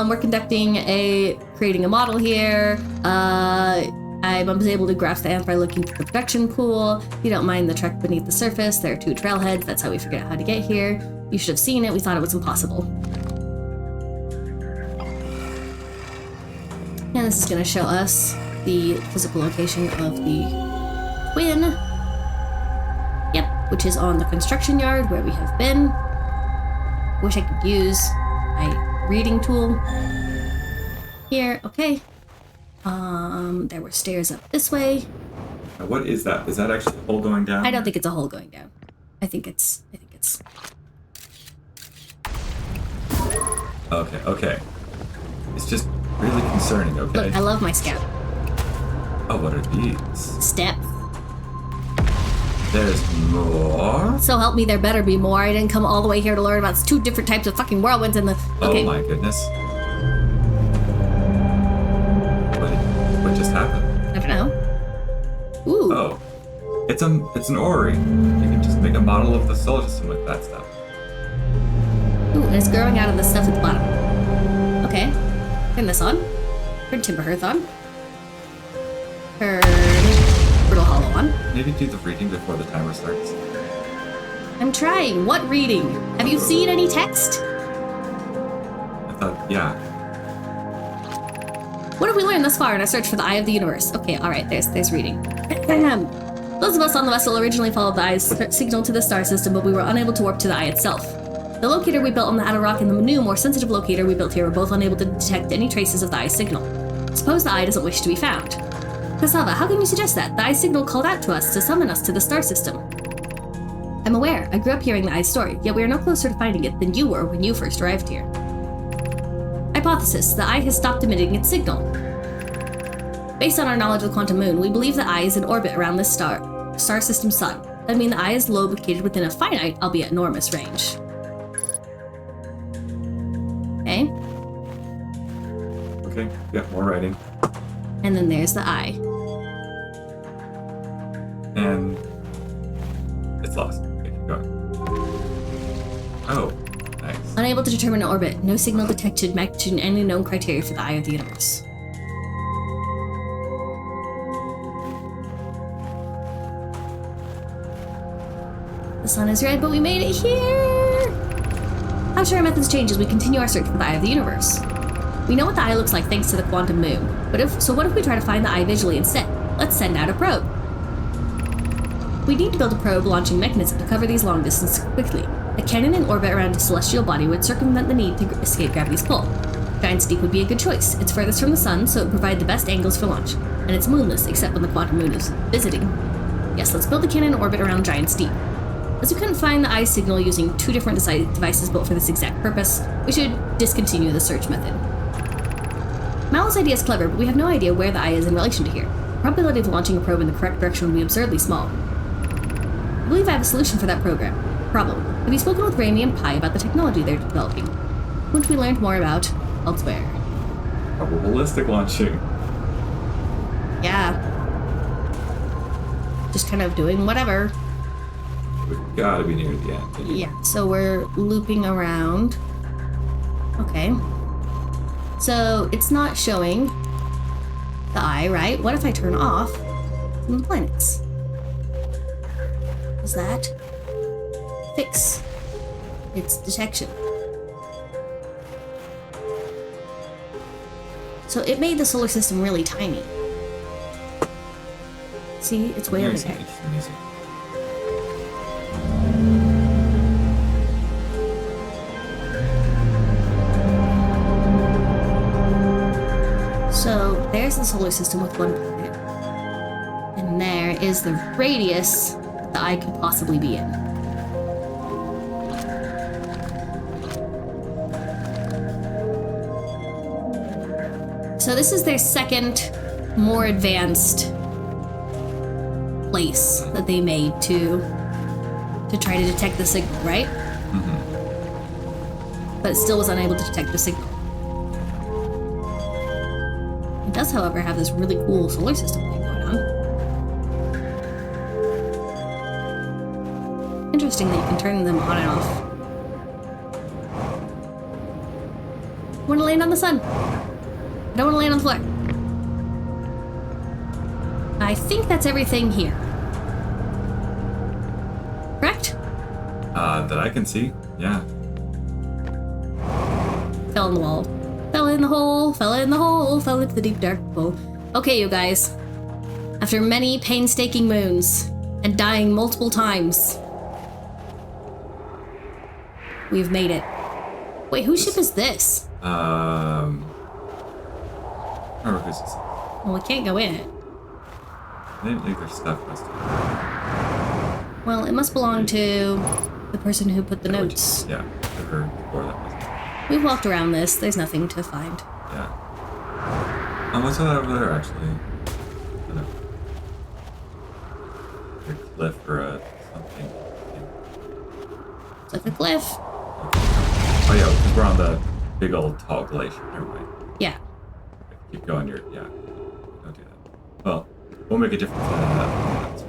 We're creating a model here. I was able to grasp the ant by looking through the protection pool. If you don't mind the trek beneath the surface, there are 2 trailheads. That's how we figured out how to get here. You should have seen it. We thought it was impossible. And this is going to show us the physical location of the twin. Yep, which is on the construction yard where we have been. Wish I could use my reading tool. Here, okay. There were stairs up this way. what is that? Is that actually a hole going down? I don't think it's a hole going down. I think it's. Okay. It's just really concerning, okay? Look, I love my scout. Oh, what are these? Step. There's more? So help me, there better be more. I didn't come all the way here to learn about 2 different types of fucking whirlwinds and the. Okay. Oh my goodness. What just happened? I don't know. Ooh. Oh. It's an orrery. You can just make a model of the solar system with that stuff. Ooh, and it's growing out of the stuff at the bottom. Okay. Turn this on. Turn Timber Hearth on. Turn Brittle Hollow on. Maybe do the reading before the timer starts. I'm trying. What reading? Have you seen any text? I thought, yeah. What have we learned thus far in our search for the Eye of the Universe? Okay, alright, there's reading. Those of us on the vessel originally followed the Eye's signal to the star system, but we were unable to warp to the Eye itself. The locator we built on the outer rock and the new, more sensitive locator we built here were both unable to detect any traces of the Eye's signal. Suppose the Eye doesn't wish to be found. Cassava, how can you suggest that? The Eye's signal called out to us to summon us to the star system. I'm aware. I grew up hearing the Eye's story, yet we are no closer to finding it than you were when you first arrived here. Hypothesis. The Eye has stopped emitting its signal. Based on our knowledge of the quantum moon, we believe the Eye is in orbit around this star system sun. That means the Eye is located within a finite, albeit enormous, range. Okay. Okay, yeah, more writing. And then there's the Eye. And it's lost. Okay, keep going. Oh, nice. Unable to determine an orbit. No signal detected matching any known criteria for the Eye of the Universe. The sun is red, but we made it here! How should our methods change as we continue our search for the Eye of the Universe? We know what the Eye looks like thanks to the quantum moon. What if we try to find the Eye visually instead? Let's send out a probe. We need to build a probe launching mechanism to cover these long distances quickly. A cannon in orbit around a celestial body would circumvent the need to escape gravity's pull. Giant Steep would be a good choice. It's furthest from the sun, so it would provide the best angles for launch. And it's moonless, except when the quantum moon is visiting. Yes, let's build a cannon in orbit around Giant Steep. As we couldn't find the Eye signal using 2 different devices built for this exact purpose, we should discontinue the search method. Mal's idea is clever, but we have no idea where the Eye is in relation to here. The probability of launching a probe in the correct direction would be absurdly small. I believe I have a solution for that problem. Have you spoken with Raimi and Pi about the technology they're developing? Which we learned more about elsewhere. Probabilistic launching. Yeah. Just kind of doing whatever. We've gotta be near the end. Yeah, so we're looping around. Okay. So it's not showing the Eye, right? What if I turn off some of the planets? Does that fix its detection? So it made the solar system really tiny. See, it's way over there. So there's the solar system with 1 planet. And there is the radius the Eye could possibly be in. So this is their second more advanced place that they made to try to detect the signal, right? But it still was unable to detect the signal. It does, however, have this really cool solar system thing going on. Interesting that you can turn them on and off. I want to land on the sun. I don't want to land on the floor. I think that's everything here. Correct? That I can see. Yeah. Fell in the wall. Fell in the hole, fell in the hole, fell into the deep dark hole. Okay, you guys. After many painstaking moons and dying multiple times, we've made it. Wait, whose ship is this? I don't remember who's this. Well, we can't go in it. They didn't leave their stuff most of Well, it must belong to the person who put the notes. Yeah, to her before that was. We've walked around this. There's nothing to find. Yeah. What's that over there, actually? I don't know. A cliff or something. It's like a cliff. Oh, yeah, because we're on the big old tall glacier. Never mind. Yeah. Keep going. Yeah. Don't do that. Well, we'll make a difference in that.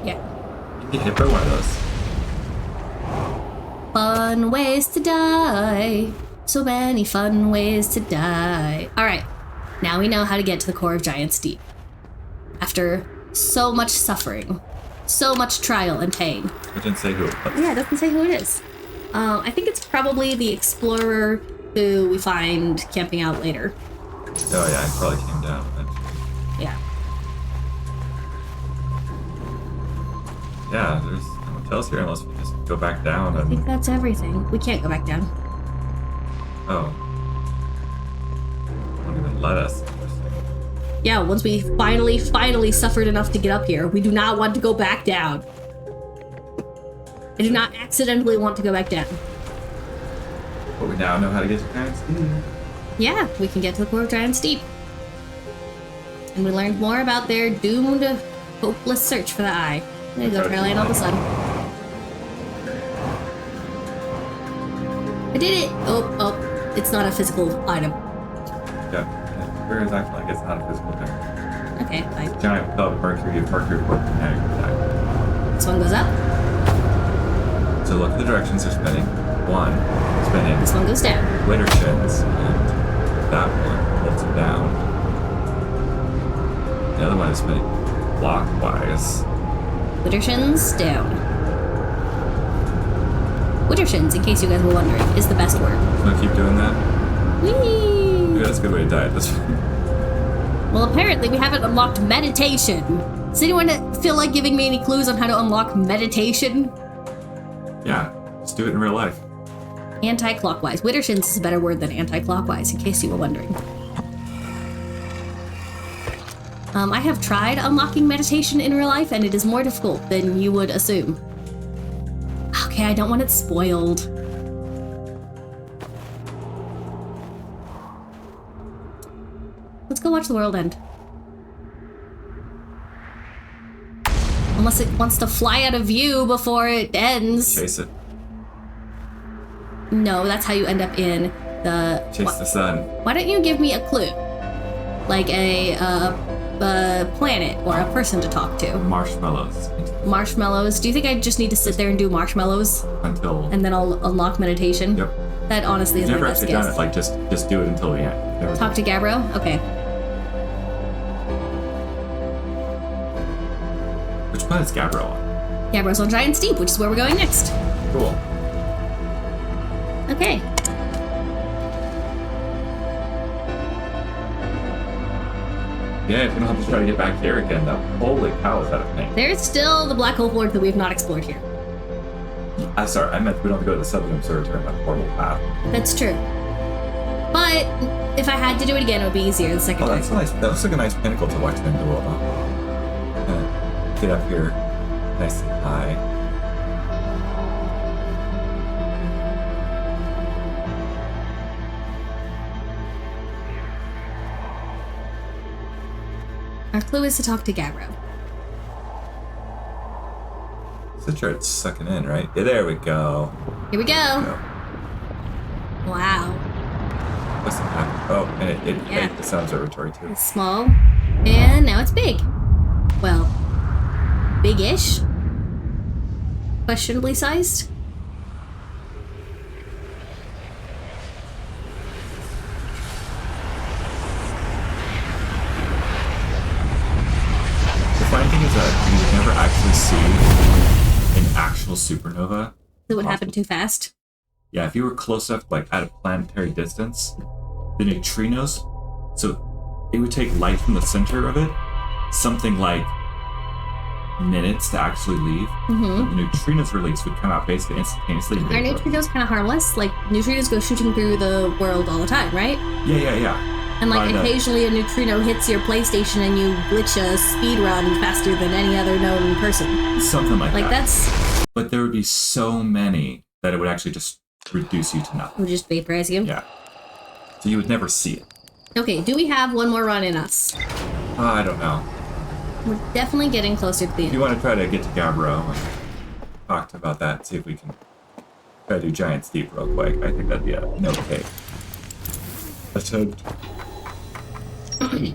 Yeah. You get hit by one of those. Fun ways to die. So many fun ways to die. Alright, now we know how to get to the core of Giant's Deep. After so much suffering, so much trial and pain. It didn't say who it was. Yeah, it doesn't say who it is. I think it's probably the explorer who we find camping out later. Oh, yeah, it probably came down eventually. Yeah. Yeah, there's no hotels here unless we just go back down I think and. that's everything. We can't go back down. Oh. Won't even let us. Yeah, once we finally suffered enough to get up here, we do not want to go back down. I do not accidentally want to go back down. But we now know how to get to Giant's Deep. Yeah, we can get to the core of Giant's Deep. And we learned more about their doomed, hopeless search for the eye. There you go, try to land on the sun. I did it! Oh, it's not a physical item. Yeah. Where is acting like it's not a physical thing. Okay, fine. Giant club, Mercury port kinetic attack. This one goes up, So look at the directions they're spinning. One, spinning this one goes down. Widdershins, and that one holds it down. The other one is spinning clockwise. Widdershins down. Widdershins, in case you guys were wondering, is the best word. I'm gonna keep doing that. Whee! Maybe that's a good way to die at this point. Well, apparently we haven't unlocked meditation. Does anyone feel like giving me any clues on how to unlock meditation? Yeah, just do it in real life. Anti-clockwise. Widdershins is a better word than anti-clockwise, in case you were wondering. I have tried unlocking meditation in real life, and it is more difficult than you would assume. Okay, I don't want it spoiled. Let's go watch the world end. Unless it wants to fly out of view before it ends. Chase it. No, that's how you end up in the... Chase the sun. Why don't you give me a clue? Like a planet or a person to talk to. Marshmallows. Marshmallows. Do you think I just need to sit there and do marshmallows? Until. And then I'll unlock meditation? Yep. That honestly is You've my never best actually done guess. it. Like just do it until the end. Never Talk to Gabbro? Okay. Which planet's Gabbro on? Gabbro's on Giant's Deep, which is where we're going next. Cool. Okay. Yeah, if we don't have to try to get back here again, though. Holy cow, is that a pain? There's still the black hole board that we have not explored here. Sorry, I meant we don't have to go to the Southern Observatory on that horrible path. That's true. But if I had to do it again, it would be easier the second Oh, time. that's nice. That looks like a nice pinnacle to watch them go up on. Get up here nice and high. Our clue is to talk to Gabbro. Citra, it's sucking in, right? Yeah, there we go. Here we go. Go. Wow. What's happening? Oh, and it Yeah. made the sound observatory too. It's small. And now it's big. Well, big-ish. Questionably sized. The funny thing is that you would never actually see an actual supernova. It would happen too fast. Yeah, if you were close enough, like at a planetary distance, the neutrinos, so it would take light from the center of it, something like minutes to actually leave. Mm-hmm. The neutrinos release would come out basically instantaneously. Are neutrinos kind of harmless? Like, neutrinos go shooting through the world all the time, right? Yeah. And, like, I know. occasionally a neutrino hits your PlayStation and you glitch a speed run faster than any other known person. Something like Like, that. that's... But there would be so many that it would actually just reduce you to nothing. would just vaporize you. Yeah. So you would never see it. Okay, do we have one more run in us? I don't know. We're definitely getting closer to the If you end. want to try to get to Gabbro and talk about that, see if we can try to do Giant Steep real quick. I think that'd be an okay attempt.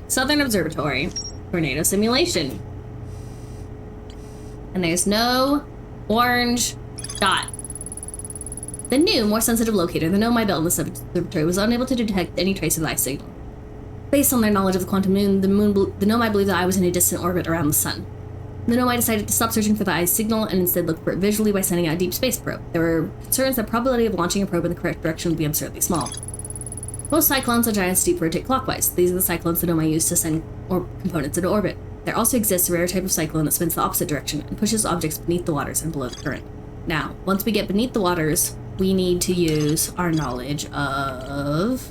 Southern Observatory. Tornado simulation. And there's no orange dot. The new, more sensitive locator, the Nomai built in this observatory, was unable to detect any trace of the eye signal. Based on their knowledge of the quantum moon, the Nomai believed the eye was in a distant orbit around the sun. The Nomai decided to stop searching for the eye's signal and instead look for it visually by sending out a deep space probe. There were concerns that the probability of launching a probe in the correct direction would be absurdly small. Most cyclones on Giant Steep rotate clockwise. These are the cyclones the Nomai use to send components into orbit. There also exists a rare type of cyclone that spins the opposite direction and pushes objects beneath the waters and below the current. Now, once we get beneath the waters, we need to use our knowledge of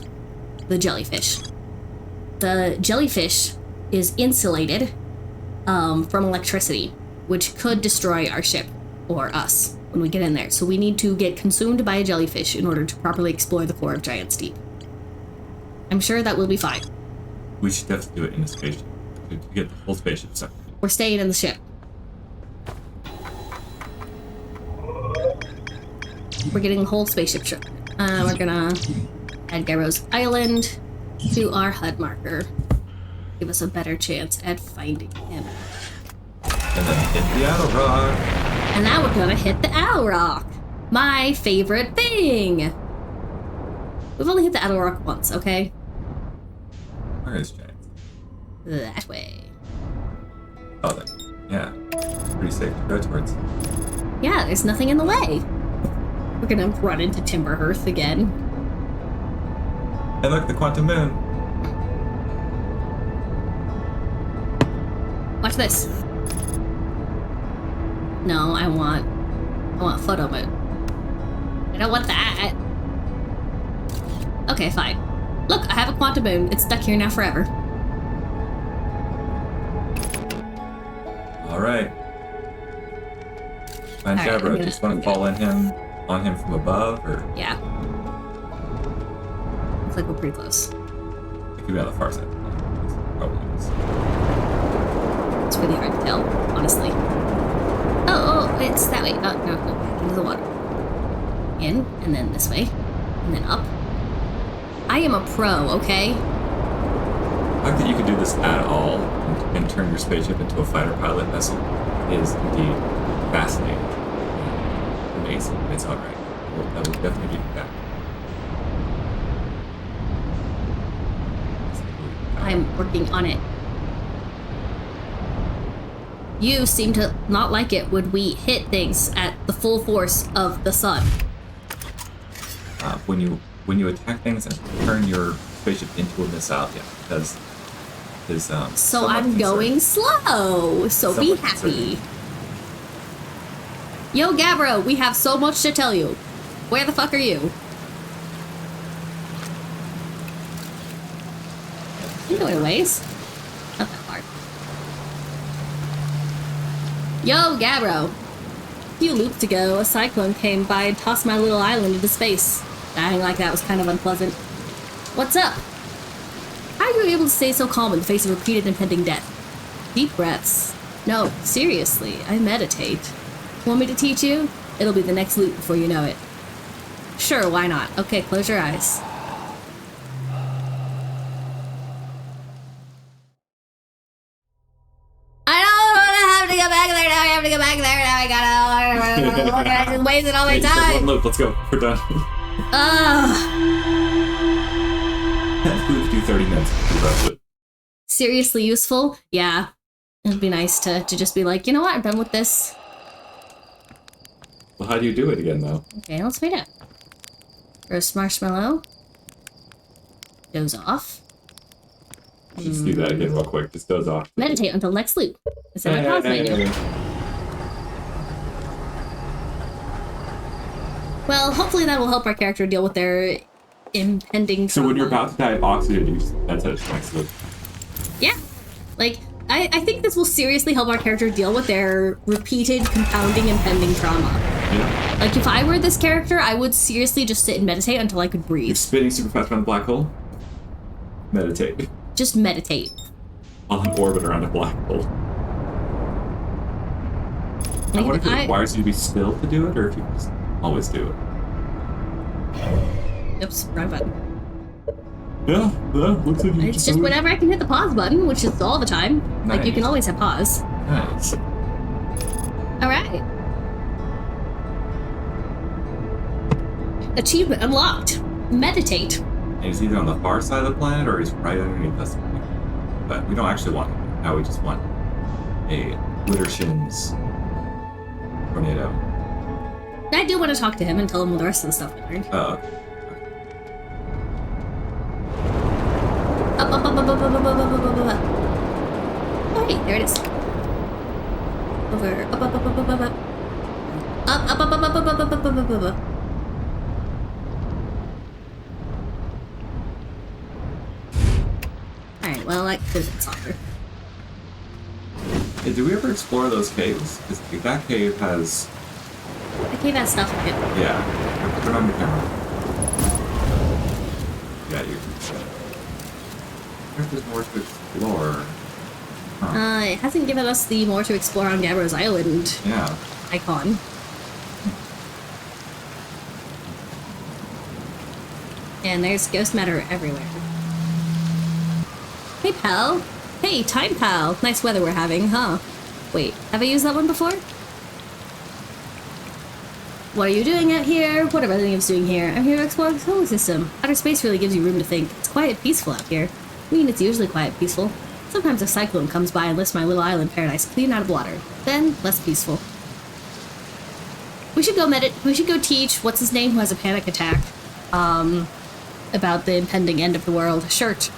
the jellyfish. The jellyfish is insulated from electricity, which could destroy our ship or us when we get in there. So we need to get consumed by a jellyfish in order to properly explore the core of Giant Steep. I'm sure that will be fine. We should definitely do it in a spaceship to get the whole spaceship sucked. We're staying in the ship. We're getting the whole spaceship trip. We're gonna add Garrow's Island to our HUD marker. Give us a better chance at finding him. And then hit the Outer Rock. And now we're gonna hit the Owl Rock. My favorite thing! We've only hit the Owl Rock once, okay? Where is Giant? That way. Oh, then. Yeah. Pretty safe to go towards. Yeah, there's nothing in the way. We're gonna run into Timberhearth again. And look, the Quantum Moon. Watch this. No, I want photo mode. I don't want that. Okay, fine. Look, I have a quantum moon. It's stuck here now forever. All right. Find All right, Gabbro. I'm Do you just gonna- want to fall on him from above, or Yeah. Looks like we're pretty close. it could be on the far side? Probably is. It's really hard to tell, honestly. Oh, it's that way. Oh, no, back into the water. In, and then this way, and then up. I am a pro, okay? The fact that you could do this at all and turn your spaceship into a fighter pilot vessel is indeed fascinating. Amazing. It's all right. That will definitely give you back. I'm working on it. You seem to not like it when we hit things at the full force of the sun. When you attack things and turn your spaceship into a missile, yeah, because is So somewhat I'm going slow. So be Somewhat happy. Yo, Gabbro, we have so much to tell you. Where the fuck are you? You know a ways. Not that hard. Yo, Gabbro. A few loops ago, a cyclone came by and tossed my little island into space. Dying like that was kind of unpleasant. What's up? How are you able to stay so calm in the face of repeated impending death? Deep breaths. No, seriously, I meditate. Want me to teach you? It'll be the next loop before you know it. Sure, why not? Okay, close your eyes. I don't have to go back there now. I have to go back there now. I gotta wasting all my Hey, just have one time. loop. Let's go. We're done. We could do 30 minutes. Do the rest of it. Seriously useful? Yeah. It'd be nice to just be like, you know what? I'm done with this. Well, how do you do it again, though? Okay, let's find out. Roast marshmallow. Doze off. Just do that again real quick. Just doze off. Meditate until next loop. Is that my pause menu? Well, hopefully that will help our character deal with their impending So when you're trauma. about to die of oxygen use, that's how it's next loop. Yeah. Like, I think this will seriously help our character deal with their repeated, compounding, impending trauma. Yeah. Like, if I were this character, I would seriously just sit and meditate until I could You're breathe. spinning super fast around the black hole. Meditate. Just meditate. On orbit around a black hole. I Like, wonder if it requires you to be still to do it, or if you just always do it. Oops, wrong button. Yeah, looks like you It's just whenever I can hit the pause button, which is all the time. Like, you can Nice. always have pause. Nice. Alright. Achievement unlocked. Meditate. And he's either on the far side of the planet or he's right underneath us. But we don't actually want him. Now we just want a Wittershins tornado. I do want to talk to him and tell him the rest of the stuff I learned. Up. Oh, hey, there it is. Over. Up. Up. Alright, well, I could have been softer. Hey, did we ever explore those caves? Because that cave has... The cave has stuff in it. Yeah. Turn on your camera. Yeah, you... There's more to explore. It hasn't given us the more to explore on Gabbro's Island Yeah. icon. And there's ghost matter everywhere. Hey, pal. Hey, time pal. Nice weather we're having, huh? Wait, have I used that one before? What are you doing out here? What are Residents doing here? I'm here to explore the solar system. Outer space really gives you room to think. It's quiet and peaceful out here. I mean, it's usually quiet and peaceful. Sometimes a cyclone comes by and lifts my little island paradise clean out of water. Then, less peaceful. We should go teach what's his name who has a panic attack. About the impending end of the world. Shirt,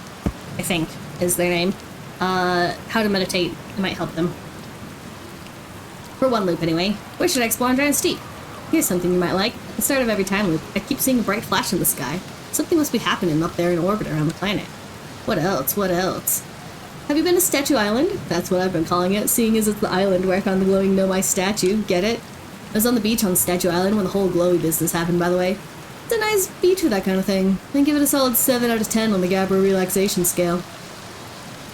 I think, is their name. How to meditate. It might help them. For one loop, anyway. Where should I explore on Giant Steep? Here's something you might like. At the start of every time loop, I keep seeing a bright flash in the sky. Something must be happening up there in orbit around the planet. What else? What else? Have you been to Statue Island? That's what I've been calling it, seeing as it's the island where I found the glowing Nomai statue. Get it? I was on the beach on Statue Island when the whole glowy business happened, by the way. It's a nice beach for that kind of thing. I give it a solid 7 out of 10 on the Gabbro relaxation scale.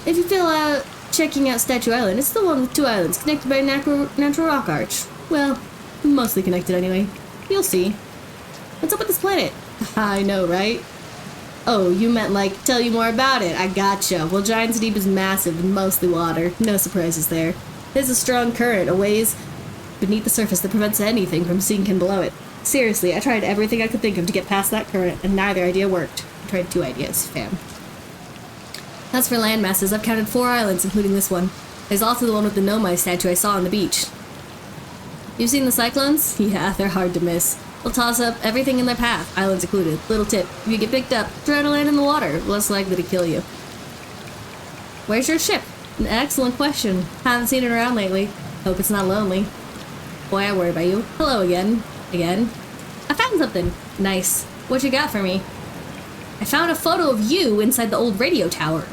If you feel checking out Statue Island, it's the one with 2 islands connected by a natural rock arch. Well, mostly connected anyway. You'll see. What's up with this planet? I know, right? Oh, you meant like, tell you more about it. I gotcha. Well, Giant's Deep is massive and mostly water. No surprises there. There's a strong current a ways beneath the surface that prevents anything from sinking below it. Seriously, I tried everything I could think of to get past that current, and neither idea worked. I tried 2 ideas, fam. As for land masses, I've counted 4 islands, including this one. There's also the one with the Nomai statue I saw on the beach. You've seen the cyclones? Yeah, they're hard to miss. They'll toss up everything in their path, islands included. Little tip, if you get picked up, try to land in the water, less likely to kill you. Where's your ship? An excellent question. Haven't seen it around lately. Hope it's not lonely. Boy, I worry about you. Hello again. Again. I found something. Nice. What you got for me? I found a photo of you inside the old radio tower.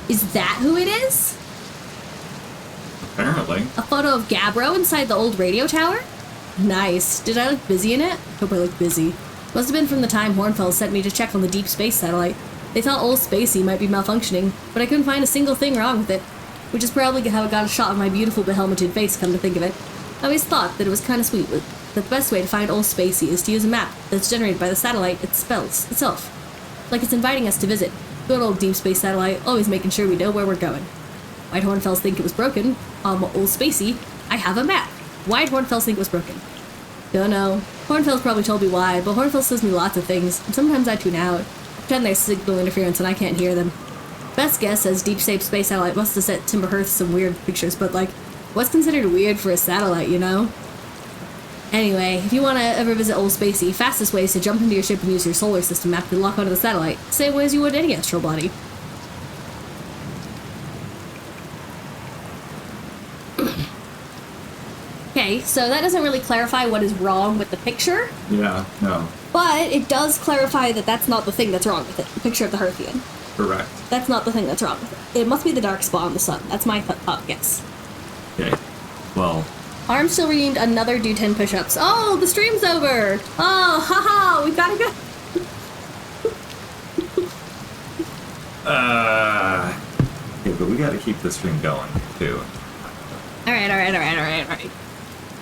Is that who it is? Apparently. A photo of Gabbro inside the old radio tower? Nice. Did I look busy in it? Hope I looked busy. Must have been from the time Hornfels sent me to check on the deep space satellite. They thought old Spacey might be malfunctioning, but I couldn't find a single thing wrong with it. which is probably how it got a shot of my beautiful behelmeted face, come to think of it. I always thought that it was kind of sweet that the best way to find Old Spacey is to use a map that's generated by the satellite itself. Like it's inviting us to visit. Good old deep space satellite, always making sure we know where we're going. Why'd Hornfells think it was broken? Old Spacey, I have a map. Why'd Hornfells think it was broken? Don't know. Hornfells probably told me why, but Hornfells says me lots of things, and sometimes I tune out. Pretend there's signal interference and I can't hear them. Best guess says deep space satellite must have sent Timberhearth some weird pictures, but like, what's considered weird for a satellite, you know? Anyway, if you want to ever visit Old Spacey, fastest way is to jump into your ship and use your solar system map to lock onto the satellite, same way as you would any astral body. Okay, so that doesn't really clarify what is wrong with the picture, Yeah, no. but it does clarify that that's not the thing that's wrong with it, the picture of the Hearthian. Correct. That's not the thing that's wrong with it. It must be the dark spot on the sun. That's my top guess. Okay. Well, Arm still redeemed another do 10 push-ups. Oh, the stream's over! Oh, haha, we gotta go. okay, but we gotta keep the stream going, too. Alright.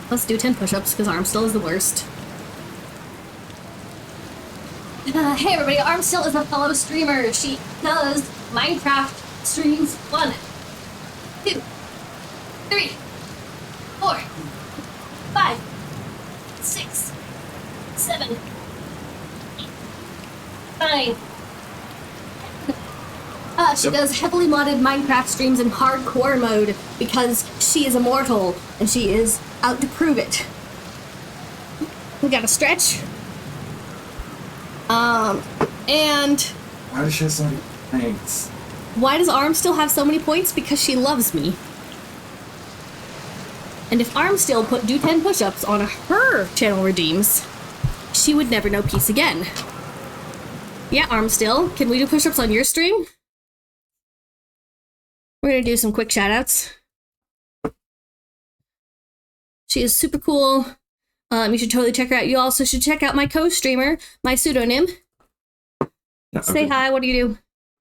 Let's do 10 push-ups, because Arm still is the worst. Hey everybody, Arm still is a fellow streamer. She does Minecraft streams 1, 2, 3, 4, 5, 6, 7, 8, 9. She does heavily modded Minecraft streams in hardcore mode because she is immortal and she is out to prove it. We gotta stretch. And Why does she have so many thanks? why does Arm still have so many points? Because she loves me. And if Arm still do 10 push-ups on her channel redeems, she would never know peace again. Yeah, Arm still, can we do push-ups on your stream? We're gonna do some quick shout-outs. She is super cool. You should totally check her out. You also should check out my co-streamer, my pseudonym. Yeah, Say okay. hi, what do you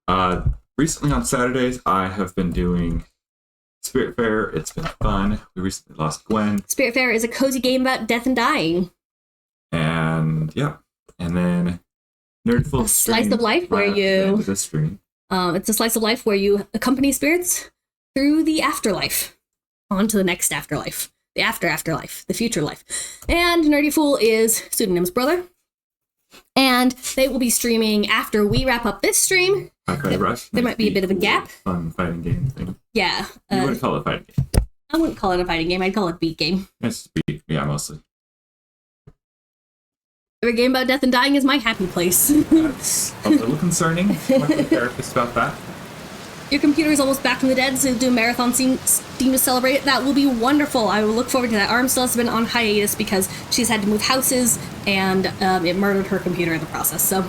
do? Recently on Saturdays, I have been doing Spirit Fair. It's been fun. We recently lost Gwen. Spirit Fair is a cozy game about death and dying. And, yeah. And then Nerdful A slice of life where you... This stream. It's a slice of life where you accompany spirits through the afterlife. On to the next afterlife. The afterlife. The future life. And Nerdy Fool is Pseudonym's brother. And they will be streaming after we wrap up this stream. Rush. There might be a bit of a gap. Fun fighting game thing. Yeah. You wouldn't call it a fighting game. I wouldn't call it a fighting game. I'd call it a beat game. It's speed. Yeah, mostly. Every game about death and dying is my happy place. That's a little concerning. Talk to the therapist about that. Your computer is almost back from the dead, so do a marathon Steam to celebrate it. That will be wonderful. I will look forward to that. Arm still has been on hiatus because she's had to move houses, and it murdered her computer in the process, so...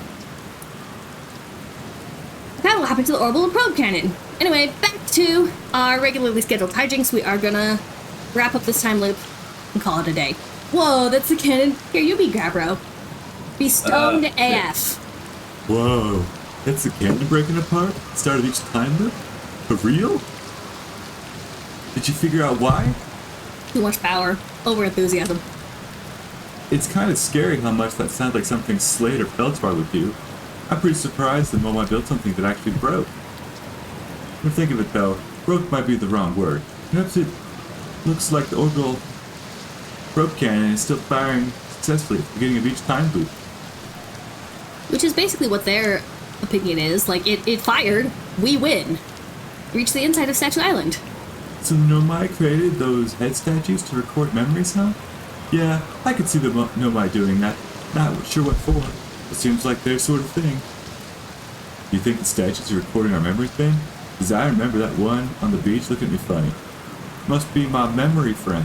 That will happen to the orbital and probe cannon. Anyway, back to our regularly scheduled hijinks. We are gonna wrap up this time loop and call it a day. Whoa, that's the cannon. Here, you be Gabbro. Be stoned AF. Whoa. That's the cannon breaking apart? Start of each time loop? For real? Did you figure out why? Too much power. Over enthusiasm. It's kind of scary how much that sounds like something Slade or Feldspar would do. I'm pretty surprised that Moma built something that actually broke. When I think of it though, broke might be the wrong word. Perhaps it looks like the orbital probe cannon is still firing successfully at the beginning of each time loop. Which is basically what their opinion is. Like, it fired. We win. Reach the inside of Statue Island. So Nomai created those head statues to record memories, huh? Yeah, I could see the Nomai doing that. Not sure what for. It seems like their sort of thing. You think the statues are recording our memories, Ben? Because I remember that one on the beach looking at me funny. Must be my memory friend.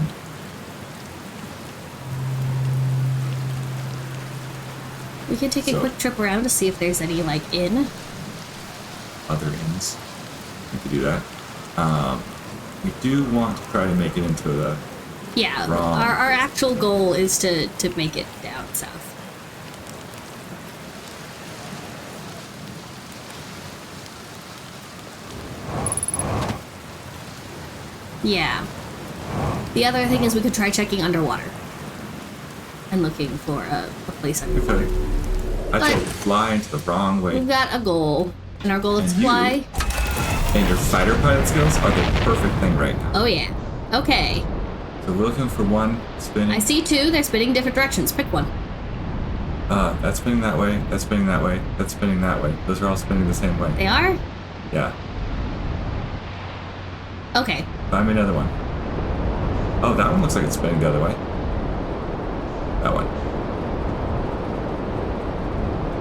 We can take a quick trip around to see if there's any, like, inn. Other inns. We could do that. We do want to try to make it into the... Yeah, Wrong. our actual goal is to make it down south. Yeah. The other thing is we could try checking underwater. And looking for a place underwater. Okay. I But- told fly into the wrong way. We've got a goal. And our goal is to And you- fly. And your fighter pilot skills are the perfect thing right now. Oh yeah. Okay. So we're looking for one spinning. I see two. They're spinning different directions. Pick one. That's spinning that way. That's spinning that way. That's spinning that way. Those are all spinning the same way. They are? Yeah. Okay. Find me another one. Oh, that one looks like it's spinning the other way. That one.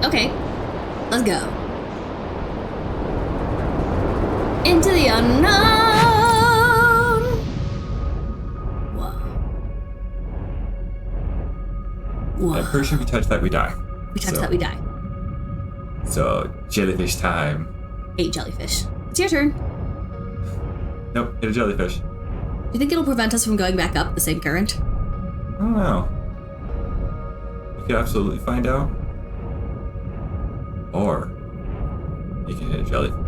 Okay. Let's go. Into the unknown. Whoa. Whoa. I'm pretty sure if we touch that, we die. We touch So- that, we die. So, jellyfish time. 8 jellyfish. It's your turn. Nope, hit a jellyfish. Do you think it'll prevent us from going back up the same current? I don't know. You could absolutely find out. Or, you can hit a jellyfish.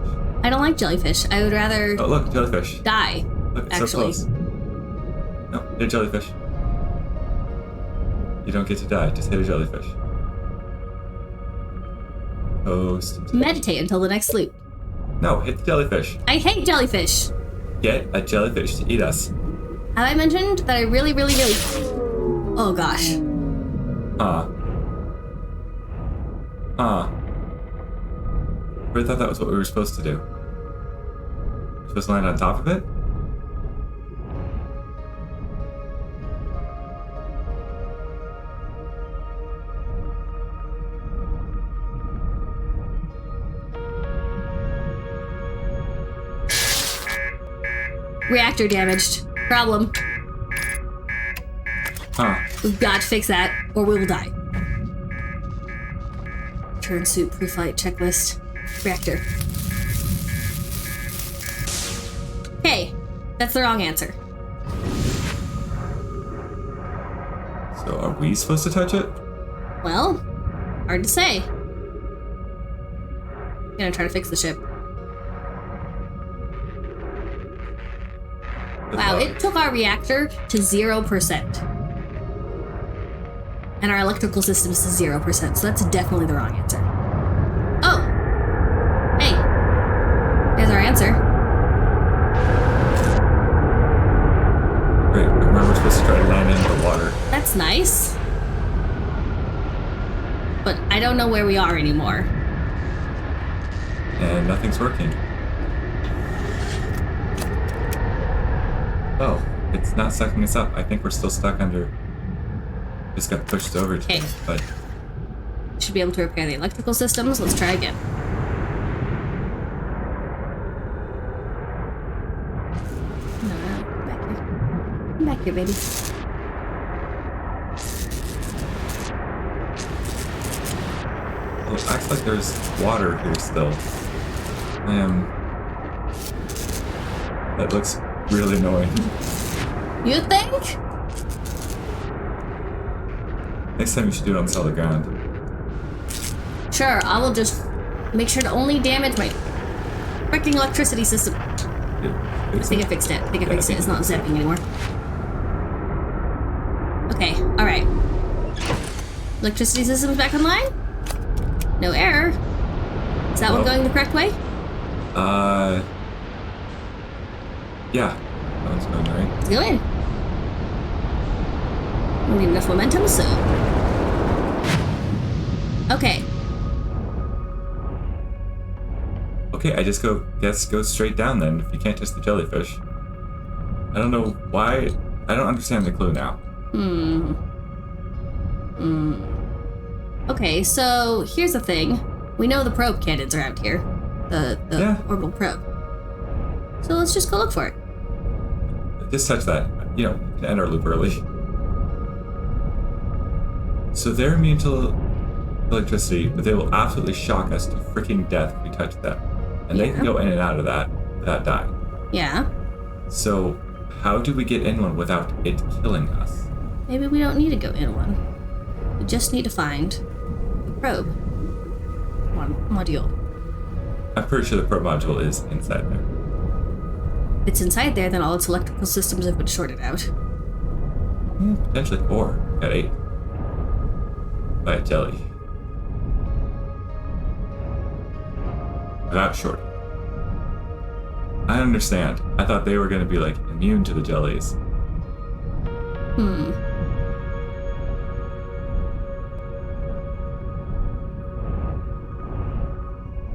I don't like jellyfish. I would rather Oh, look, jellyfish. die. Look, it's so Actually. close. No, hit a jellyfish. You don't get to die, just hit a jellyfish. Toast. Meditate until the next sleep. No, hit the jellyfish. I hate jellyfish. Get a jellyfish to eat us. Have I mentioned that I really... Oh gosh. I thought that was what we were supposed to do. We're supposed to land on top of it? Reactor damaged. Problem. Huh. We've got to fix that, or we will die. Turn suit pre-flight checklist. Reactor. Okay, that's the wrong answer. So are we supposed to touch it? Well, hard to say. Gonna try to fix the ship. Wow, it took our reactor to 0%. And our electrical systems to 0%, so that's definitely the wrong answer. Oh! Hey! There's our answer. Great. Remember, we're supposed to try to land in the water. That's nice. But I don't know where we are anymore. And nothing's working. Oh, it's not sucking us up. I think we're still stuck under. Just got pushed over to Okay. it, but Should be able to repair the electrical systems. Let's try again. No, come back here. Come back here, baby. well, it acts like there's water here still. That looks really annoying. You think? Next time you should do it on solid ground. Sure, I will just make sure to only damage my freaking electricity system. I think I fixed it. I think I fixed it. It's not zapping anymore. Okay, alright. Electricity system's back online? No error. Is that one Well- going the correct way? Yeah. That one's going right. Let's go in. We don't need enough momentum, so. Okay. Okay, I just guess go straight down then if you can't touch the jellyfish. I don't know why. I don't understand the clue now. Okay, so here's the thing. We know the probe cannons are out here. The Yeah. orbital probe. So let's just go look for it. Just touch that. You know, to end our loop early. So they're immune to electricity, but they will absolutely shock us to freaking death if we touch them. And they can Yeah. go in and out of that without dying. Yeah. So how do we get in one without it killing us? Maybe we don't need to go in one. We just need to find the probe module. I'm pretty sure the probe module is inside there. If it's inside there, then all its electrical systems have been shorted out. Potentially 4 at 8. By a jelly. Without short. I understand. I thought they were going to be like immune to the jellies.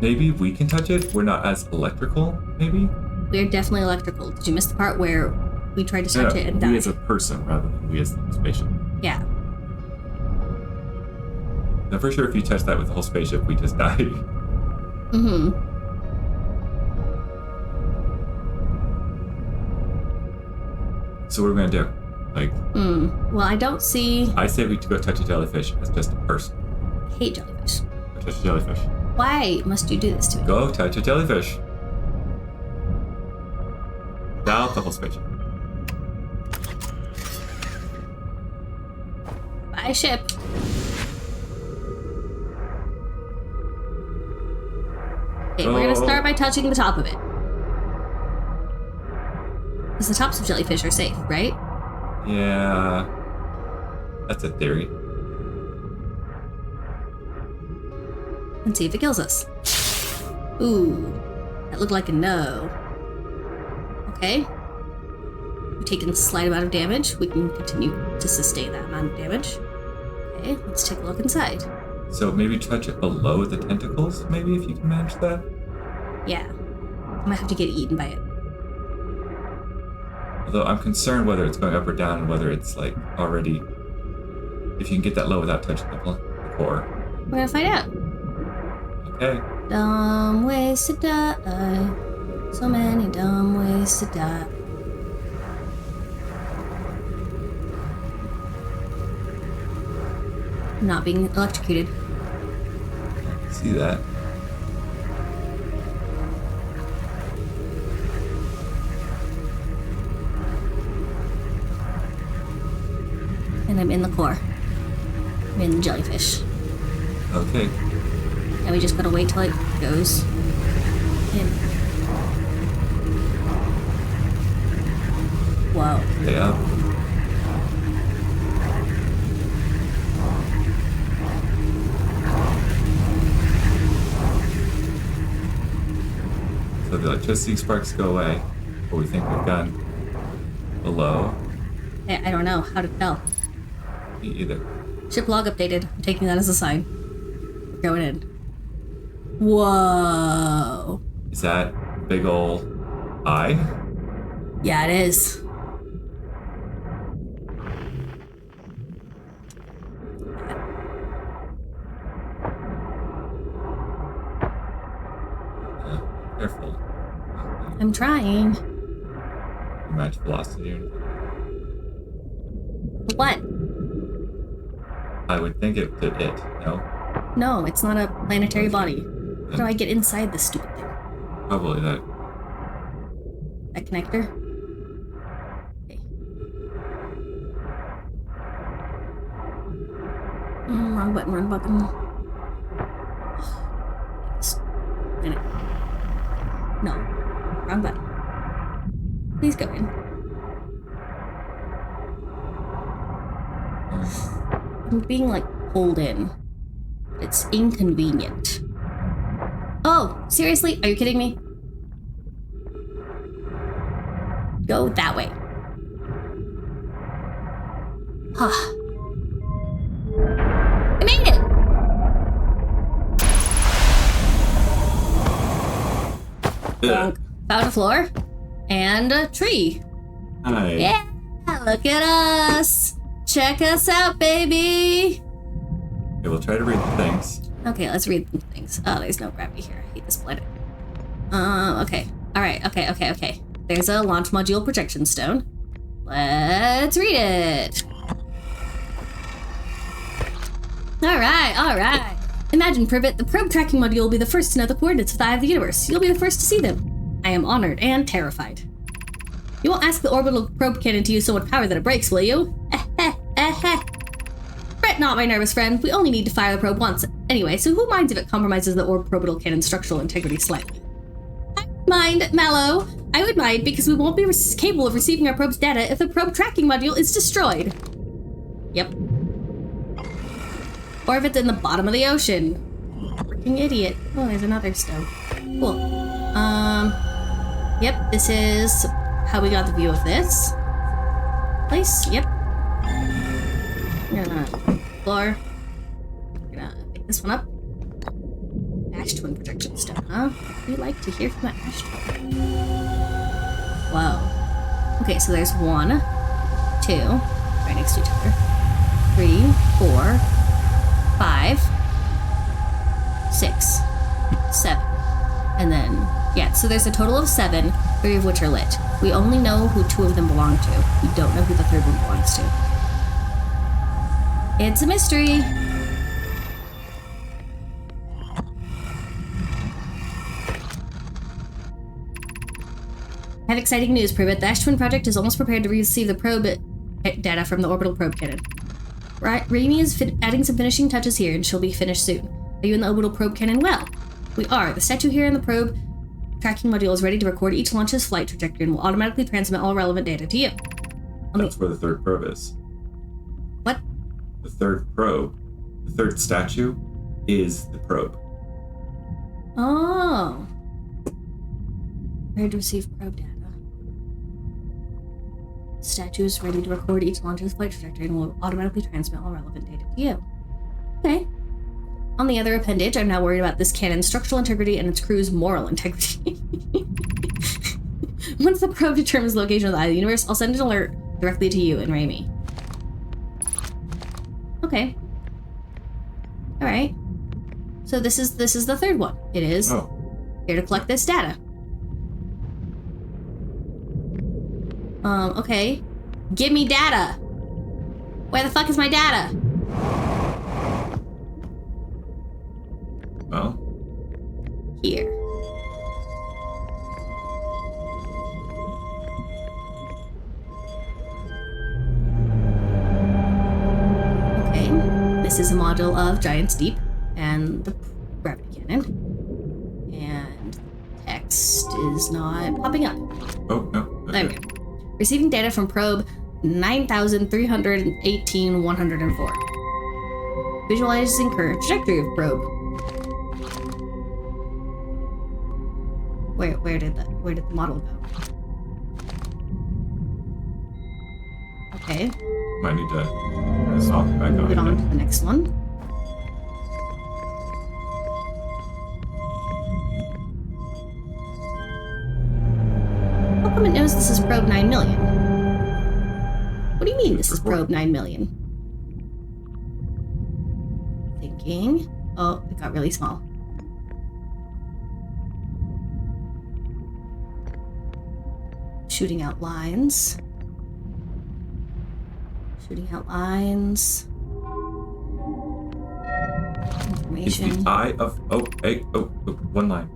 Maybe we can touch it? We're not as electrical, maybe? We're definitely electrical. Did you miss the part where we tried to touch it and we died? as a person rather than we as the spaceship. Yeah. I'm for sure if you touch that with the whole spaceship, we just die. So what are we gonna do? Like, Well, I don't see... I say we go touch a jellyfish as just a person. I hate jellyfish. Go touch a jellyfish. Why must you do this to me? Go touch a jellyfish. Without the whole spaceship. Bye, ship. Okay, we're gonna start by touching the top of it. Because the tops of jellyfish are safe, right? Yeah. That's a theory. And see if it kills us. Ooh, that looked like a no. Okay. We've taken a slight amount of damage. We can continue to sustain that amount of damage. Okay, let's take a look inside. So maybe touch it below the tentacles, maybe, if you can manage that? Yeah. I might have to get eaten by it. Although I'm concerned whether it's going up or down and whether it's like already... If you can get that low without touching the core. We're gonna find out. Okay. Dumb ways to die. So many dumb ways to die. Not being electrocuted. See that. And I'm in the core. I'm in the jellyfish. Okay. And we just gotta wait till it goes in. Whoa. Stay up. So the electricity sparks go away, but we think we've gone below. I don't know how to tell. Me either. Ship log updated. I'm taking that as a sign. We're going in. Whoa. Is that big ol' eye? Yeah, it is. Careful. I'm trying. Match velocity or anything. What? I would think it did it, no? No, it's not a planetary body. How do I get inside this stupid thing? Probably that. That connector? Okay. Wrong button, wrong button. Minute. No. Wrong button. Please go in. I'm being like pulled in. It's inconvenient. Oh, seriously? Are you kidding me? Go that way. Ah. I made it! Ugh. Found a floor and a tree. Hi. Yeah, look at us. Check us out, baby. Okay, we'll try to read the things. Okay, let's read the things. Oh, there's no gravity here. I hate this planet. Okay. All right. Okay. There's a launch module projection stone. Let's read it. All right. Imagine, Privet, the probe tracking module will be the first to know the coordinates of the eye of the universe. You'll be the first to see them. I am honored and terrified. You won't ask the orbital probe cannon to use so much power that it breaks, will you? Fret not, my nervous friend. We only need to fire the probe once. Anyway, so who minds if it compromises the orbital cannon's structural integrity slightly? mind, Mallow. I would mind because we won't be capable of receiving our probe's data if the probe tracking module is destroyed. Yep. Or if it's in the bottom of the ocean. Freaking idiot. Oh, there's another stone. Cool. Yep, this is how we got the view of this place. Yep. I'm gonna explore. I'm gonna pick this one up. Ash Twin projection stone, huh? We like to hear from the Ash Twin. Whoa. Okay, so there's 1, 2, right next to each other. 3, 4, 5, 6, 7. And then, yeah, so there's a total of 7, 3 of which are lit. We only know who 2 of them belong to. We don't know who the 3rd one belongs to. It's a mystery. I have exciting news, Privet. The Ash Twin project is almost prepared to receive the probe data from the orbital probe cannon. Raimi is adding some finishing touches here, and she'll be finished soon. Are you in the orbital probe cannon? Well, we are. The statue here in the probe tracking module is ready to record each launch's flight trajectory and will automatically transmit all relevant data to you. That's where the 3rd probe is. What? The 3rd probe, the 3rd statue, is the probe. Oh. Ready to receive probe data. Statue is ready to record each launch's flight trajectory and will automatically transmit all relevant data to you. Okay. On the other appendage, I'm now worried about this cannon's structural integrity and its crew's moral integrity. Once the probe determines the location of the eye of the universe, I'll send an alert directly to you and Raimi. Okay. Alright. So this is the 3rd one. It is here to collect this data. Okay. Give me data! Where the fuck is my data? Well? Here. Okay. This is a model of Giant's Deep and the gravity cannon. And text is not popping up. Oh, no. Okay. There we go. Receiving data from probe 9,318,104. Visualizing current trajectory of probe. Where did the model go? Okay. Might need to stop it back Move it on. on to the next one. How come it knows this is probe 9 million? What do you mean this is probe 9 million? Thinking. Oh, it got really small. Shooting out lines. Shooting out lines. Is Information. the eye of... Oh, hey, one line.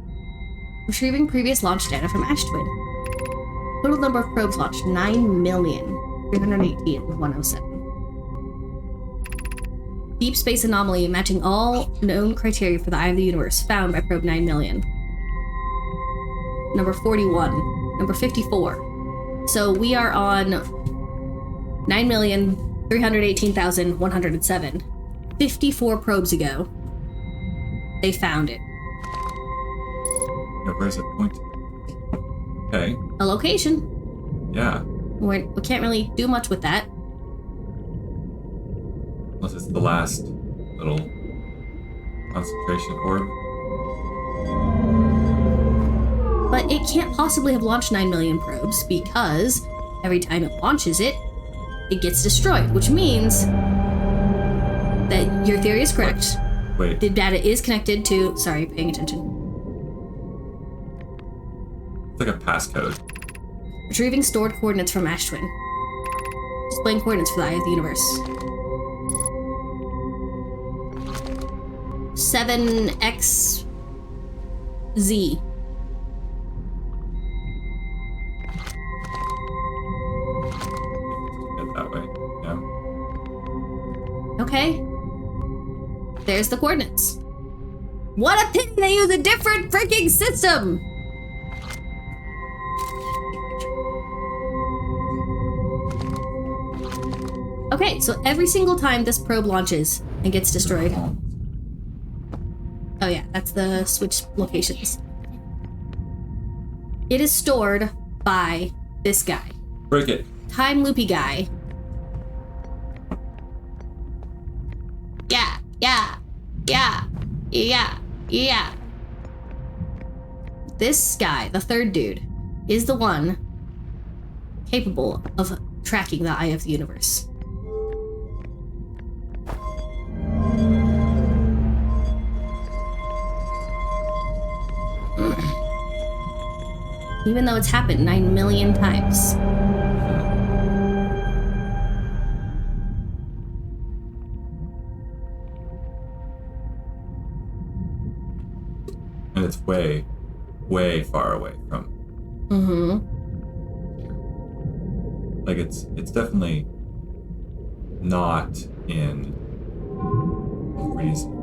Retrieving previous launch data from Ash Twin. Total number of probes launched 9,318,107. Deep space anomaly matching all known criteria for the Eye of the Universe found by probe 9 million. Number 41. Number 54. So we are on 9,318,107. 54 probes ago. They found it. Yeah, where's it pointing? Okay. A location. Yeah. We can't really do much with that. Unless it's the last little concentration orb. But it can't possibly have launched 9 million probes because every time it launches it, it gets destroyed, which means that your theory is correct. Wait. The data is connected to... Sorry, paying attention. It's like a passcode. Retrieving stored coordinates from Ash Twin. Displaying coordinates for the Eye of the Universe. 7XZ. Get that way. Yeah. Okay. There's the coordinates. What a pity they use a different freaking system! Okay, so every single time this probe launches and gets destroyed. Oh yeah, that's the switch locations. It is stored by this guy. Break it. Time loopy guy. Yeah. This guy, the third dude, is the one capable of tracking the eye of the universe. Even though it's happened 9 million times. And it's way, way far away from. Like it's definitely not in a reasonable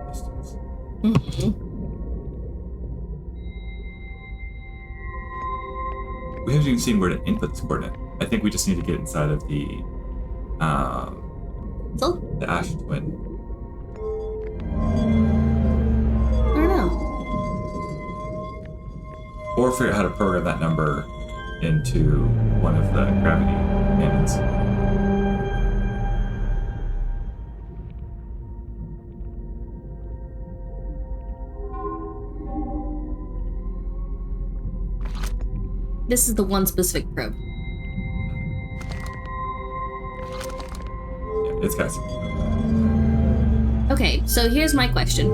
distance. We haven't even seen where to input this coordinate. I think we just need to get inside of the Ash Twin. I don't know. Or figure out how to program that number into one of the gravity cannons. This is the one specific probe. Yeah, it's got some. Okay, so here's my question.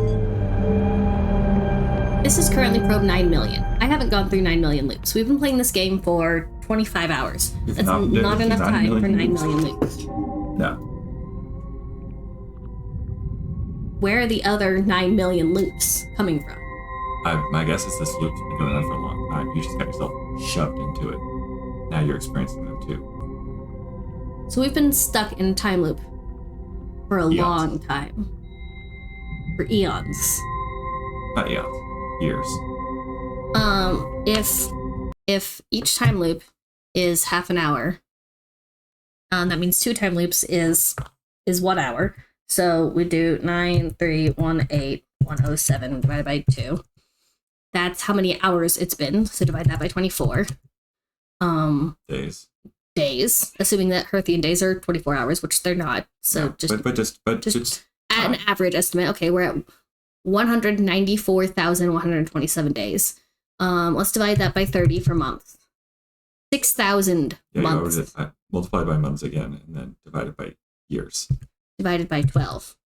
This is currently probe 9 million. I haven't gone through 9 million loops. We've been playing this game for 25 hours. You've That's not not been enough through 9 time for 9 million million loops. No. Where are the other 9 million loops coming from? My guess is this loop's been going on for a long time. You just got yourself shoved into it. Now you're experiencing them too. So we've been stuck in a time loop for a Eons. long time. For eons. Not eons. Years. If each time loop is half an hour, that means 2 time loops is 1 hour. So we do 9318107 divided by 2. That's how many hours it's been. So divide that by 24. Days. Days, assuming that Herthian days are 24 hours, which they're not. So No, but just at an average estimate. Okay, we're at 194,127 days. Let's divide that by 30 for months. 6,000 months. Multiply by months again, and then divide it by years. Divided by 12.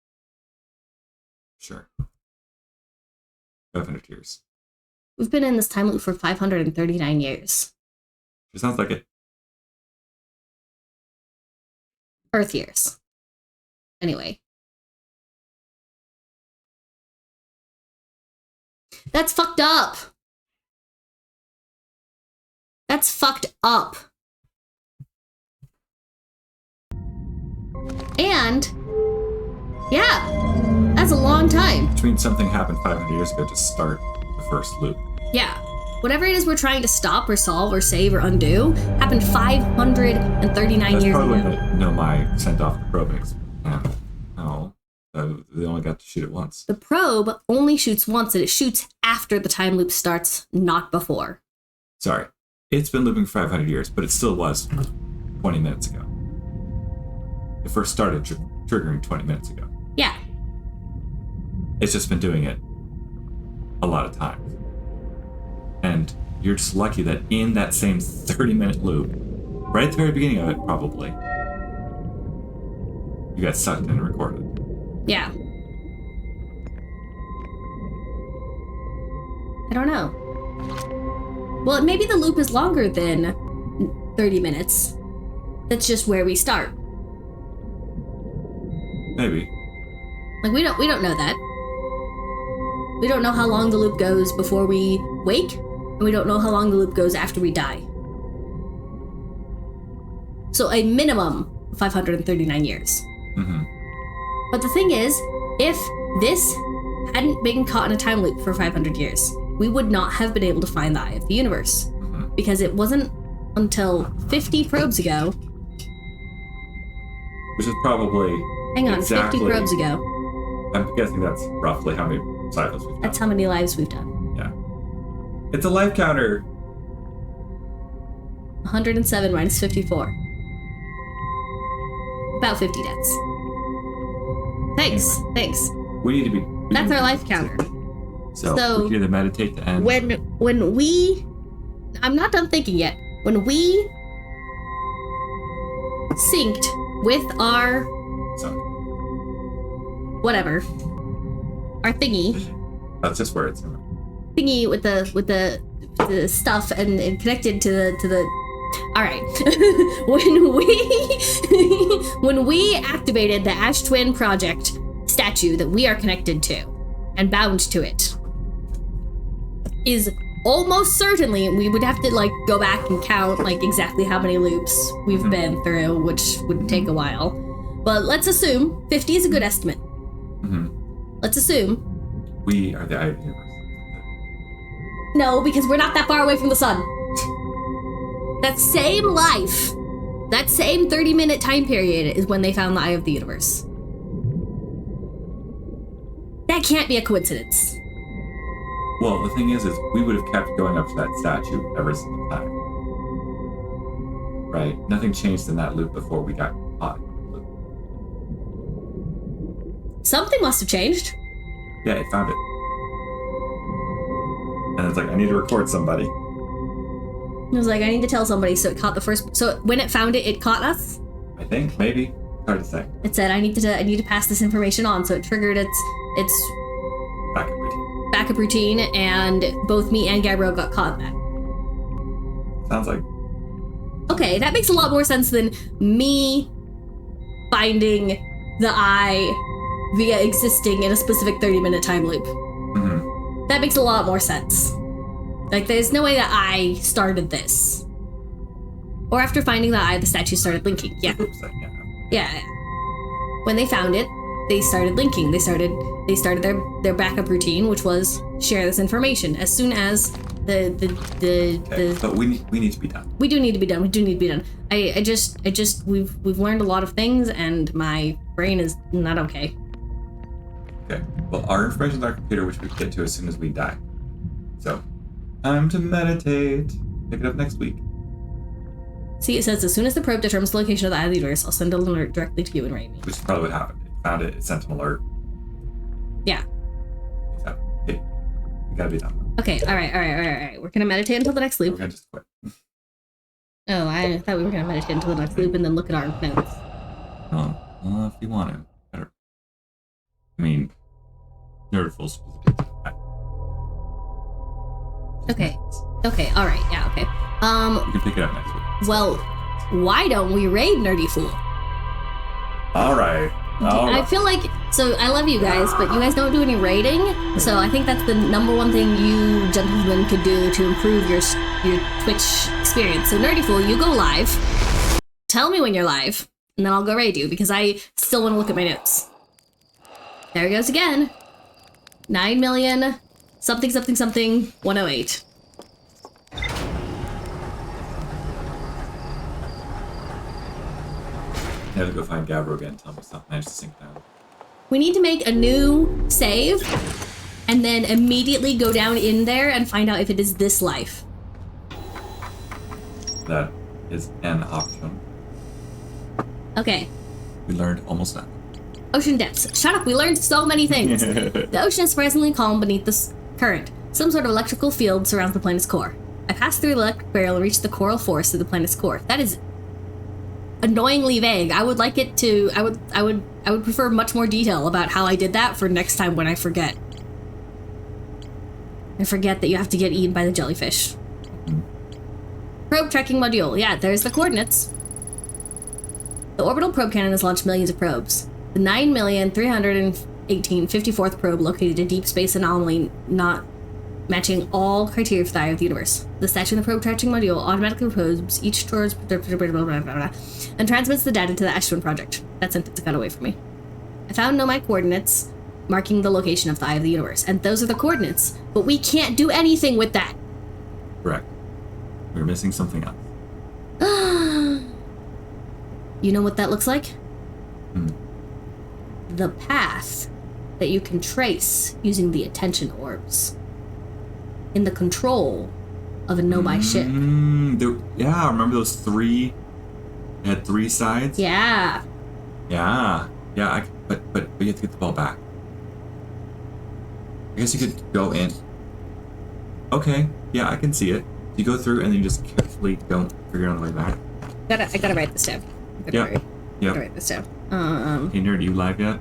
Sure. 500 years. We've been in this time loop for 539 years. It sounds like it. Earth years. Anyway. That's fucked up. That's fucked up. And, yeah, that's a long time. Which means something happened 500 years ago to start the first loop. Yeah. Whatever it is we're trying to stop or solve or save or undo happened 539 That's years probably ago. when Nomai sent off the probe. No, they only got to shoot it once. The probe only shoots once, and it shoots after the time loop starts, not before. Sorry. It's been looping for 500 years, but it still was 20 minutes ago. It first started triggering 20 minutes ago. Yeah. It's just been doing it a lot of times. And you're just lucky that in that same 30-minute loop, right at the very beginning of it, probably, you got sucked in and recorded. Yeah. I don't know. Well, maybe the loop is longer than 30 minutes. That's just where we start. Maybe. Like we don't know that. We don't know how long the loop goes before we wake, and we don't know how long the loop goes after we die. So a minimum of 539 years. Mm-hmm. But the thing is, if this hadn't been caught in a time loop for 500 years, we would not have been able to find the eye of the universe. Mm-hmm. Because it wasn't until 50 probes ago which is probably Hang on, exactly, 50 probes ago. I'm guessing that's roughly how many cycles we've done. That's how many lives we've done. Yeah. It's a life counter. 107 minus 54. About 50 deaths. Thanks. We need to be. That's our life counter. So, So- we can either meditate to end. When we... I'm not done thinking yet. When we synced with our So, whatever, our thingy that's just words. with the stuff and connected to the all right. when we activated the Ash Twin Project statue that we are connected to and bound to it, is almost certainly, we would have to like go back and count like exactly how many loops we've been through, which would take a while. But let's assume 50 is a good estimate. Let's assume We are the eye of the universe. no, because we're not that far away from the sun. That same life, that same 30-minute time period is when they found the Eye of the Universe. That can't be a coincidence. Well, the thing is we would have kept going up to that statue every single time. Right? Nothing changed in that loop before we got caught in the loop. Something must have changed. Yeah, it found it. And it's like, I need to record somebody. It was like, I need to tell somebody, so it caught the first. So when it found it, it caught us. I think, maybe. Hard to say. It said, I need to pass this information on. So it triggered its Backup routine. backup routine, and both me and Gabriel got caught in that. Sounds like Okay, that makes a lot more sense than me finding the eye via existing in a specific 30-minute time loop. That makes a lot more sense. Like, there's no way that I started this. Or after finding the eye, the statue started linking. Yeah. oops, Yeah. When they found it, they started linking. They started their backup routine, which was share this information. As soon as Okay, but we need to be done. we do need to be done. We do need to be done. We've learned a lot of things, and my brain is not okay. Okay. Well, our information's on our computer, which we get to as soon as we die. So, time to meditate. Pick it up next week. See, it says, as soon as the probe determines the location of the Eye of the Universe, I'll send an alert directly to you and Raimi. Which is probably what happened. It found it, it sent an alert. Yeah. So, hey, we gotta be done. Okay, all right. We're gonna meditate until the next We're loop. gonna just quit. Oh, I thought we were gonna meditate until the next loop and then look at our notes. Well, if you want to. Better. I mean, Nerdful specifically. Okay, all right, yeah, okay. We can pick it up next week. Well, why don't we raid Nerdy Fool? All right. I feel like, so I love you guys, but you guys don't do any raiding, so I think that's the number one thing you gentlemen could do to improve your Twitch experience. So Nerdy Fool, you go live, tell me when you're live, and then I'll go raid you, because I still want to look at my notes. There it goes again. 9 million, something, 108. I have to go find Gabriel again and tell him it's not managed to sink down. We need to make a new save, and then immediately go down in there and find out if it is this life. That is an option. Okay. We learned almost nothing. Ocean depths. Shut up, we learned so many things. The ocean is surprisingly calm beneath the current. Some sort of electrical field surrounds the planet's core. I passed through the electric barrier and reached the coral forest of the planet's core. That is annoyingly vague. I would like it to... I would prefer much more detail about how I did that for next time when I forget. I forget that you have to get eaten by the jellyfish. Probe tracking module. Yeah, there's the coordinates. The orbital probe cannon has launched millions of probes. The 9,318,54th probe located a deep space anomaly not matching all criteria for the Eye of the Universe. The statue in the probe tracking module automatically probes each towards and transmits the data to the Ash Twin Project. That sentence got away from me. I found Nomad coordinates marking the location of the Eye of the Universe, and those are the coordinates, but we can't do anything with that. Correct. We're missing something else. You know what that looks like? the path that you can trace using the attention orbs in the control of a Nomai ship. Yeah, remember those three? It had 3 sides? Yeah. Yeah. Yeah, but you have to get the ball back. I guess you could go in. Okay, yeah, I can see it. You go through and then you just carefully don't figure it on the way back. I gotta write this down. Yep. Gotta write this down. Hey, nerd, you live yet?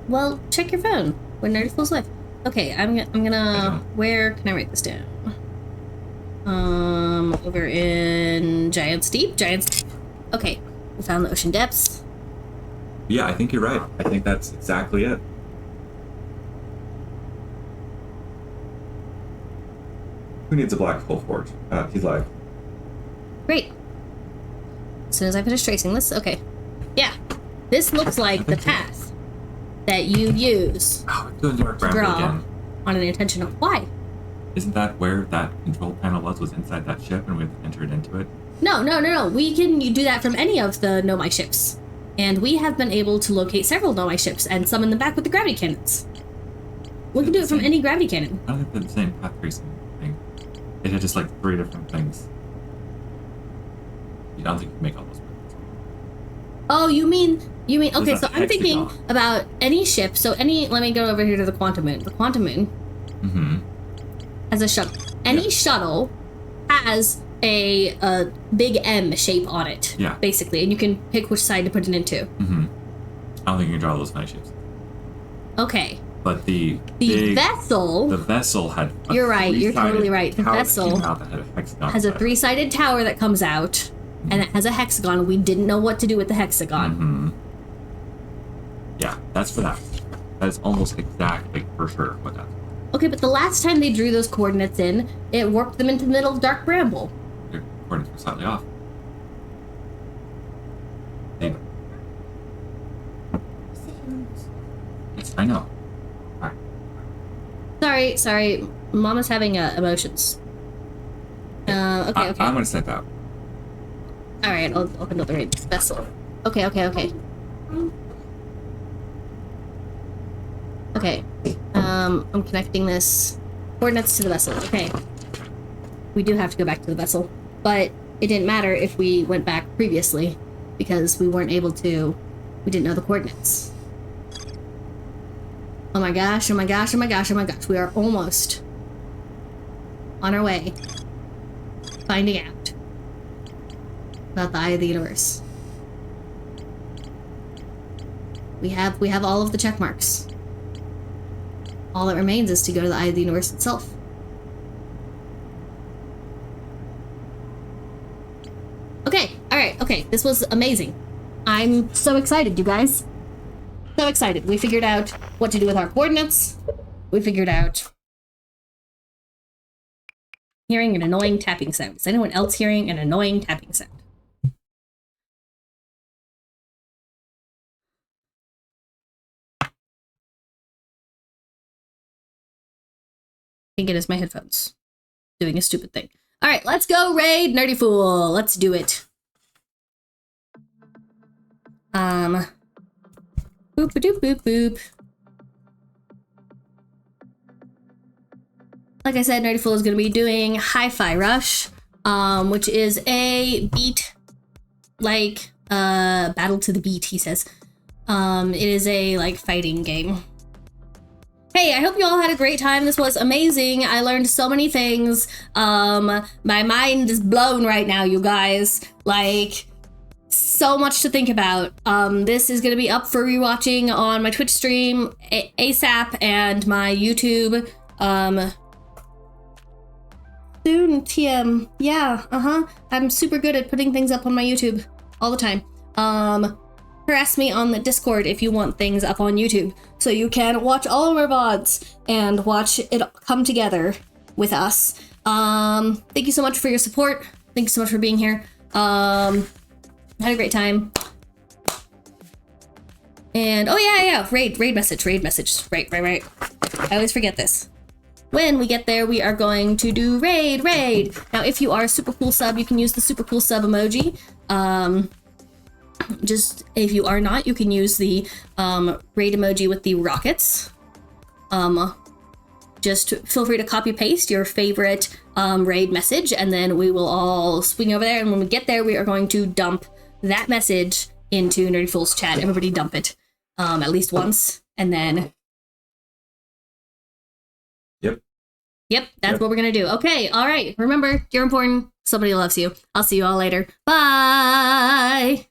Well, check your phone when Nerdyful's live. Okay, I'm gonna. Where can I write this down? Over in Giant's Deep. Okay, we found the ocean depths. Yeah, I think you're right. I think that's exactly it. Who needs a black hole forge? He's live. Great. As soon as I finish tracing this, okay. Yeah, this looks like the path that you use Oh, we're doing Dark to Bramble draw again. on an intention of why. Isn't that where that control panel was inside that ship and we have to enter it into it? No. We can do that from any of the Nomai ships. And we have been able to locate several Nomai ships and summon them back with the gravity cannons. We can do it from any gravity cannon. I don't think they're the same path tracing thing. It had just like 3 different things. I don't think you can make all those paths. Oh, you mean okay, There's so a I'm thinking hexagon. about any ship. So let me go over here to the Quantum Moon. The Quantum Moon has a shuttle. Any shuttle has a big M shape on it. Yeah. Basically, and you can pick which side to put it into. I don't think you can draw those 9 shapes. Okay. But the vessel vessel had a You're right, you're totally right. The tower that vessel came out that had a hexagon has a inside. 3-sided tower that comes out, and it has a hexagon. We didn't know what to do with the hexagon. Yeah, that's for that. That is almost exactly for sure what that's for. Okay, but the last time they drew those coordinates in, it warped them into the middle of Dark Bramble. Your coordinates were slightly off. They, yes, I know. Sorry. Mama's having emotions. Okay. I'm gonna step out. All right, I'll handle the raid vessel. Okay. Okay. I'm connecting this coordinates to the vessel. Okay. We do have to go back to the vessel, but it didn't matter if we went back previously because we weren't able to. We didn't know the coordinates. Oh my gosh! We are almost on our way finding out about the Eye of the Universe. We have all of the check marks. All that remains is to go to the Eye of the Universe itself. Okay, alright, okay, this was amazing. I'm so excited, you guys. So excited. We figured out what to do with our coordinates. We figured out hearing an annoying tapping sound. Is anyone else hearing an annoying tapping sound? I think it is my headphones doing a stupid thing. All right, let's go raid Nerdy Fool. Let's do it. Boop doop boop boop. Like I said, Nerdy Fool is going to be doing Hi-Fi Rush, which is a beat, like battle to the beat. He says, it is a like fighting game. Hey, I hope you all had a great time. This was amazing. I learned so many things. My mind is blown right now, you guys. Like, so much to think about. This is going to be up for rewatching on my Twitch stream ASAP and my YouTube soon. TM. Yeah, I'm super good at putting things up on my YouTube all the time. Harass me on the Discord if you want things up on YouTube so you can watch all of our VODs and watch it come together with us. Thank you so much for your support. Thank you so much for being here. Had a great time. And oh yeah, raid message. Right. I always forget this. When we get there, we are going to do raid. Now, if you are a super cool sub, you can use the super cool sub emoji. just if you are not, you can use the raid emoji with the rockets. Just feel free to copy paste your favorite raid message, and then we will all swing over there. And when we get there, we are going to dump that message into Nerdy Fool's chat. Everybody dump it at least once, and then. Yep, that's what we're gonna do. Okay, all right. Remember, you're important. Somebody loves you. I'll see you all later. Bye.